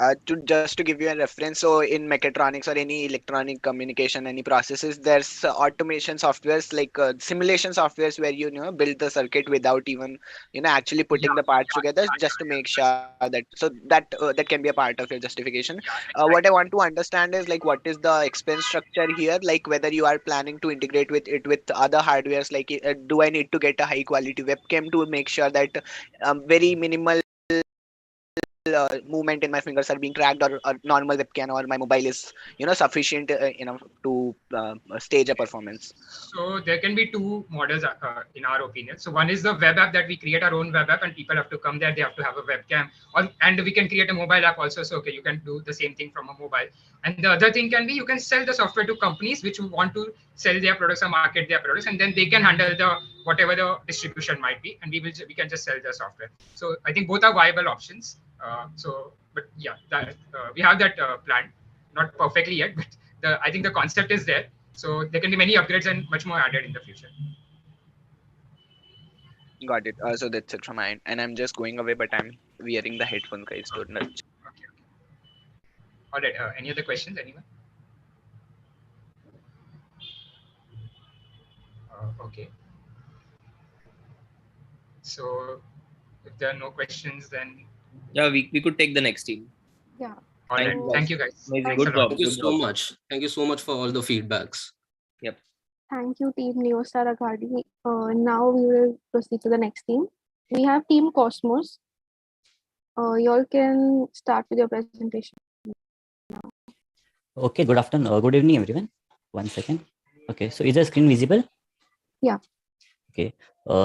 just to give you a reference, so in mechatronics or any electronic communication, any processes, there's automation softwares like simulation softwares where you build the circuit without even actually putting the parts together, just to make sure that that can be a part of your justification. What I want to understand is like what is the expense structure here, like whether you are planning to integrate with other hardwares, like do I need to get a high quality webcam to make sure that very minimal movement in my fingers are being tracked, or a normal webcam or my mobile is sufficient to stage a performance? So there can be two models in our opinion. So one is the web app, that we create our own web app and people have to come there, they have to have a webcam, and we can create a mobile app also. So okay, you can do the same thing from a mobile. And the other thing can be you can sell the software to companies which want to sell their products or market their products, and then they can handle the whatever the distribution might be, and we can just sell the software. So I think both are viable options. But yeah, we have that plan, not perfectly yet, but I think the concept is there. So there can be many upgrades and much more added in the future. Got it. So that's it from my end, and I'm just going away, but I'm wearing the headphone, guys. Don't nudge. Okay. All right. Any other questions, anyone? Okay. So if there are no questions, then yeah, we could take the next team. Yeah. All right. Thank you, guys. Good job. Thank you so much. Thank you so much for all the feedbacks. Yep. Thank you, Team Neostar Agadi. Now we will proceed to the next team. We have Team Cosmos. You all can start with your presentation now. Okay, good afternoon. Good evening, everyone. 1 second. Okay, so is the screen visible? Yeah. Okay.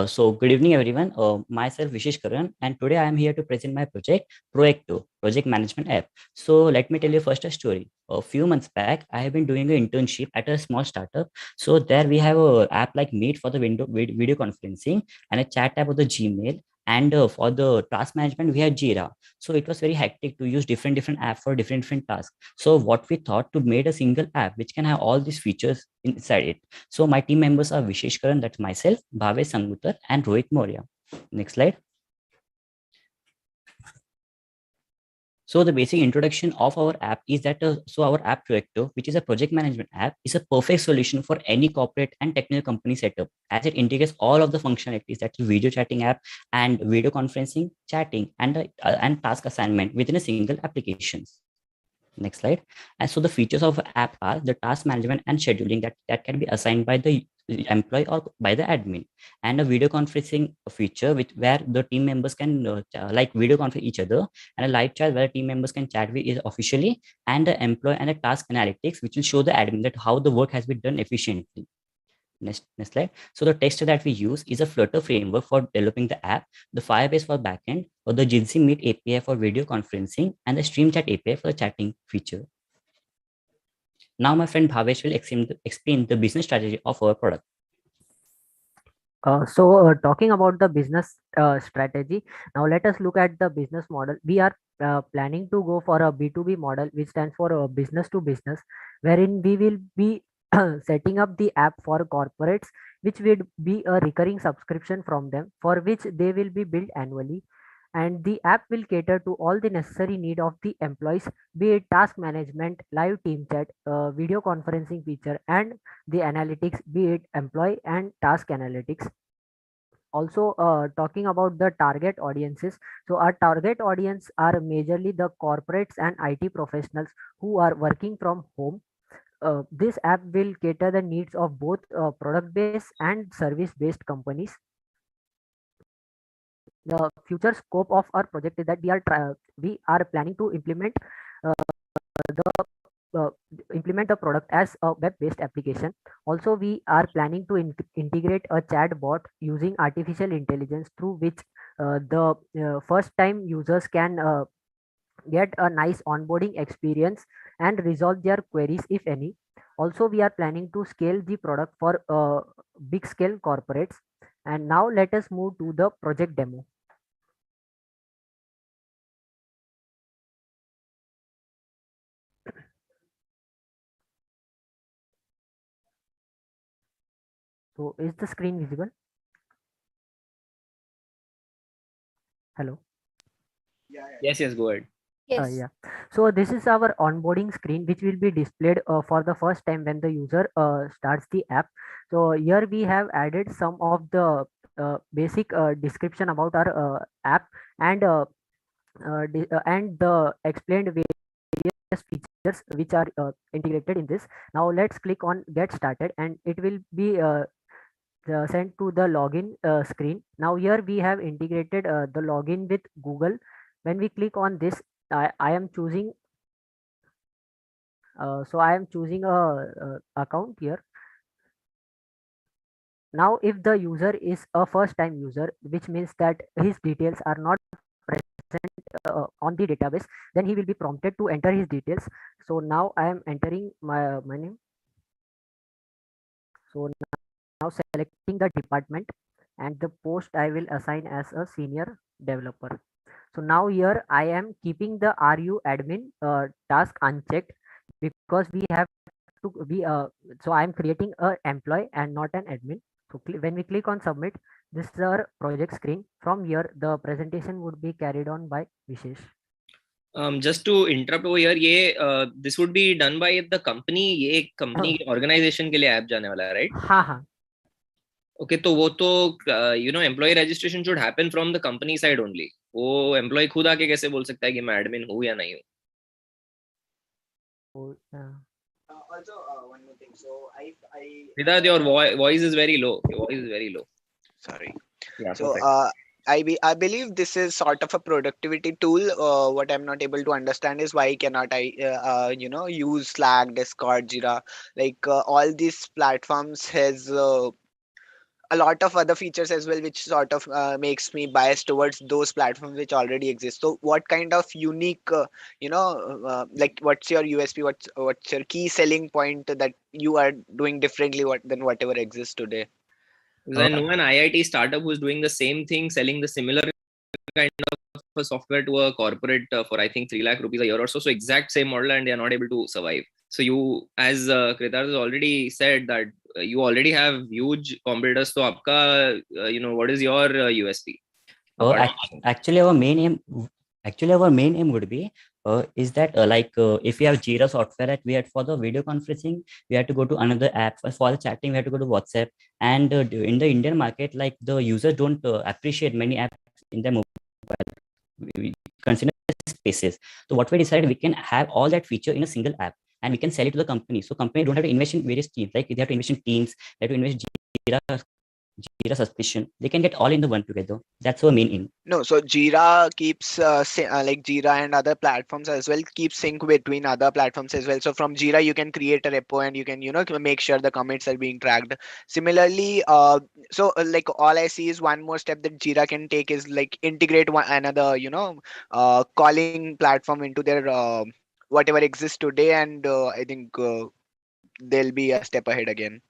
So good evening, everyone. Myself Vishesh Karan, and today I am here to present my project, Proacto, project management app. So let me tell you first a story. A few months back, I have been doing an internship at a small startup. So there we have an app like Meet for the video conferencing, and a chat app of the Gmail. And for the task management, we had Jira. So it was very hectic to use different apps for different tasks. So what we thought to made a single app which can have all these features inside it. So my team members are Vishesh Karan, that's myself, Bhave Sangutar, and Rohit Maurya. Next slide. So the basic introduction of our app is that, our app Proacto, which is a project management app, is a perfect solution for any corporate and technical company setup, as it integrates all of the functionalities, that is video chatting app and video conferencing, chatting, and task assignment within a single application. Next slide. And so the features of app are the task management and scheduling that can be assigned by the employee or by the admin, and a video conferencing feature where the team members can like video conference each other, and a live chat where team members can chat with it officially, and the employee and the task analytics which will show the admin that how the work has been done efficiently. Next slide. So the text that we use is a Flutter framework for developing the app, the Firebase for backend, or the Jitsi Meet API for video conferencing, and the Stream Chat API for the chatting feature. Now my friend Bhavesh will explain the business strategy of our product. Talking about the business strategy, now let us look at the business model. We are planning to go for a B2B model, which stands for business to business, wherein we will be setting up the app for corporates, which will be a recurring subscription from them, for which they will be billed annually. And the app will cater to all the necessary need of the employees, be it task management, live team chat, video conferencing feature, and the analytics, be it employee and task analytics. Also, talking about the target audiences, so our target audience are majorly the corporates and IT professionals who are working from home. This app will cater the needs of both product based and service based companies. The future scope of our project is that we are planning to implement the implement the product as a web-based application. Also, we are planning to integrate a chat bot using artificial intelligence, through which the first-time users can get a nice onboarding experience and resolve their queries, if any. Also, we are planning to scale the product for big scale corporates. And now let us move to the project demo. So is the screen visible? Hello? Yes, go ahead. Yeah. So this is our onboarding screen, which will be displayed for the first time when the user starts the app. So here we have added some of the basic description about our app, and the explained various features which are integrated in this. Now let's click on get started, and it will be sent to the login screen. Now here we have integrated the login with Google. When we click on this, I am choosing a account here. Now if the user is a first time user, which means that his details are not present on the database, then he will be prompted to enter his details. So now I am entering my name. So now selecting the department, and the post I will assign as a senior developer. So now here I am keeping the RU admin task unchecked, because we have to be so I am creating a employee and not an admin. So when we click on submit, this is our project screen. From here the presentation would be carried on by Vishesh. Just to interrupt over here, this would be done by the company. ये company organization के लिए app जाने वाला है, right? हाँ. Okay, तो वो तो employee registration should happen from the company side only. वो employee खुद आके कैसे बोल सकता है कि मैं admin हूँ या नहीं हूँ? Also, one more thing. So Siddharth, your voice is very low. Your voice is very low. Sorry. Yeah. So I believe this is sort of a productivity tool. What I'm not able to understand is why cannot I use Slack, Discord, Jira, like all these platforms has a lot of other features as well, which sort of makes me biased towards those platforms which already exist. So what kind of unique like what's your USP, what's your key selling point that you are doing differently than whatever exists today? Because I know an IIT startup who's doing the same thing, selling the similar kind of a software to a corporate for I think 3 lakh rupees a year or so. So exact same model, and they are not able to survive. So you, as Kritarth has already said, that you already have huge competitors. So aapka, what is your USP? Actually, our main aim would be is that if we have Jira software that we had for the video conferencing, we had to go to another app. For the chatting, we had to go to WhatsApp. And in the Indian market, like the users don't appreciate many apps in their mobile. we consider spaces. So what we decided, we can have all that feature in a single app and we can sell it to the company. So company don't have to invest in various teams. Like they have to invest in teams, they have to invest Jira suspicion. They can get all in the one together. That's our main aim. No, so Jira keeps like Jira and other platforms as well keep sync between other platforms as well. So from Jira you can create a repo and you can make sure the commits are being tracked. Similarly, like all I see is one more step that Jira can take is like integrate one another calling platform into their whatever exists today, and I think they'll be a step ahead again.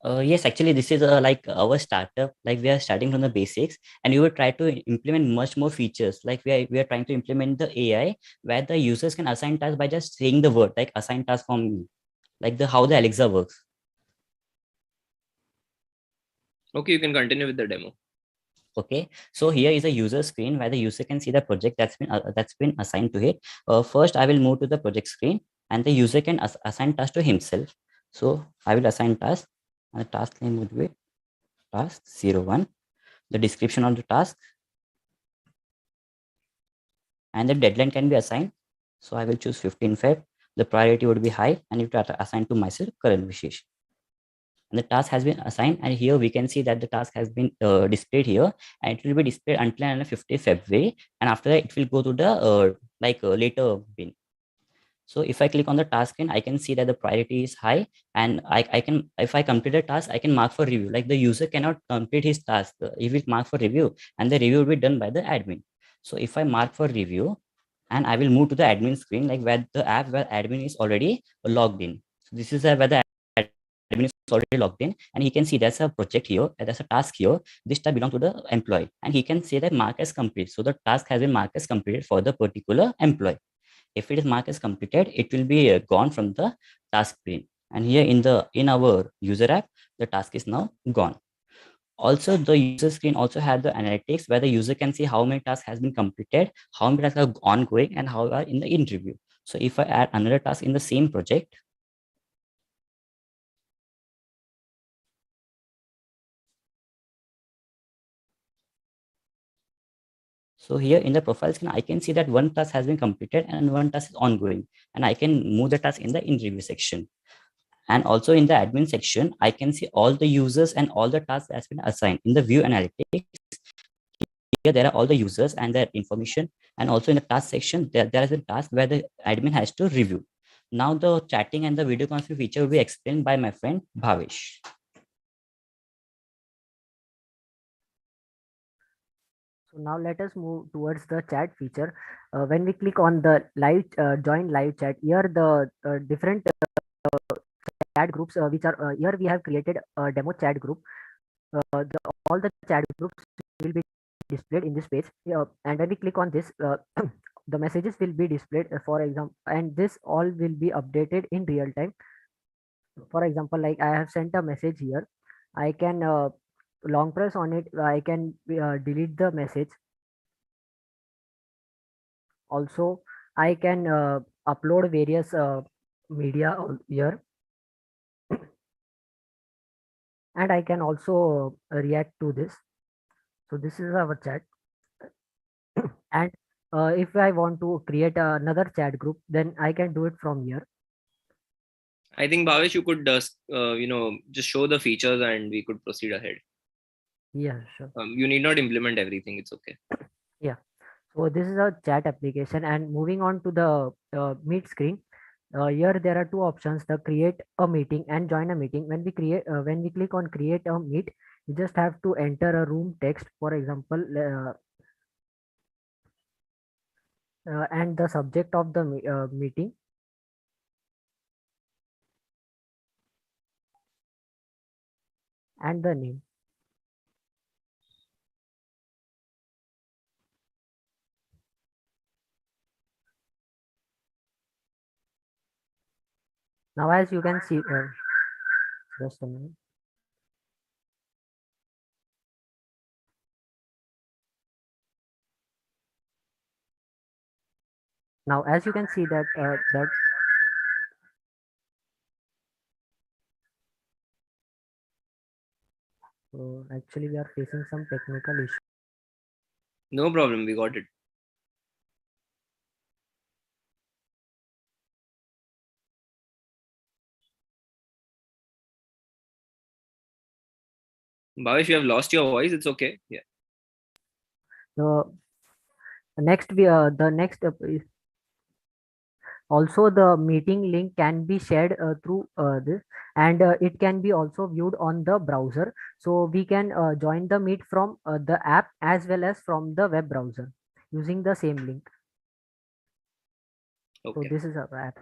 Yes, actually, this is like our startup. Like we are starting from the basics, and we will try to implement much more features. Like we are trying to implement the AI where the users can assign tasks by just saying the word, like assign task from me, like the how the Alexa works. Okay, you can continue with the demo. Okay, so here is a user screen where the user can see the project that's been assigned to it. First, I will move to the project screen, and the user can assign task to himself. So I will assign task, and the task name would be task 01. The description of the task and the deadline can be assigned. So I will choose 15 Feb. The priority would be high and it will assign to myself Karan Vishesh. And the task has been assigned, and here we can see that the task has been displayed here, and it will be displayed until 50 February, and after that it will go to the later bin. So if I click on the task screen, I can see that the priority is high, and I can, if I complete a task, I can mark for review. Like the user cannot complete his task if it mark for review, and the review will be done by the admin. So if I mark for review, and I will move to the admin screen, like where the app where admin is already logged in. So this is where the admin is already logged in, and he can see there's a project here, there's a task here. This task belongs to the employee, and he can say that mark as complete. So the task has been marked as completed for the particular employee. If it is marked as completed, it will be gone from the task screen. And here in our user app, the task is now gone. Also, the user screen also has the analytics where the user can see how many tasks has been completed, how many tasks are ongoing, and how are in the in review. So if I add another task in the same project, so here in the profile screen, I can see that one task has been completed and one task is ongoing, and I can move the task in the in review section. And also in the admin section, I can see all the users and all the tasks that's been assigned. In the view analytics, here there are all the users and their information. And also in the task section, there is a task where the admin has to review. Now the chatting and the video conference feature will be explained by my friend Bhavesh. So now let us move towards the chat feature. When we click on the live join live chat, here the different chat groups which are here we have created a demo chat group. All the chat groups will be displayed in this page, and when we click on this, the messages will be displayed. For example, and this all will be updated in real time. For example, like I have sent a message here, I can long press on it, I can delete the message. Also, I can upload various media here, and I can also react to this. So this is our chat. And if I want to create another chat group, then I can do it from here. I think Bhavesh, you could just show the features and we could proceed ahead. Yeah, sure. You need not implement everything. It's okay. Yeah. So this is a chat application, and moving on to the Meet screen. Here there are two options: the create a meeting and join a meeting. When we click on create a meet, you just have to enter a room text, for example, and the subject of the meeting. And the name. Now, as you can see, just a minute. Now, as you can see that so actually we are facing some technical issue. No problem. We got it. Bhavesh, you have lost your voice. It's okay. Yeah. The next is also the meeting link can be shared through this, and it can be also viewed on the browser. So we can join the meet from the app as well as from the web browser using the same link. Okay. So this is our app.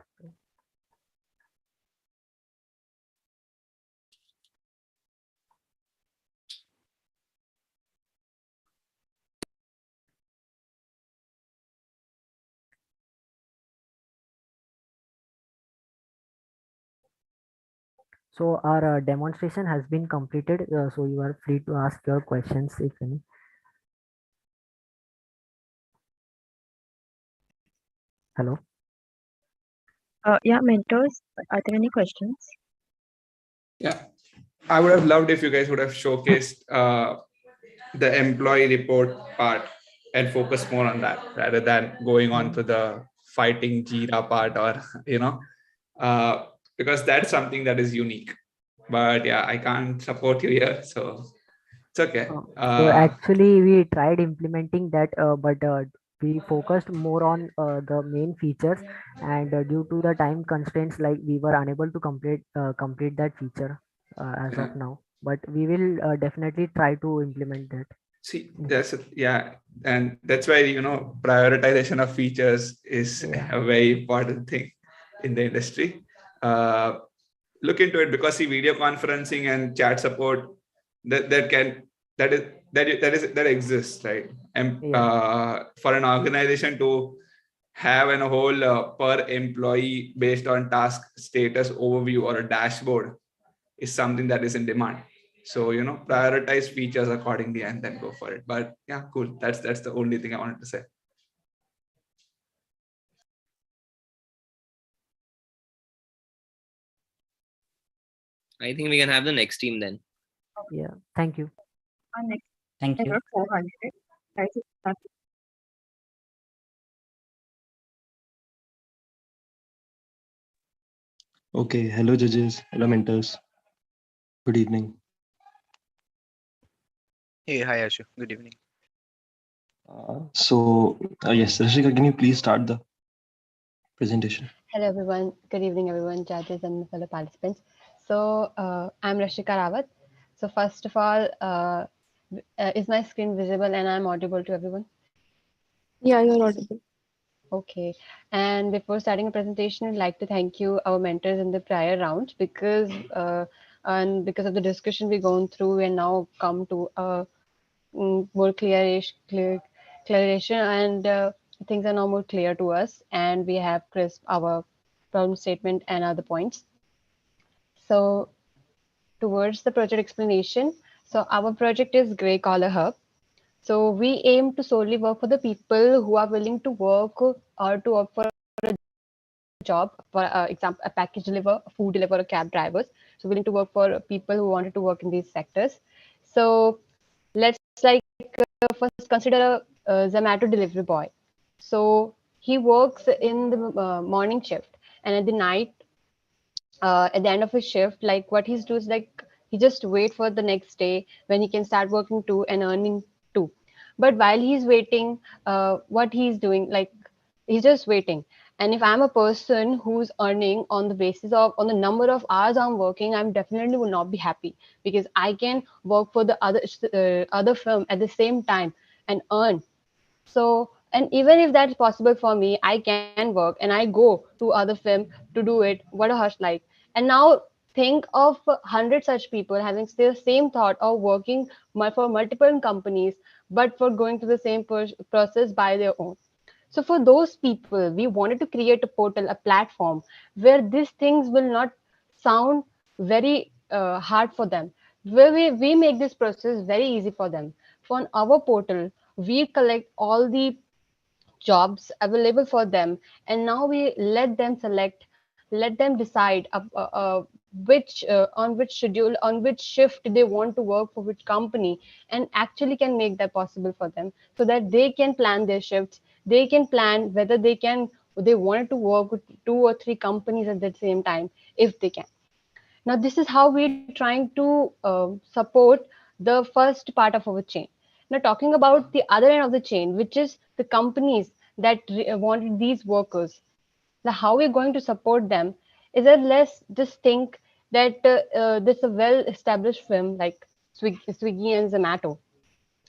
So our demonstration has been completed. So you are free to ask your questions if any. Hello. Yeah, mentors, are there any questions? Yeah, I would have loved if you guys would have showcased the employee report part and focus more on that rather than going on to the fighting Jira part, or because that's something that is unique. But yeah, I can't support you here, so it's okay. So actually we tried implementing that, but we focused more on the main features, and due to the time constraints, like we were unable to complete that feature as of now. But we will definitely try to implement that. See, and that's why prioritization of features is a very important thing in the industry. Look into it, because see, video conferencing and chat support that exists, right? And for an organization to have a whole per employee based on task status overview or a dashboard is something that is in demand. So prioritize features accordingly and then go for it. But yeah, cool. That's the only thing I wanted to say. I think we can have the next team then. Yeah. Thank you. Thank you. 400. Okay, hello judges, hello mentors. Good evening. Hey, hi Ashu. Good evening. Yes, Rashika, can you please start the presentation? Hello everyone. Good evening everyone, judges and fellow participants. So I'm Rashika Rawat. So first of all, is my screen visible and I'm audible to everyone? Yeah, you're audible. Okay. And before starting a presentation, I'd like to thank you, our mentors in the prior round, because because of the discussion we've gone through and now come to a more clarification, and things are now more clear to us, and we have crisp our problem statement and other points. So towards the project explanation, so our project is Grey Collar Hub. So we aim to solely work for the people who are willing to work or to work for a job, for example, a package deliver, a food deliver, or cab drivers. So willing to work for people who wanted to work in these sectors. So let's first consider a Zomato delivery boy. So he works in the morning shift, and at the night, at the end of his shift, like what he's doing is like he just wait for the next day when he can start working too and earning too. But while he's waiting, what he's doing, like he's just waiting. And if I'm a person who's earning on the basis of on the number of hours I'm working, I'm definitely will not be happy, because I can work for the other firm at the same time and earn. So, and even if that's possible for me, I can work and I go to other film to do it. What a hush like. And now think of 100 such people having the same thought of working for multiple companies, but for going through the same process by their own. So for those people, we wanted to create a portal, a platform where these things will not sound very hard for them, where we make this process very easy for them. For on our portal, we collect all the jobs available for them, and now we let them select, let them decide which schedule, on which shift they want to work for which company, and actually can make that possible for them, so that they can plan their shifts. They can plan whether they wanted to work with 2 or 3 companies at the same time, if they can. Now, this is how we're trying to support the first part of our chain. Now, talking about the other end of the chain, which is the companies that wanted these workers. Now, how we're going to support them is that let's just think that there's a well-established firm like Swiggy and Zomato.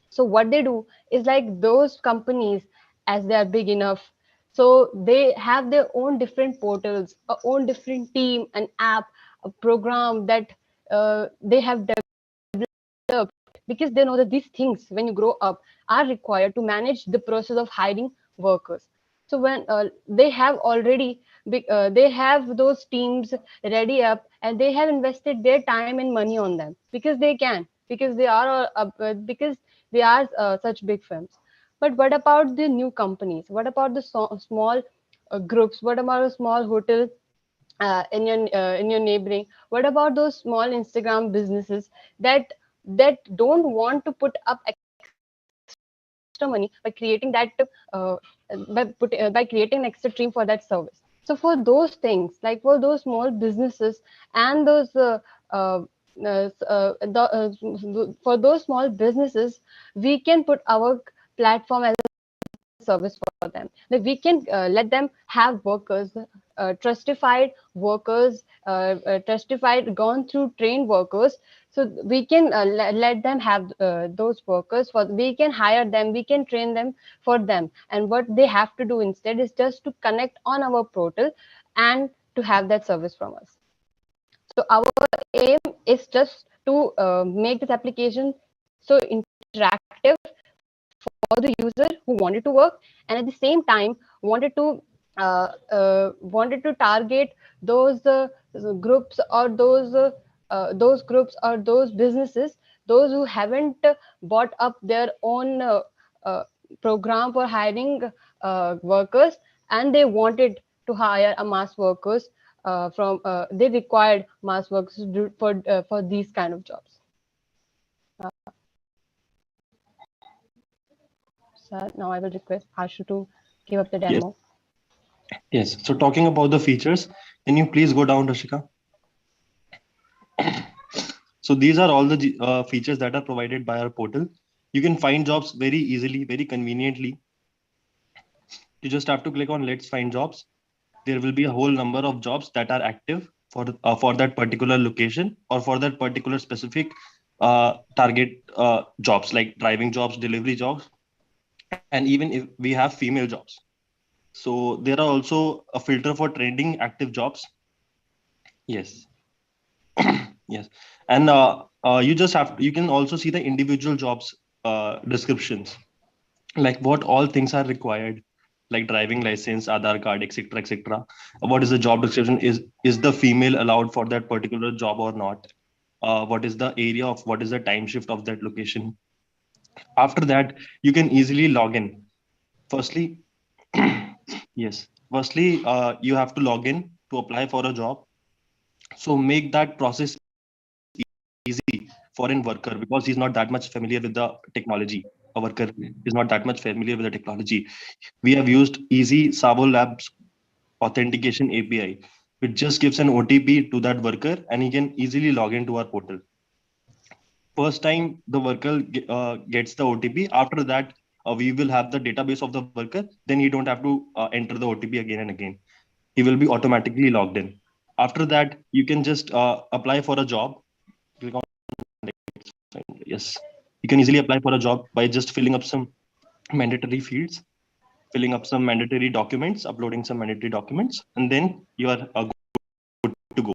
So what they do is, like, those companies, as they are big enough, so they have their own different portals, a own different team, an app, a program that they have developed, because they know that these things, when you grow up, are required to manage the process of hiring workers. So when they have already they have those teams ready up, and they have invested their time and money on them, because they can, because they are such big firms. But what about the new companies? What about the small groups? What about a small hotel in your neighboring? What about those small Instagram businesses that don't want to put up extra money by creating that by creating an extra stream for that service? So for those things, like for those small businesses and those for those small businesses, we can put our platform as a service for them. Like, we can let them have workers, trustified workers, trustified, gone through trained workers. So we can let them have those workers. For we can hire them, we can train them for them. And what they have to do instead is just to connect on our portal and to have that service from us. So our aim is just to make this application so interactive for the user who wanted to work, and at the same time wanted to target groups or those groups or those businesses, those who haven't bought up their own uh, program for hiring workers, and they wanted to hire a mass workers they required mass workers for these kind of jobs. So now I will request Ashu to give up the Yes. demo. Yes. So talking about the features, can you please go down, Rashika? So these are all the features that are provided by our portal. You can find jobs very easily, very conveniently. You just have to click on Let's Find Jobs. There will be a whole number of jobs that are active for that particular location or for that particular specific target jobs, like driving jobs, delivery jobs, and even if we have female jobs. So there are also a filter for trending active jobs. Yes. Yes. And you can also see the individual jobs descriptions, like what all things are required, like driving license, Aadhaar card, etc., etc. What is the job description? Is the female allowed for that particular job or not? What is the area of what is the time shift of that location? After that, you can easily log in. Firstly, yes. Firstly, you have to log in to apply for a job. So make that process easy for a worker because he's not that much familiar with the technology. A worker is not that much familiar with the technology. We have used Easy Savo Labs authentication API, which just gives an OTP to that worker and he can easily log into our portal. First time the worker gets the OTP, after that we will have the database of the worker. Then you don't have to enter the OTP again and again. He will be automatically logged in. After that, you can just apply for a job. Click on yes. You can easily apply for a job by just filling up some mandatory fields, filling up some mandatory documents, uploading some mandatory documents, and then you are good to go.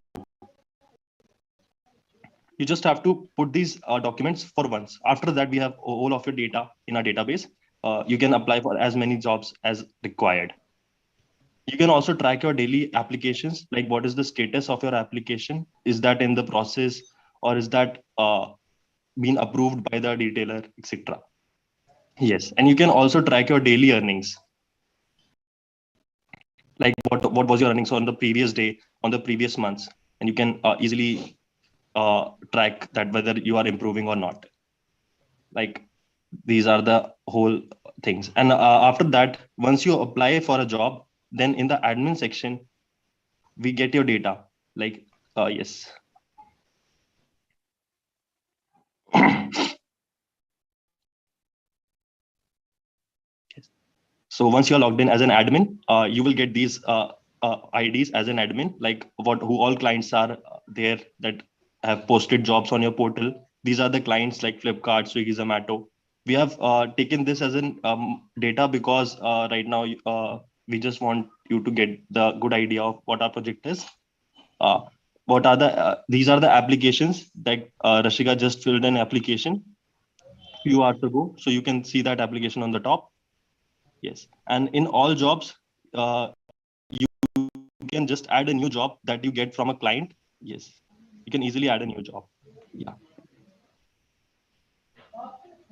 You just have to put these documents for once. After that, we have all of your data in our database. You can apply for as many jobs as required. You can also track your daily applications, like what is the status of your application? Is that in the process or is that been approved by the detailer, etc. Yes, and you can also track your daily earnings. Like what was your earnings on the previous day, on the previous months. and you can easily track that whether you are improving or not. Like these are the whole things. And after that, once you apply for a job, then in the admin section, we get your data. Like, yes. So once you're logged in as an admin, you will get these IDs as an admin, like who all clients are there that have posted jobs on your portal. These are the clients like Flipkart, Swiggy, Zomato. We have taken this as an data because right now we just want you to get the good idea of what our project is. What are these are the applications that Rashika just filled an application few hours ago. So you can see that application on the top. Yes, and in all jobs, you can just add a new job that you get from a client. Yes, you can easily add a new job. Yeah.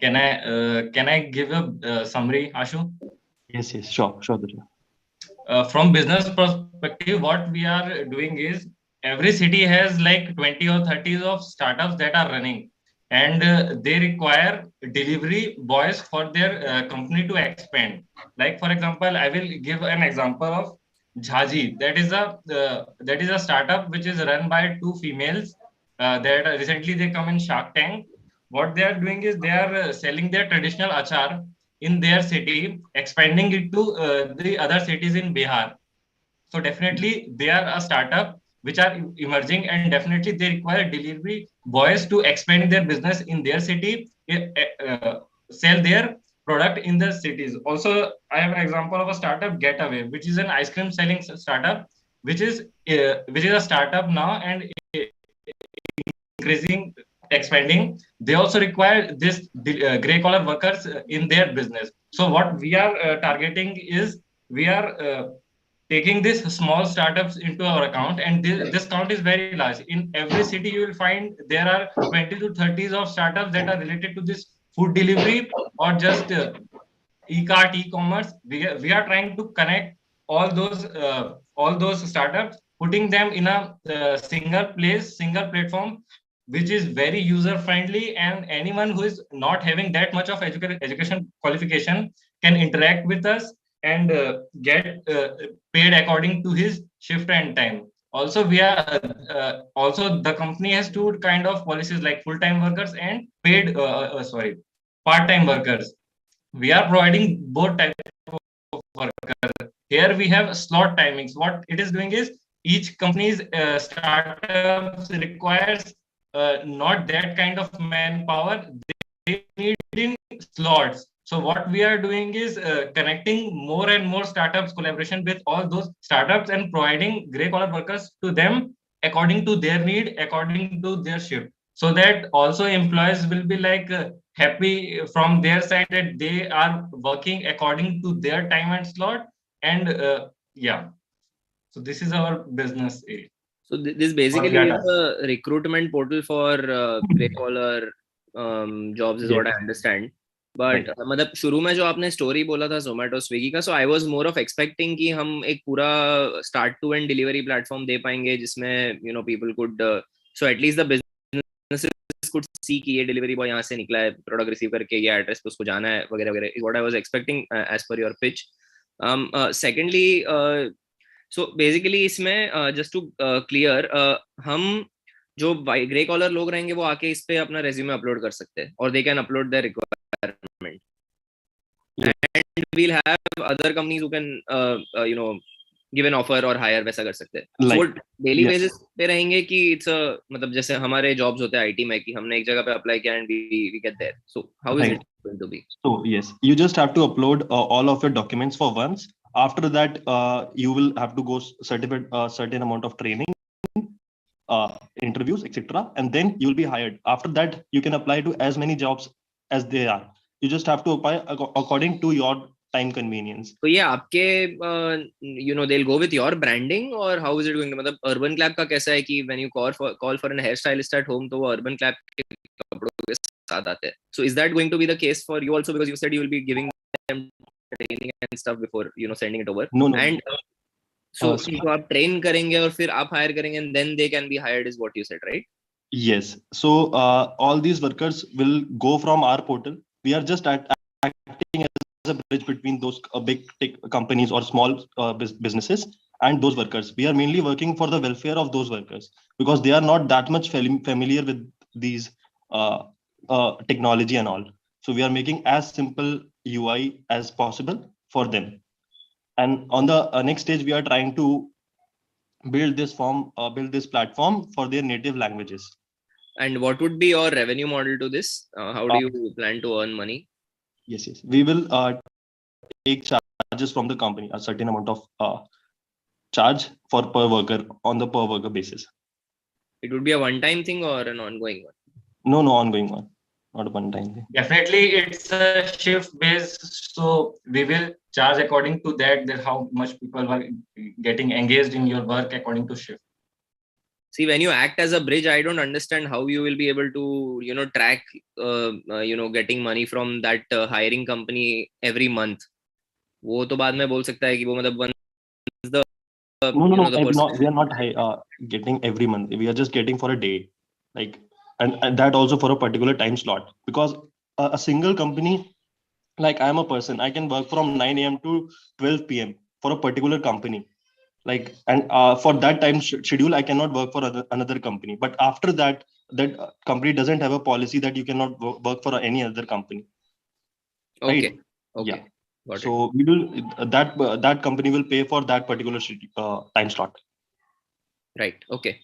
Can I give a summary, Ashu? Yes, sure, Dusha. From business perspective, what we are doing is every city has like 20 or 30 of startups that are running, and they require delivery boys for their company to expand. Like for example, I will give an example of Jhaji. That is a startup which is run by two females that recently they come in Shark Tank. What they are doing is they are selling their traditional achar in their city, expanding it to the other cities in Bihar. So definitely they are a startup which are emerging, and definitely they require delivery boys to expand their business in their city, sell their product in the cities. Also, I have an example of a startup, Getaway, which is an ice cream selling startup, which is a startup now and increasing, expanding. They also require this gray collar workers in their business. So what we are targeting is we are taking these small startups into our account, and this count is very large. In every city, you will find there are 20 to 30 of startups that are related to this food delivery or just e-cart, e-commerce. We are trying to connect all those startups, putting them in a single place, single platform, which is very user friendly, and anyone who is not having that much of education qualification can interact with us and get paid according to his shift and time. Also, we are also the company has two kind of policies, like full-time workers and paid part-time workers. We are providing both types of workers. Here we have slot timings. What it is doing is each company's startups requires not that kind of manpower. They need in slots. So what we are doing is connecting more and more startups, collaboration with all those startups, and providing gray collar workers to them according to their need, according to their shift. So that also employees will be like happy from their side that they are working according to their time and slot. And yeah, so this is our business area. So this basically is a recruitment portal for gray collar jobs is what I understand. But मतलब शुरू में जो आपने story बोला था Zomato Swiggy का, so I was more of expecting कि हम एक पूरा start to end delivery platform दे पाएंगे जिसमें people could so at least the businesses could see कि ये delivery boy यहाँ से निकला है, product receive करके ये address पे उसको जाना है वगैरह वगैरह is what I was expecting as per your pitch. Secondly, so basically इसमें just to clear, हम जो ग्रे कॉलर लोग रहेंगे वो आके इस पे अपना रेज्यूमे अपलोड कर सकते हैं और they can upload their requirement. And we'll have other companies who can give an offer or hire, वैसा कर सकते हैं. So daily basis पे रहेंगे कि it's a मतलब जैसे हमारे jobs होते हैं IT में कि हमने एक जगह पे apply किया and we get there. So how is it going to be? So yes, you just have to upload all of your documents for once. After that, you will have to go certain amount of training, interviews, etc. And then you'll be hired. After that, you can apply to as many jobs as they are. You just have to apply according to your time convenience. So yeah, आपके they'll go with your branding, or how is it going to? मतलब Urban Clap का कैसा है कि when you call for an hairstylist at home, तो वो Urban Clap के कपड़ों के साथ आते हैं. So is that going to be the case for you also, because you said you will be giving them training and stuff before sending it over? No. And So, So so आप train करेंगे और फिर आप hire करेंगे and then they can be hired is what you said, right? yes, so all these workers will go from our portal. We are just acting as a bridge between those big tech companies or small businesses and those workers. We are mainly working for the welfare of those workers because they are not that much familiar with these technology and all. So we are making as simple UI as possible for them. And on the next stage, we are trying to build this platform for their native languages. And what would be your revenue model to this? How do you plan to earn money? Yes. We will take charges from the company, a certain amount of charge for per worker on the per worker basis. It would be a one-time thing or an ongoing one? No, ongoing one, not a one-time thing. Definitely, it's a shift based, so we will charge according to that how much people are getting engaged in your work according to shift. See, when you act as a bridge, I don't understand how you will be able to, track, getting money from that hiring company every month. वो तो बाद में बोल सकता है कि वो मतलब once the the person. We are not getting every month. We are just getting for a day, like, and that also for a particular time slot. Because a single company, like I am a person, I can work from 9 a.m. to 12 p.m. for a particular company. Like, and for that time schedule, I cannot work for another company. But after that, that company doesn't have a policy that you cannot work for any other company. Okay. Right? Okay. Yeah. So we will that company will pay for that particular time slot. Right. Okay.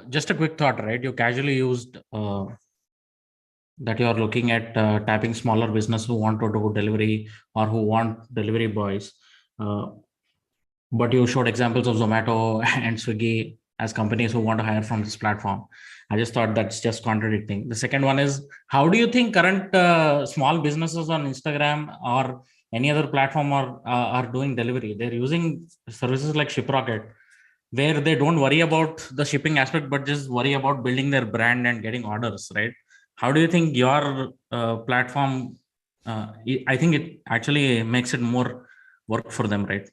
Just a quick thought, right? You casually used that you are looking at tapping smaller business who want to do delivery or who want delivery boys. But you showed examples of Zomato and Swiggy as companies who want to hire from this platform. I just thought that's just contradicting. The second one is, how do you think current small businesses on Instagram or any other platform are doing delivery? They're using services like ShipRocket, where they don't worry about the shipping aspect, but just worry about building their brand and getting orders, right? How do you think your platform, I think it actually makes it more work for them, right?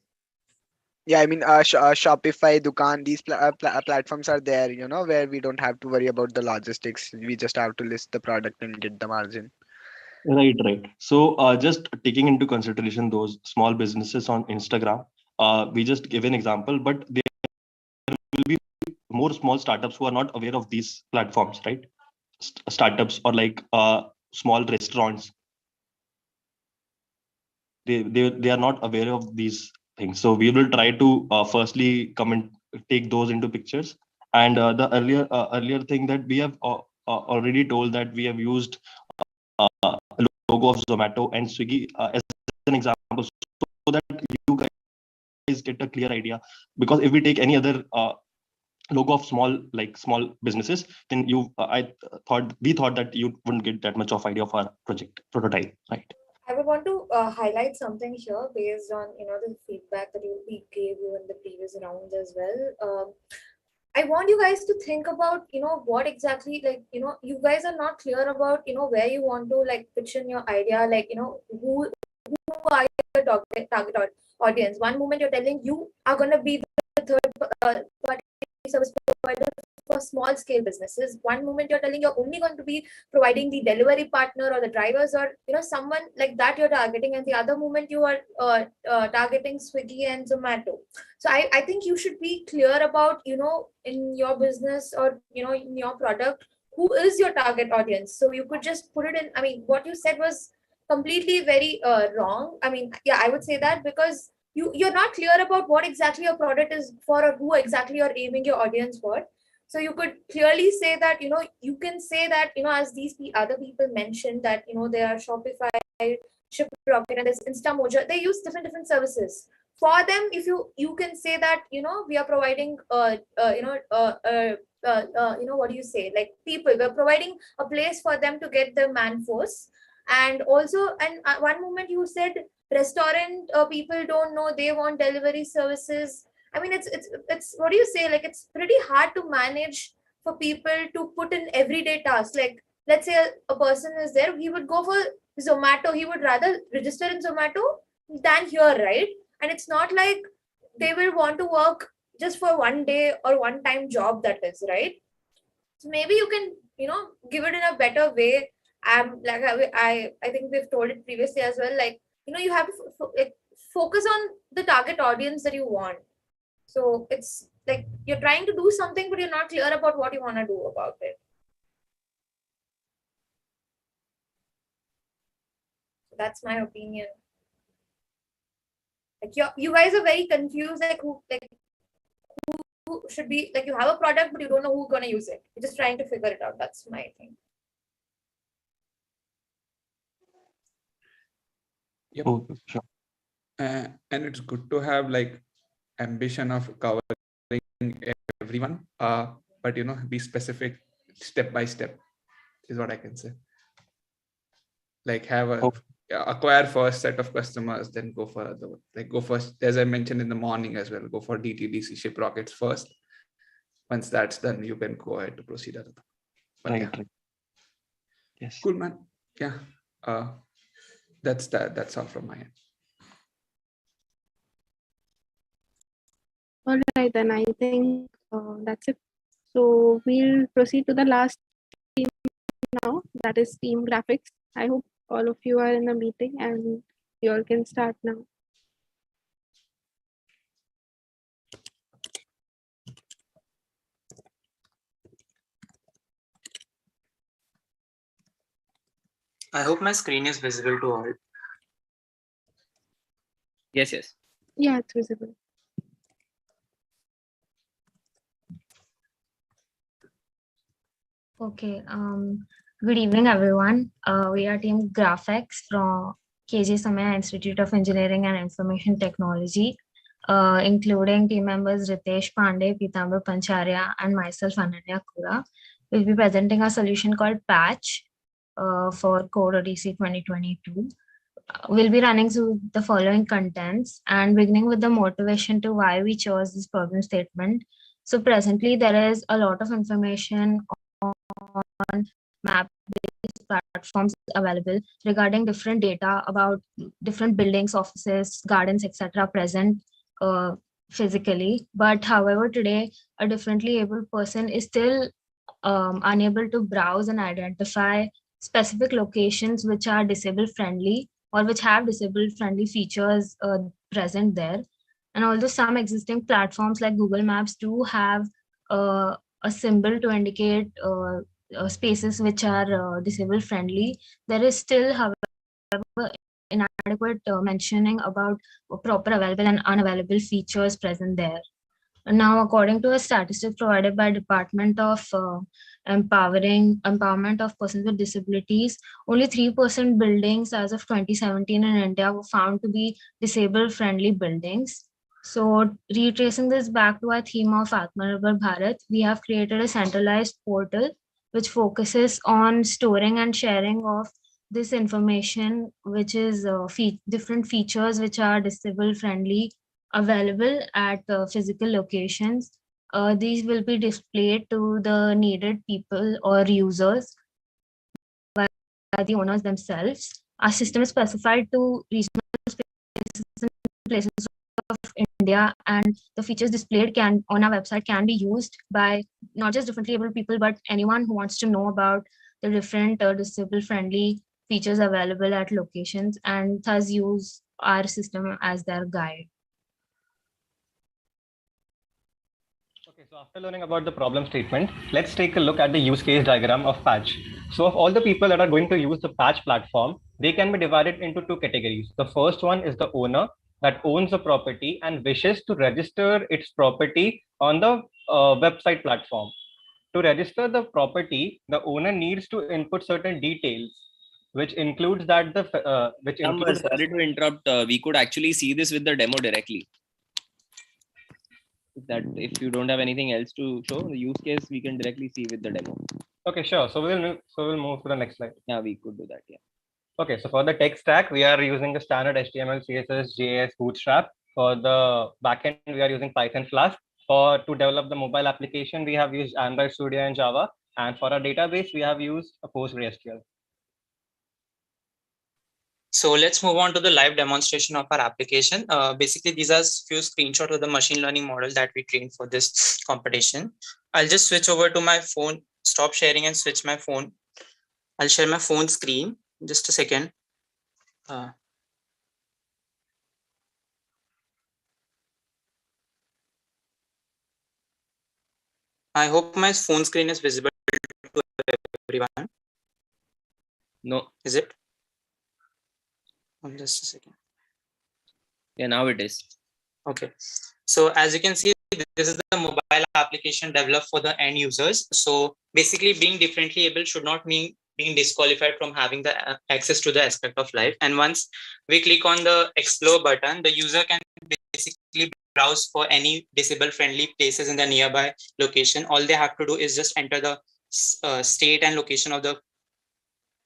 Yeah, I mean, Shopify, Dukan, these platforms are there, where we don't have to worry about the logistics. We just have to list the product and get the margin. Right. So just taking into consideration those small businesses on Instagram, we just give an example, but there will be more small startups who are not aware of these platforms, right? Startups or like small restaurants. They are not aware of these things. So we will try to firstly come and take those into pictures. And the earlier thing that we have already told that we have used logo of Zomato and Swiggy as an example, so that you guys get a clear idea. Because if we take any other logo of small businesses, then we thought that you wouldn't get that much of idea of our project prototype, right? I would want to highlight something here based on the feedback that we gave you in the previous rounds as well. I want you guys to think about what exactly, you guys are not clear about where you want to pitch in your idea, who are your target audience. One moment you're telling you are going to be the third party service provider for small scale businesses. One moment you're telling you're only going to be providing the delivery partner or the drivers or someone like that you're targeting, and the other moment you are targeting Swiggy and Zomato. So I think you should be clear about in your business or in your product who is your target audience. So you could just put it in. I mean, what you said was completely very wrong. I mean, yeah, I would say that because you're not clear about what exactly your product is for or who exactly you're aiming your audience for. So you could clearly say that you can say that as these other people mentioned that they are Shopify, ShipRocket, and there's Instamoja. They use different services. For them, if you can say that we are providing what do you say, like people, we're providing a place for them to get the man force. And also, and one moment you said restaurant people don't know they want delivery services. I mean, it's what do you say, like it's pretty hard to manage for people to put in everyday tasks. Like let's say a person is there, he would go for Zomato, he would rather register in Zomato than here, right? and it's not like they will want to work just for one day or one time job, that is, right? So maybe you can, give it in a better way. Like I think we've told it previously as well. Like, you have to focus on the target audience that you want. So it's like you're trying to do something, but you're not clear about what you want to do about it. So that's my opinion. Like you guys are very confused. Like who should be, like, you have a product, but you don't know who's gonna use it. You're just trying to figure it out. That's my thing. Yep. Oh, sure. And it's good to have like ambition of covering everyone, but be specific step by step is what I can say. Like have a acquire first set of customers, then go for other one. Like go first, as I mentioned in the morning as well, go for DTDC ship rockets first. Once that's done, you can go ahead to proceed other. But Right, yeah. right. Yes. Cool, man. Yeah. That's all from my end. All right, then I think that's it. So we'll proceed to the last team now, that is team graphics. I hope all of you are in the meeting and you all can start now. I hope my screen is visible to all. Yes, yes. Yeah, it's visible. Okay. Good evening, everyone. We are Team Graphics from KJSIEIT Institute of Engineering and Information Technology, including team members Ritesh Pandey, Pitambar Pancharya, and myself, Ananya Kura. We'll be presenting a solution called Patch for Code Odyssey 2022. We'll be running through the following contents and beginning with the motivation to why we chose this problem statement. So presently, there is a lot of information on map-based platforms available regarding different data about different buildings, offices, gardens, etc. present physically. But however, today, a differently able person is still unable to browse and identify specific locations which are disabled friendly or which have disabled friendly features present there. And although some existing platforms like Google Maps do have a symbol to indicate spaces which are disabled friendly, there is still, however, inadequate mentioning about proper available and unavailable features present there. Now, according to a statistic provided by Department of Empowerment of Persons with Disabilities, only 3% buildings as of 2017 in India were found to be disabled-friendly buildings. So, retracing this back to our theme of Atmanirbhar Bharat, we have created a centralized portal which focuses on storing and sharing of this information, which is different features which are disabled-friendly available at physical locations. These will be displayed to the needed people or users by the owners themselves. Our system is specified to regional spaces and places of India, and the features displayed on our website can be used by not just differently able people, but anyone who wants to know about the different disabled-friendly features available at locations, and thus use our system as their guide. Okay, so after learning about the problem statement, let's take a look at the use case diagram of Patch. So of all the people that are going to use the Patch platform, they can be divided into two categories. The first one is the owner that owns a property and wishes to register its property on the website platform. To register the property, the owner needs to input certain details, which includes that Sorry to interrupt. We could actually see this with the demo directly. That if you don't have anything else to show the use case, we can directly see with the demo. Okay, sure. So we'll move to the next slide. Yeah, we could do that. Yeah. Okay, so for the tech stack, we are using the standard HTML, CSS, JS, Bootstrap. For the backend, we are using Python Flask. To develop the mobile application, we have used Android Studio and Java. And for our database, we have used a PostgreSQL. So let's move on to the live demonstration of our application. Basically, these are few screenshots of the machine learning model that we trained for this competition. I'll just switch over to my phone, stop sharing and switch my phone. I'll share my phone screen. Just a second. I hope my phone screen is visible to everyone. No. Is it? Just a second. Yeah, now it is. Okay. So as you can see, this is the mobile application developed for the end users. So basically being differently able should not mean being disqualified from having the access to the aspect of life. And once we click on the explore button, the user can basically browse for any disabled friendly places in the nearby location. All they have to do is just enter the state and location of the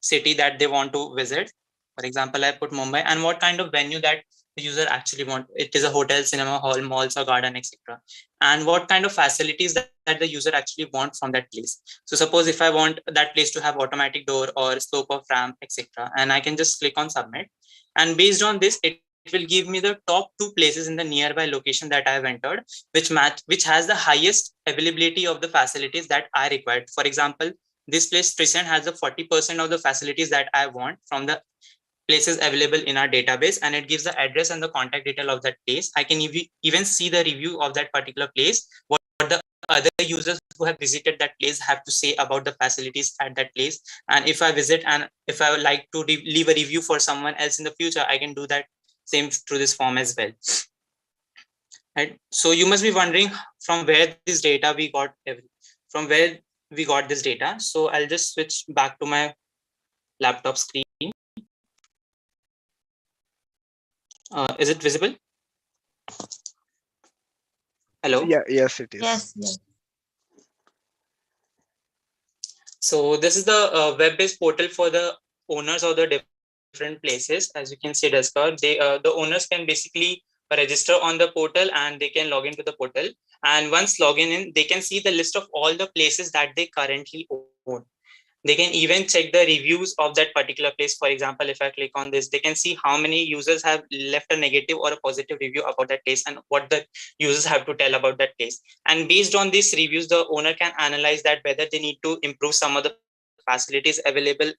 city that they want to visit. For example, I put Mumbai, and what kind of venue that the user actually want. It is a hotel, cinema hall, malls or garden, etc. And what kind of facilities that the user actually want from that place. So suppose if I want that place to have automatic door or slope of ramp, etc. And I can just click on submit. And based on this, it will give me the top 2 places in the nearby location that I have entered, which has the highest availability of the facilities that I required. For example, this place Tristan has the 40% of the facilities that I want from the places available in our database, and it gives the address and the contact detail of that place. I can even see the review of that particular place, what the other users who have visited that place have to say about the facilities at that place. And if I visit and if I would like to leave a review for someone else in the future, I can do that same through this form as well. Right? So you must be wondering from where this data we got, this data. So I'll just switch back to my laptop screen. Is it visible? Hello? Yeah, yes, it is. Yes. So this is the web-based portal for the owners of the different places. As you can see, the owners can basically register on the portal and they can log into the portal. And once logging in, they can see the list of all the places that they currently own. They can even check the reviews of that particular place. For example, if I click on this, they can see how many users have left a negative or a positive review about that place and what the users have to tell about that place. And based on these reviews, the owner can analyze that whether they need to improve some of the facilities available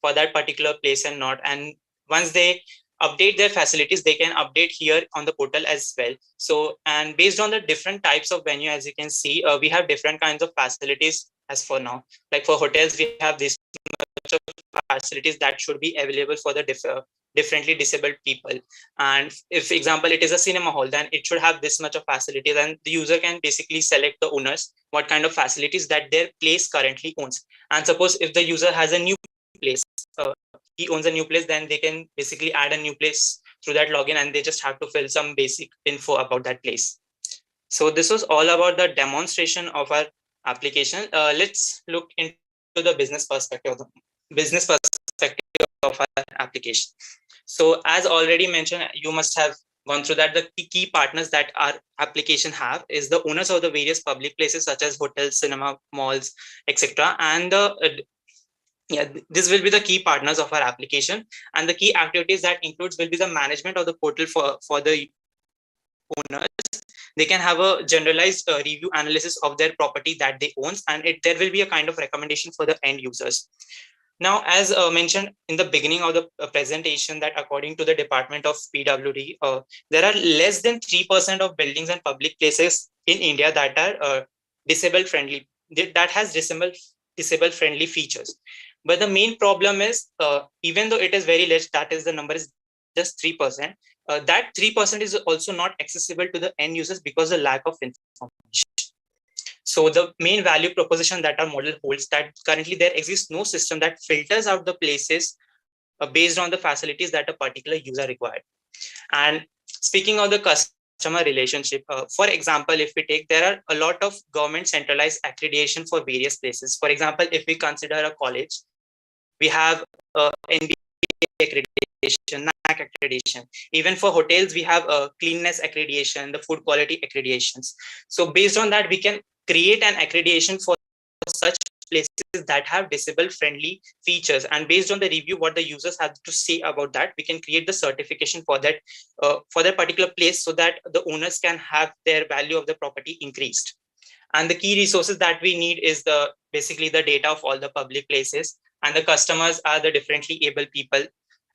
for that particular place and not. And once they update their facilities, they can update here on the portal as well. So, and based on the different types of venue, as you can see, we have different kinds of facilities as for now. Like for hotels, we have this much of facilities that should be available for the differently disabled people. And if example, it is a cinema hall, then it should have this much of facilities, and the user can basically select the owners, what kind of facilities that their place currently owns. And suppose if the user has a new place, he owns a new place, then they can basically add a new place through that login, and they just have to fill some basic info about that place. So this was all about the demonstration of our application. Let's look into the business perspective of our application. So as already mentioned, you must have gone through that. The key partners that our application have is the owners of the various public places such as hotels, cinema, malls, etc. And this will be the key partners of our application, and the key activities that includes will be the management of the portal for the owners. They can have a generalized review analysis of their property that they own, and there will be a kind of recommendation for the end users. Now, as mentioned in the beginning of the presentation, that according to the Department of PWD, there are less than 3% of buildings and public places in India that are disabled friendly, that has disabled friendly features. But the main problem is, even though it is very less, that is the number is just 3%. That 3% is also not accessible to the end users because of the lack of information. So the main value proposition that our model holds, that currently there exists no system that filters out the places based on the facilities that a particular user required. And speaking of the customer relationship, for example, if we take, there are a lot of government centralized accreditation for various places. For example, if we consider a college, we have NBA accreditation, NAC accreditation. Even for hotels, we have cleanness accreditation, the food quality accreditations. So based on that, we can create an accreditation for such places that have disable friendly features, and based on the review what the users have to say about that, we can create the certification for that particular place, so that the owners can have their value of the property increased. And the key resources that we need is basically the data of all the public places, and the customers are the differently able people.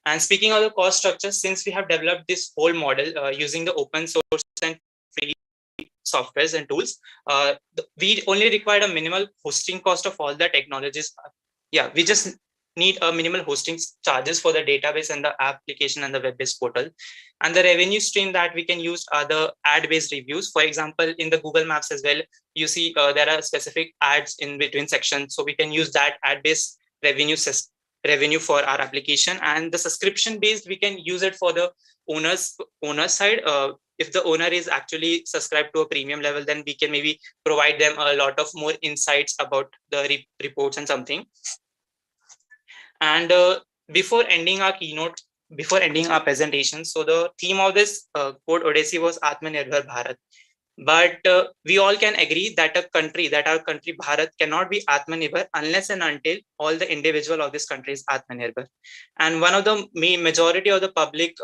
And speaking of the cost structure, since we have developed this whole model using the open source and free softwares and tools, we only require a minimal hosting cost of all the technologies. Yeah, we just need a minimal hosting charges for the database and the application and the web-based portal. And the revenue stream that we can use are the ad-based reviews. For example, in the Google Maps as well, you see there are specific ads in between sections. So we can use that ad-based revenue for our application. And the subscription based, we can use it for the owner side. If the owner is actually subscribed to a premium level, then we can maybe provide them a lot of more insights about the reports and something. And before ending our presentation, so the theme of this code Odyssey was Atmanirbhar Bharat. But we all can agree that our country Bharat cannot be Atmanirbhar unless and until all the individual of this country is Atmanirbhar. And one of the majority of the public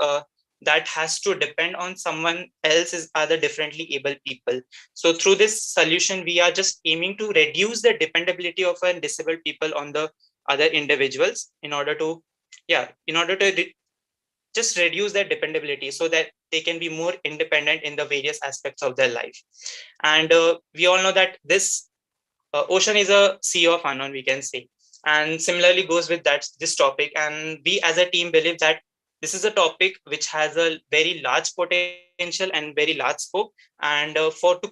that has to depend on someone else are the differently able people. So through this solution, we are just aiming to reduce the dependability of disabled people on the other individuals in order to just reduce their dependability, so that they can be more independent in the various aspects of their life. And we all know that this ocean is a sea of unknown, we can say. And similarly goes with this topic. And we as a team believe that this is a topic which has a very large potential and very large scope. And to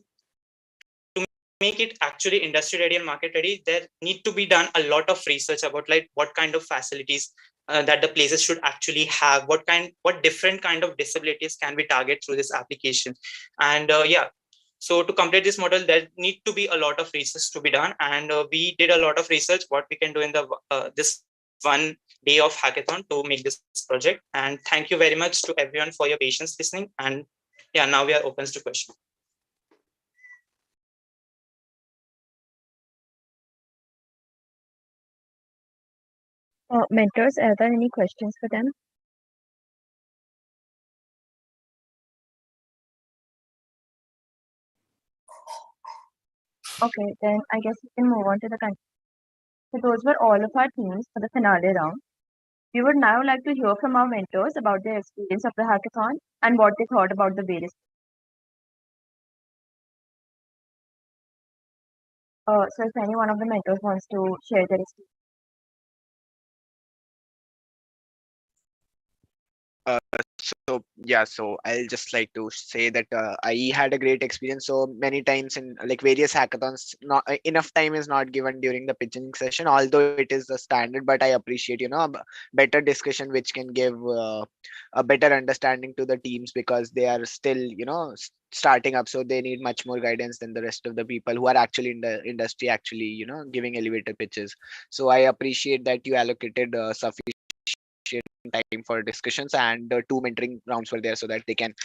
make it actually industry ready and market ready, there need to be done a lot of research about like what kind of facilities that the places should actually have, what different kind of disabilities can we target through this application. And so to complete this model, there need to be a lot of research to be done. And we did a lot of research what we can do in the this one day of hackathon to make this project. And thank you very much to everyone for your patience listening. And now we are open to questions. Mentors, are there any questions for them? Okay, then I guess we can move on to the country. So those were all of our teams for the finale round. We would now like to hear from our mentors about their experience of the hackathon and what they thought about the various. So if any one of the mentors wants to share their experience. So I'll just like to say that I had a great experience. So many times in like various hackathons, not enough time is not given during the pitching session, although it is the standard. But I appreciate a better discussion which can give a better understanding to the teams, because they are still starting up, so they need much more guidance than the rest of the people who are actually in the industry, actually giving elevator pitches. So I appreciate that you allocated sufficient time for discussions, and 2 mentoring rounds were there, so that they can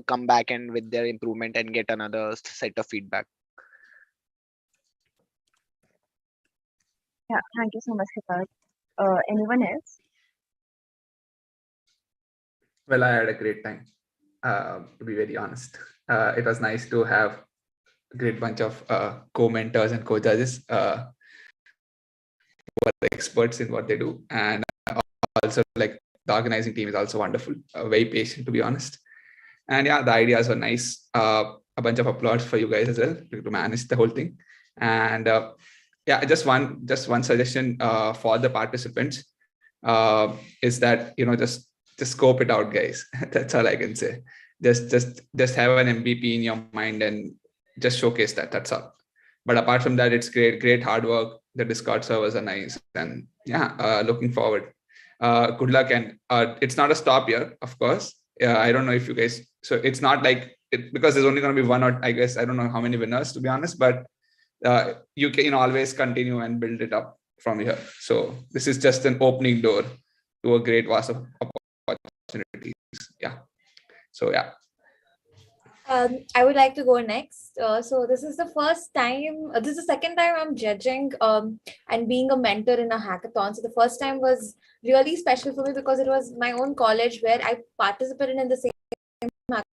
come back and with their improvement and get another set of feedback. Yeah, thank you so much, Siddharth. Anyone else? Well, I had a great time, to be very honest. It was nice to have a great bunch of co-mentors and co-judges who are the experts in what they do. And also like the organizing team is also wonderful, very patient, to be honest. And yeah, the ideas were nice. A bunch of applause for you guys as well to manage the whole thing. And yeah, just one suggestion for the participants is that just scope it out, guys. That's all I can say. Just have an MVP in your mind and just showcase that. That's all. But apart from that, it's great hard work. The Discord servers are nice, and yeah, looking forward. Good luck. And it's not a stop here, of course. I don't know if you guys, so it's not like because there's only going to be one, or I guess I don't know how many winners, to be honest, but you can always continue and build it up from here. So this is just an opening door to a great vast of opportunities. Yeah. So yeah. I would like to go next. So this is the first time, this is the second time I'm judging and being a mentor in a hackathon. So the first time was really special for me because it was my own college where I participated in the same hackathon.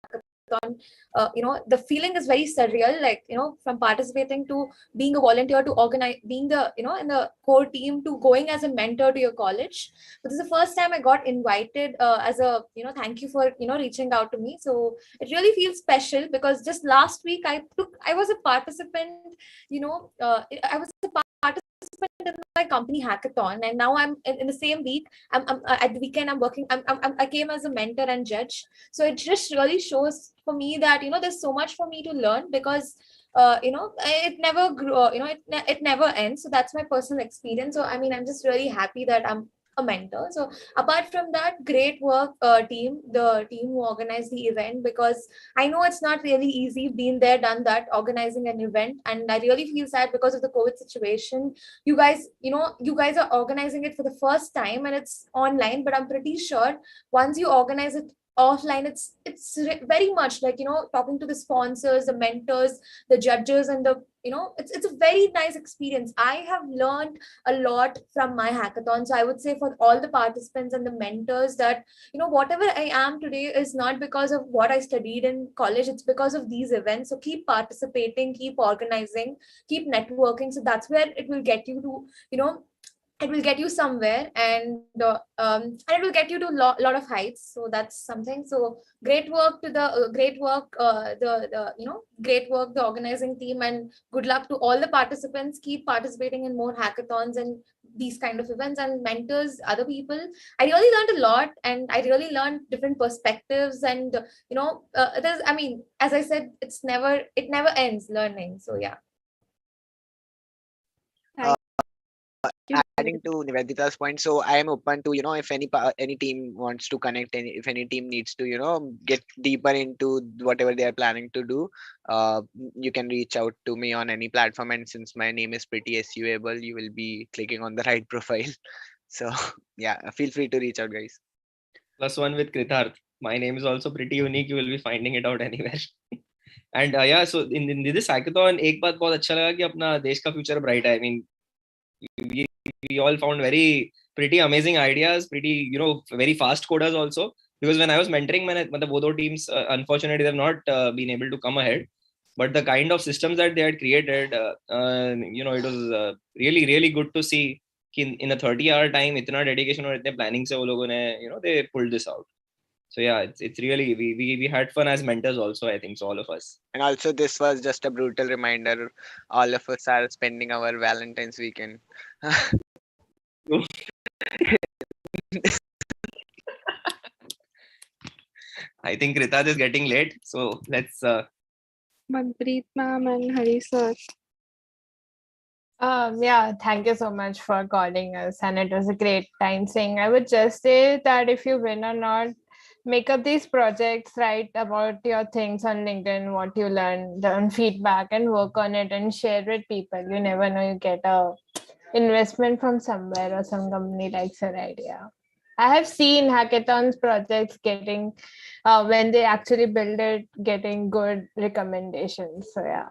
The feeling is very surreal, like, from participating to being a volunteer to organize, being the, in the core team to going as a mentor to your college. But this is the first time I got invited as a, thank you for, reaching out to me. So it really feels special because just last week I was a participant, I was a participant in my company hackathon, and now I'm in the same week. I'm at the weekend. I'm working. I came as a mentor and judge. So it just really shows for me that there's so much for me to learn because it never grew. It never ends. So that's my personal experience. So I mean, I'm just really happy that I'm a mentor. So apart from that, great work, team, the team who organized the event, because I know it's not really easy, been there, done that, organizing an event. And I really feel sad because of the COVID situation. You guys are organizing it for the first time and it's online, but I'm pretty sure once you organize it offline, it's very much like, talking to the sponsors, the mentors, the judges, and it's a very nice experience. I have learned a lot from my hackathon. So I would say for all the participants and the mentors that, whatever I am today is not because of what I studied in college, it's because of these events. So keep participating, keep organizing, keep networking. So that's where it will get you to, it will get you somewhere, and it will get you to lot of heights. So that's something. So great work to the great work the great work, the organizing team, and good luck to all the participants. Keep participating in more hackathons and these kind of events, and mentors other people. I really learned a lot, and I really learned different perspectives, and there's, I mean, as I said, it never ends learning. So yeah. Adding to Nivedita's point, so I am open to, if any team wants to connect, and if any team needs to, get deeper into whatever they are planning to do, you can reach out to me on any platform. And since my name is pretty SUable, you will be clicking on the right profile. So yeah, feel free to reach out, guys. +1 with Kritarth. My name is also pretty unique. You will be finding it out anywhere. And yeah, so in this hackathon, एक बात बहुत अच्छा लगा कि अपना देश का future bright है. I mean, we all found pretty amazing ideas, pretty, very fast coders also. Because when I was mentoring, both those teams, unfortunately, they've not been able to come ahead. But the kind of systems that they had created, it was really, really good to see in a 30-hour time, itna dedication or itne planning se wo logon ne, they pulled this out. So yeah, it's really, we had fun as mentors also, I think, so all of us. And also, this was just a brutal reminder. All of us are spending our Valentine's weekend. I think Rita is getting late, so let's. Manpreet ma'am and Hari sir. Yeah, thank you so much for calling us, and it was a great time saying. I would just say that if you win or not, make up these projects, write about your things on LinkedIn, what you learn feedback, and work on it and share with people. You never know, you get a investment from somewhere or some company likes your idea. I have seen hackathons projects getting, when they actually build it, getting good recommendations. So yeah.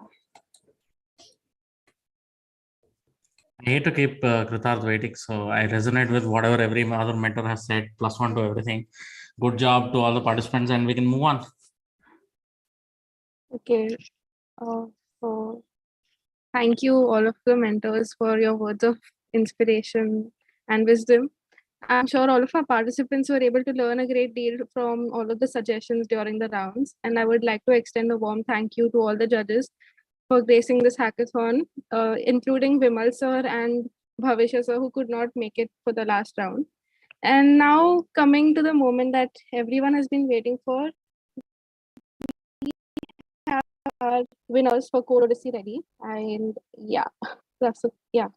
I hate to keep Kritarth waiting, so I resonate with whatever every other mentor has said, +1 to everything. Good job to all the participants, and we can move on. Okay. So thank you all of the mentors for your words of inspiration and wisdom. I'm sure all of our participants were able to learn a great deal from all of the suggestions during the rounds. And I would like to extend a warm thank you to all the judges for gracing this hackathon, including Vimal sir and Bhavishya sir, who could not make it for the last round. And now coming to the moment that everyone has been waiting for, we have our winners for Code Odyssey ready. And yeah, yeah.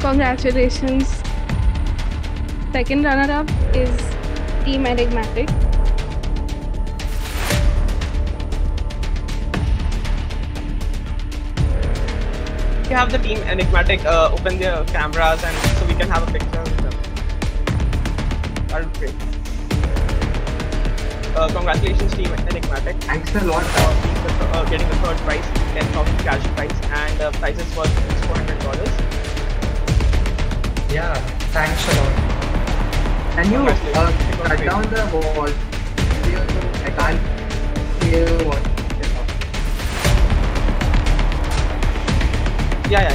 Congratulations. Second runner-up is Team Enigmatic. you have the team Enigmatic open their cameras and so we can have a picture with them. That would be great. Congratulations, team Enigmatic. Thanks a lot. Getting the third prize, 10,000 cash prize, and prizes worth $400. Yeah, thanks a lot. Can you cut down the wall? I can't hear what. Yeah.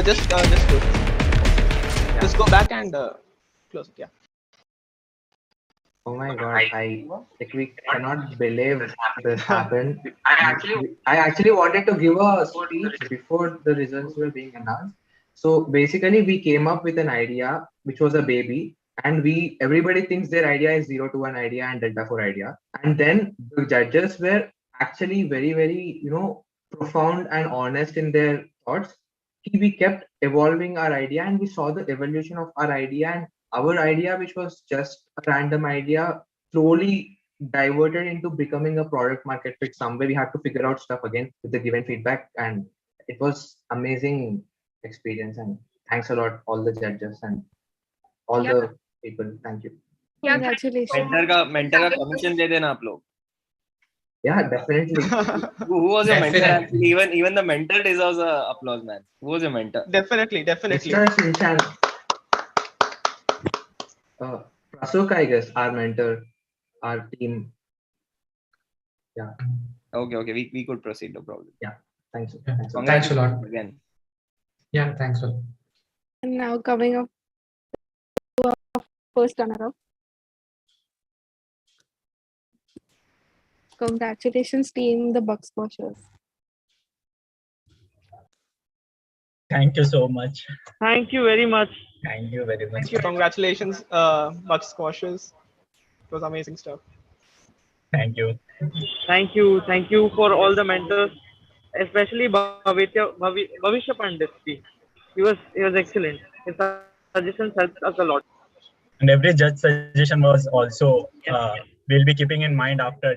Just close it. Yeah. Just go back and close it. Yeah. Oh my god, we cannot believe this happened. I actually wanted to give a speech before the results were being announced. So basically we came up with an idea which was a baby, and everybody thinks their idea is 0 to 1 idea and delta 4 idea. And then the judges were actually very, very, profound and honest in their thoughts. We kept evolving our idea and we saw the evolution of our idea, and our idea, which was just a random idea, slowly diverted into becoming a product market fit. Somewhere we had to figure out stuff again with the given feedback, and it was amazing experience. And thanks a lot, all the judges and all the people. Thank you. Congratulations. Mentor का commission दे देना आप लोग. Yeah, definitely. Who was your mentor? Actually, even the mentor deserves a applause, man. Who was your mentor? Definitely. Mr. Shinshan. Prasuk, I guess, our mentor, our team. Yeah. Okay. We could proceed, no problem. Yeah. Thanks. Thanks a lot. Again. Yeah, thanks a lot. And now coming up to our first runner-up. Congratulations, team, the Buck Squashers. Thank you so much. Thank you very much. Thank you very much. Thank you. Congratulations, Buck Squashers. It was amazing stuff. Thank you. Thank you for all the mentors, especially Bhavishya Pandit. He was excellent. His suggestions helped us a lot. And every judge suggestion was also we'll be keeping in mind after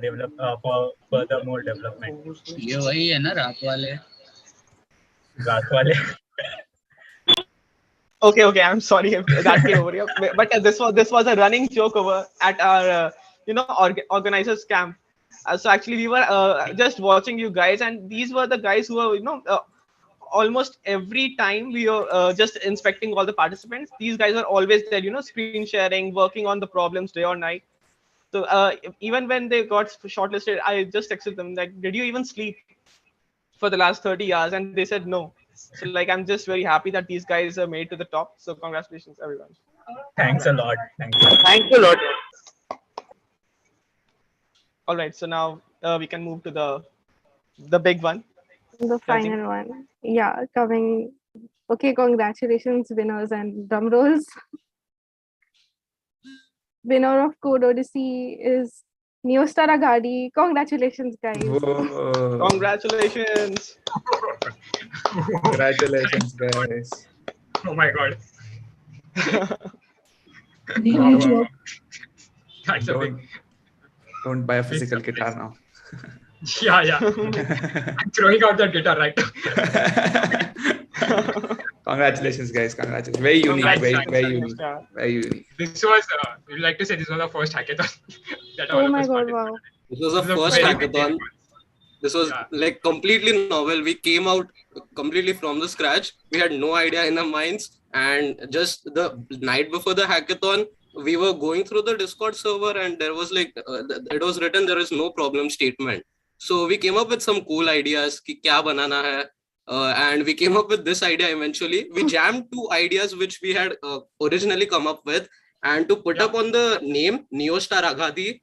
for further more development. ये वही है ना रात वाले. Okay. I'm sorry if that came over here, but this was a running joke over at our organizers camp. So actually we were just watching you guys, and these were the guys who were almost every time we were just inspecting all the participants. These guys are always there, screen sharing, working on the problems day or night. So even when they got shortlisted, I just texted them like, did you even sleep for the last 30 hours? And they said no. So I'm just very happy that these guys are made to the top. So congratulations, everyone. Thanks a lot. Thank you a lot. All right, so now we can move to the big one. The final one. Yeah, coming. Okay, congratulations, winners, and drum rolls. Winner of Code Odyssey is Neostar Agadi. Congratulations, guys. Whoa. Congratulations. Congratulations, guys. Oh my god. That's a big. Don't buy a physical guitar now. Yeah. I'm throwing out that guitar right now. Congratulations, guys. Congratulations. Very unique. Very unique. This was, we'd like to say this was our first hackathon. Oh my god, wow. This was our first hackathon. This was completely novel. We came out completely from the scratch. We had no idea in our minds. And just the night before the hackathon, we were going through the Discord server and there was it was written there is no problem statement. So we came up with some cool ideas ki kya banana hai, and we came up with this idea eventually. We jammed two ideas which we had originally come up with, and to put up on the name Neostar Agadi,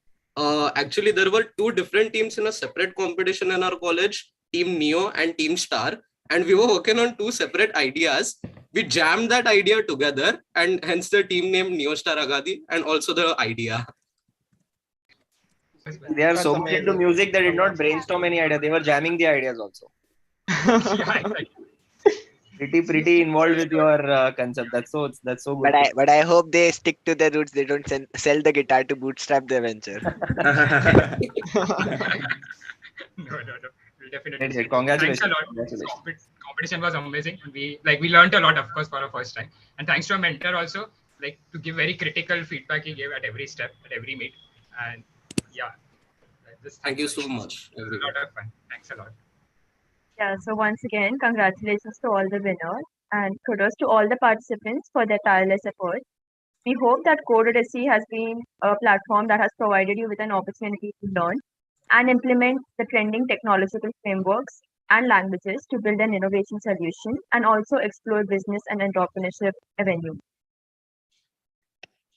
actually there were two different teams in a separate competition in our college, Team Neo and Team Star, and we were working on two separate ideas. We jammed that idea together, and hence the team name Neostar Agadi, and also the idea. They are so much into music, they did not brainstorm any idea. They were jamming the ideas also. Pretty involved with your concept. That's so good. But I hope they stick to their roots. They don't sell the guitar to bootstrap their venture. No. definitely. That's say it. that. Congratulations. Thanks a lot. Congratulations. Competition was amazing. We learned a lot, of course, for our first time. And thanks to our mentor also, like to give very critical feedback he gave at every step, at every meet. And yeah, just Thank you so much, a everyone. lot of fun. Thanks a lot. Yeah, so once again, congratulations to all the winners and kudos to all the participants for their tireless efforts. We hope that Code Odyssey has been a platform that has provided you with an opportunity to learn and implement the trending technological frameworks and languages to build an innovation solution and also explore business and entrepreneurship avenues.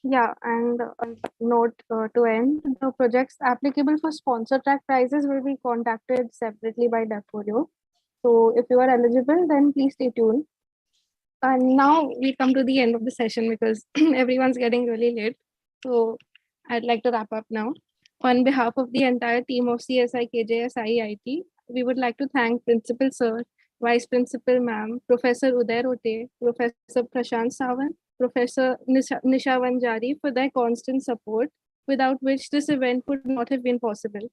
Yeah, and on that note to end, the projects applicable for sponsor track prizes will be contacted separately by Dafolio. So if you are eligible, then please stay tuned. And now we come to the end of the session because everyone's getting really late. So I'd like to wrap up now. On behalf of the entire team of CSI KJSIEIT, we would like to thank Principal Sir, Vice Principal Ma'am, Professor Uday Rote, Professor Prashant Sawant, Professor Nisha Vanjari for their constant support, without which this event would not have been possible.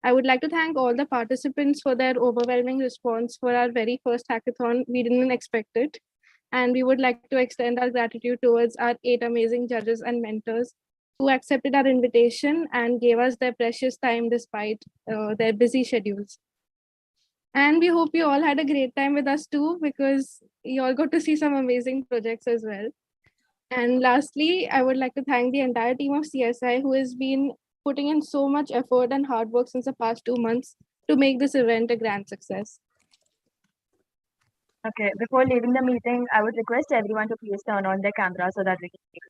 I would like to thank all the participants for their overwhelming response for our very first hackathon. We didn't expect it. And we would like to extend our gratitude towards our 8 amazing judges and mentors who accepted our invitation and gave us their precious time despite their busy schedules. And we hope you all had a great time with us too, because you all got to see some amazing projects as well. And lastly, I would like to thank the entire team of CSI who has been putting in so much effort and hard work since the past 2 months to make this event a grand success. Okay, before leaving the meeting, I would request everyone to please turn on their camera so that we can take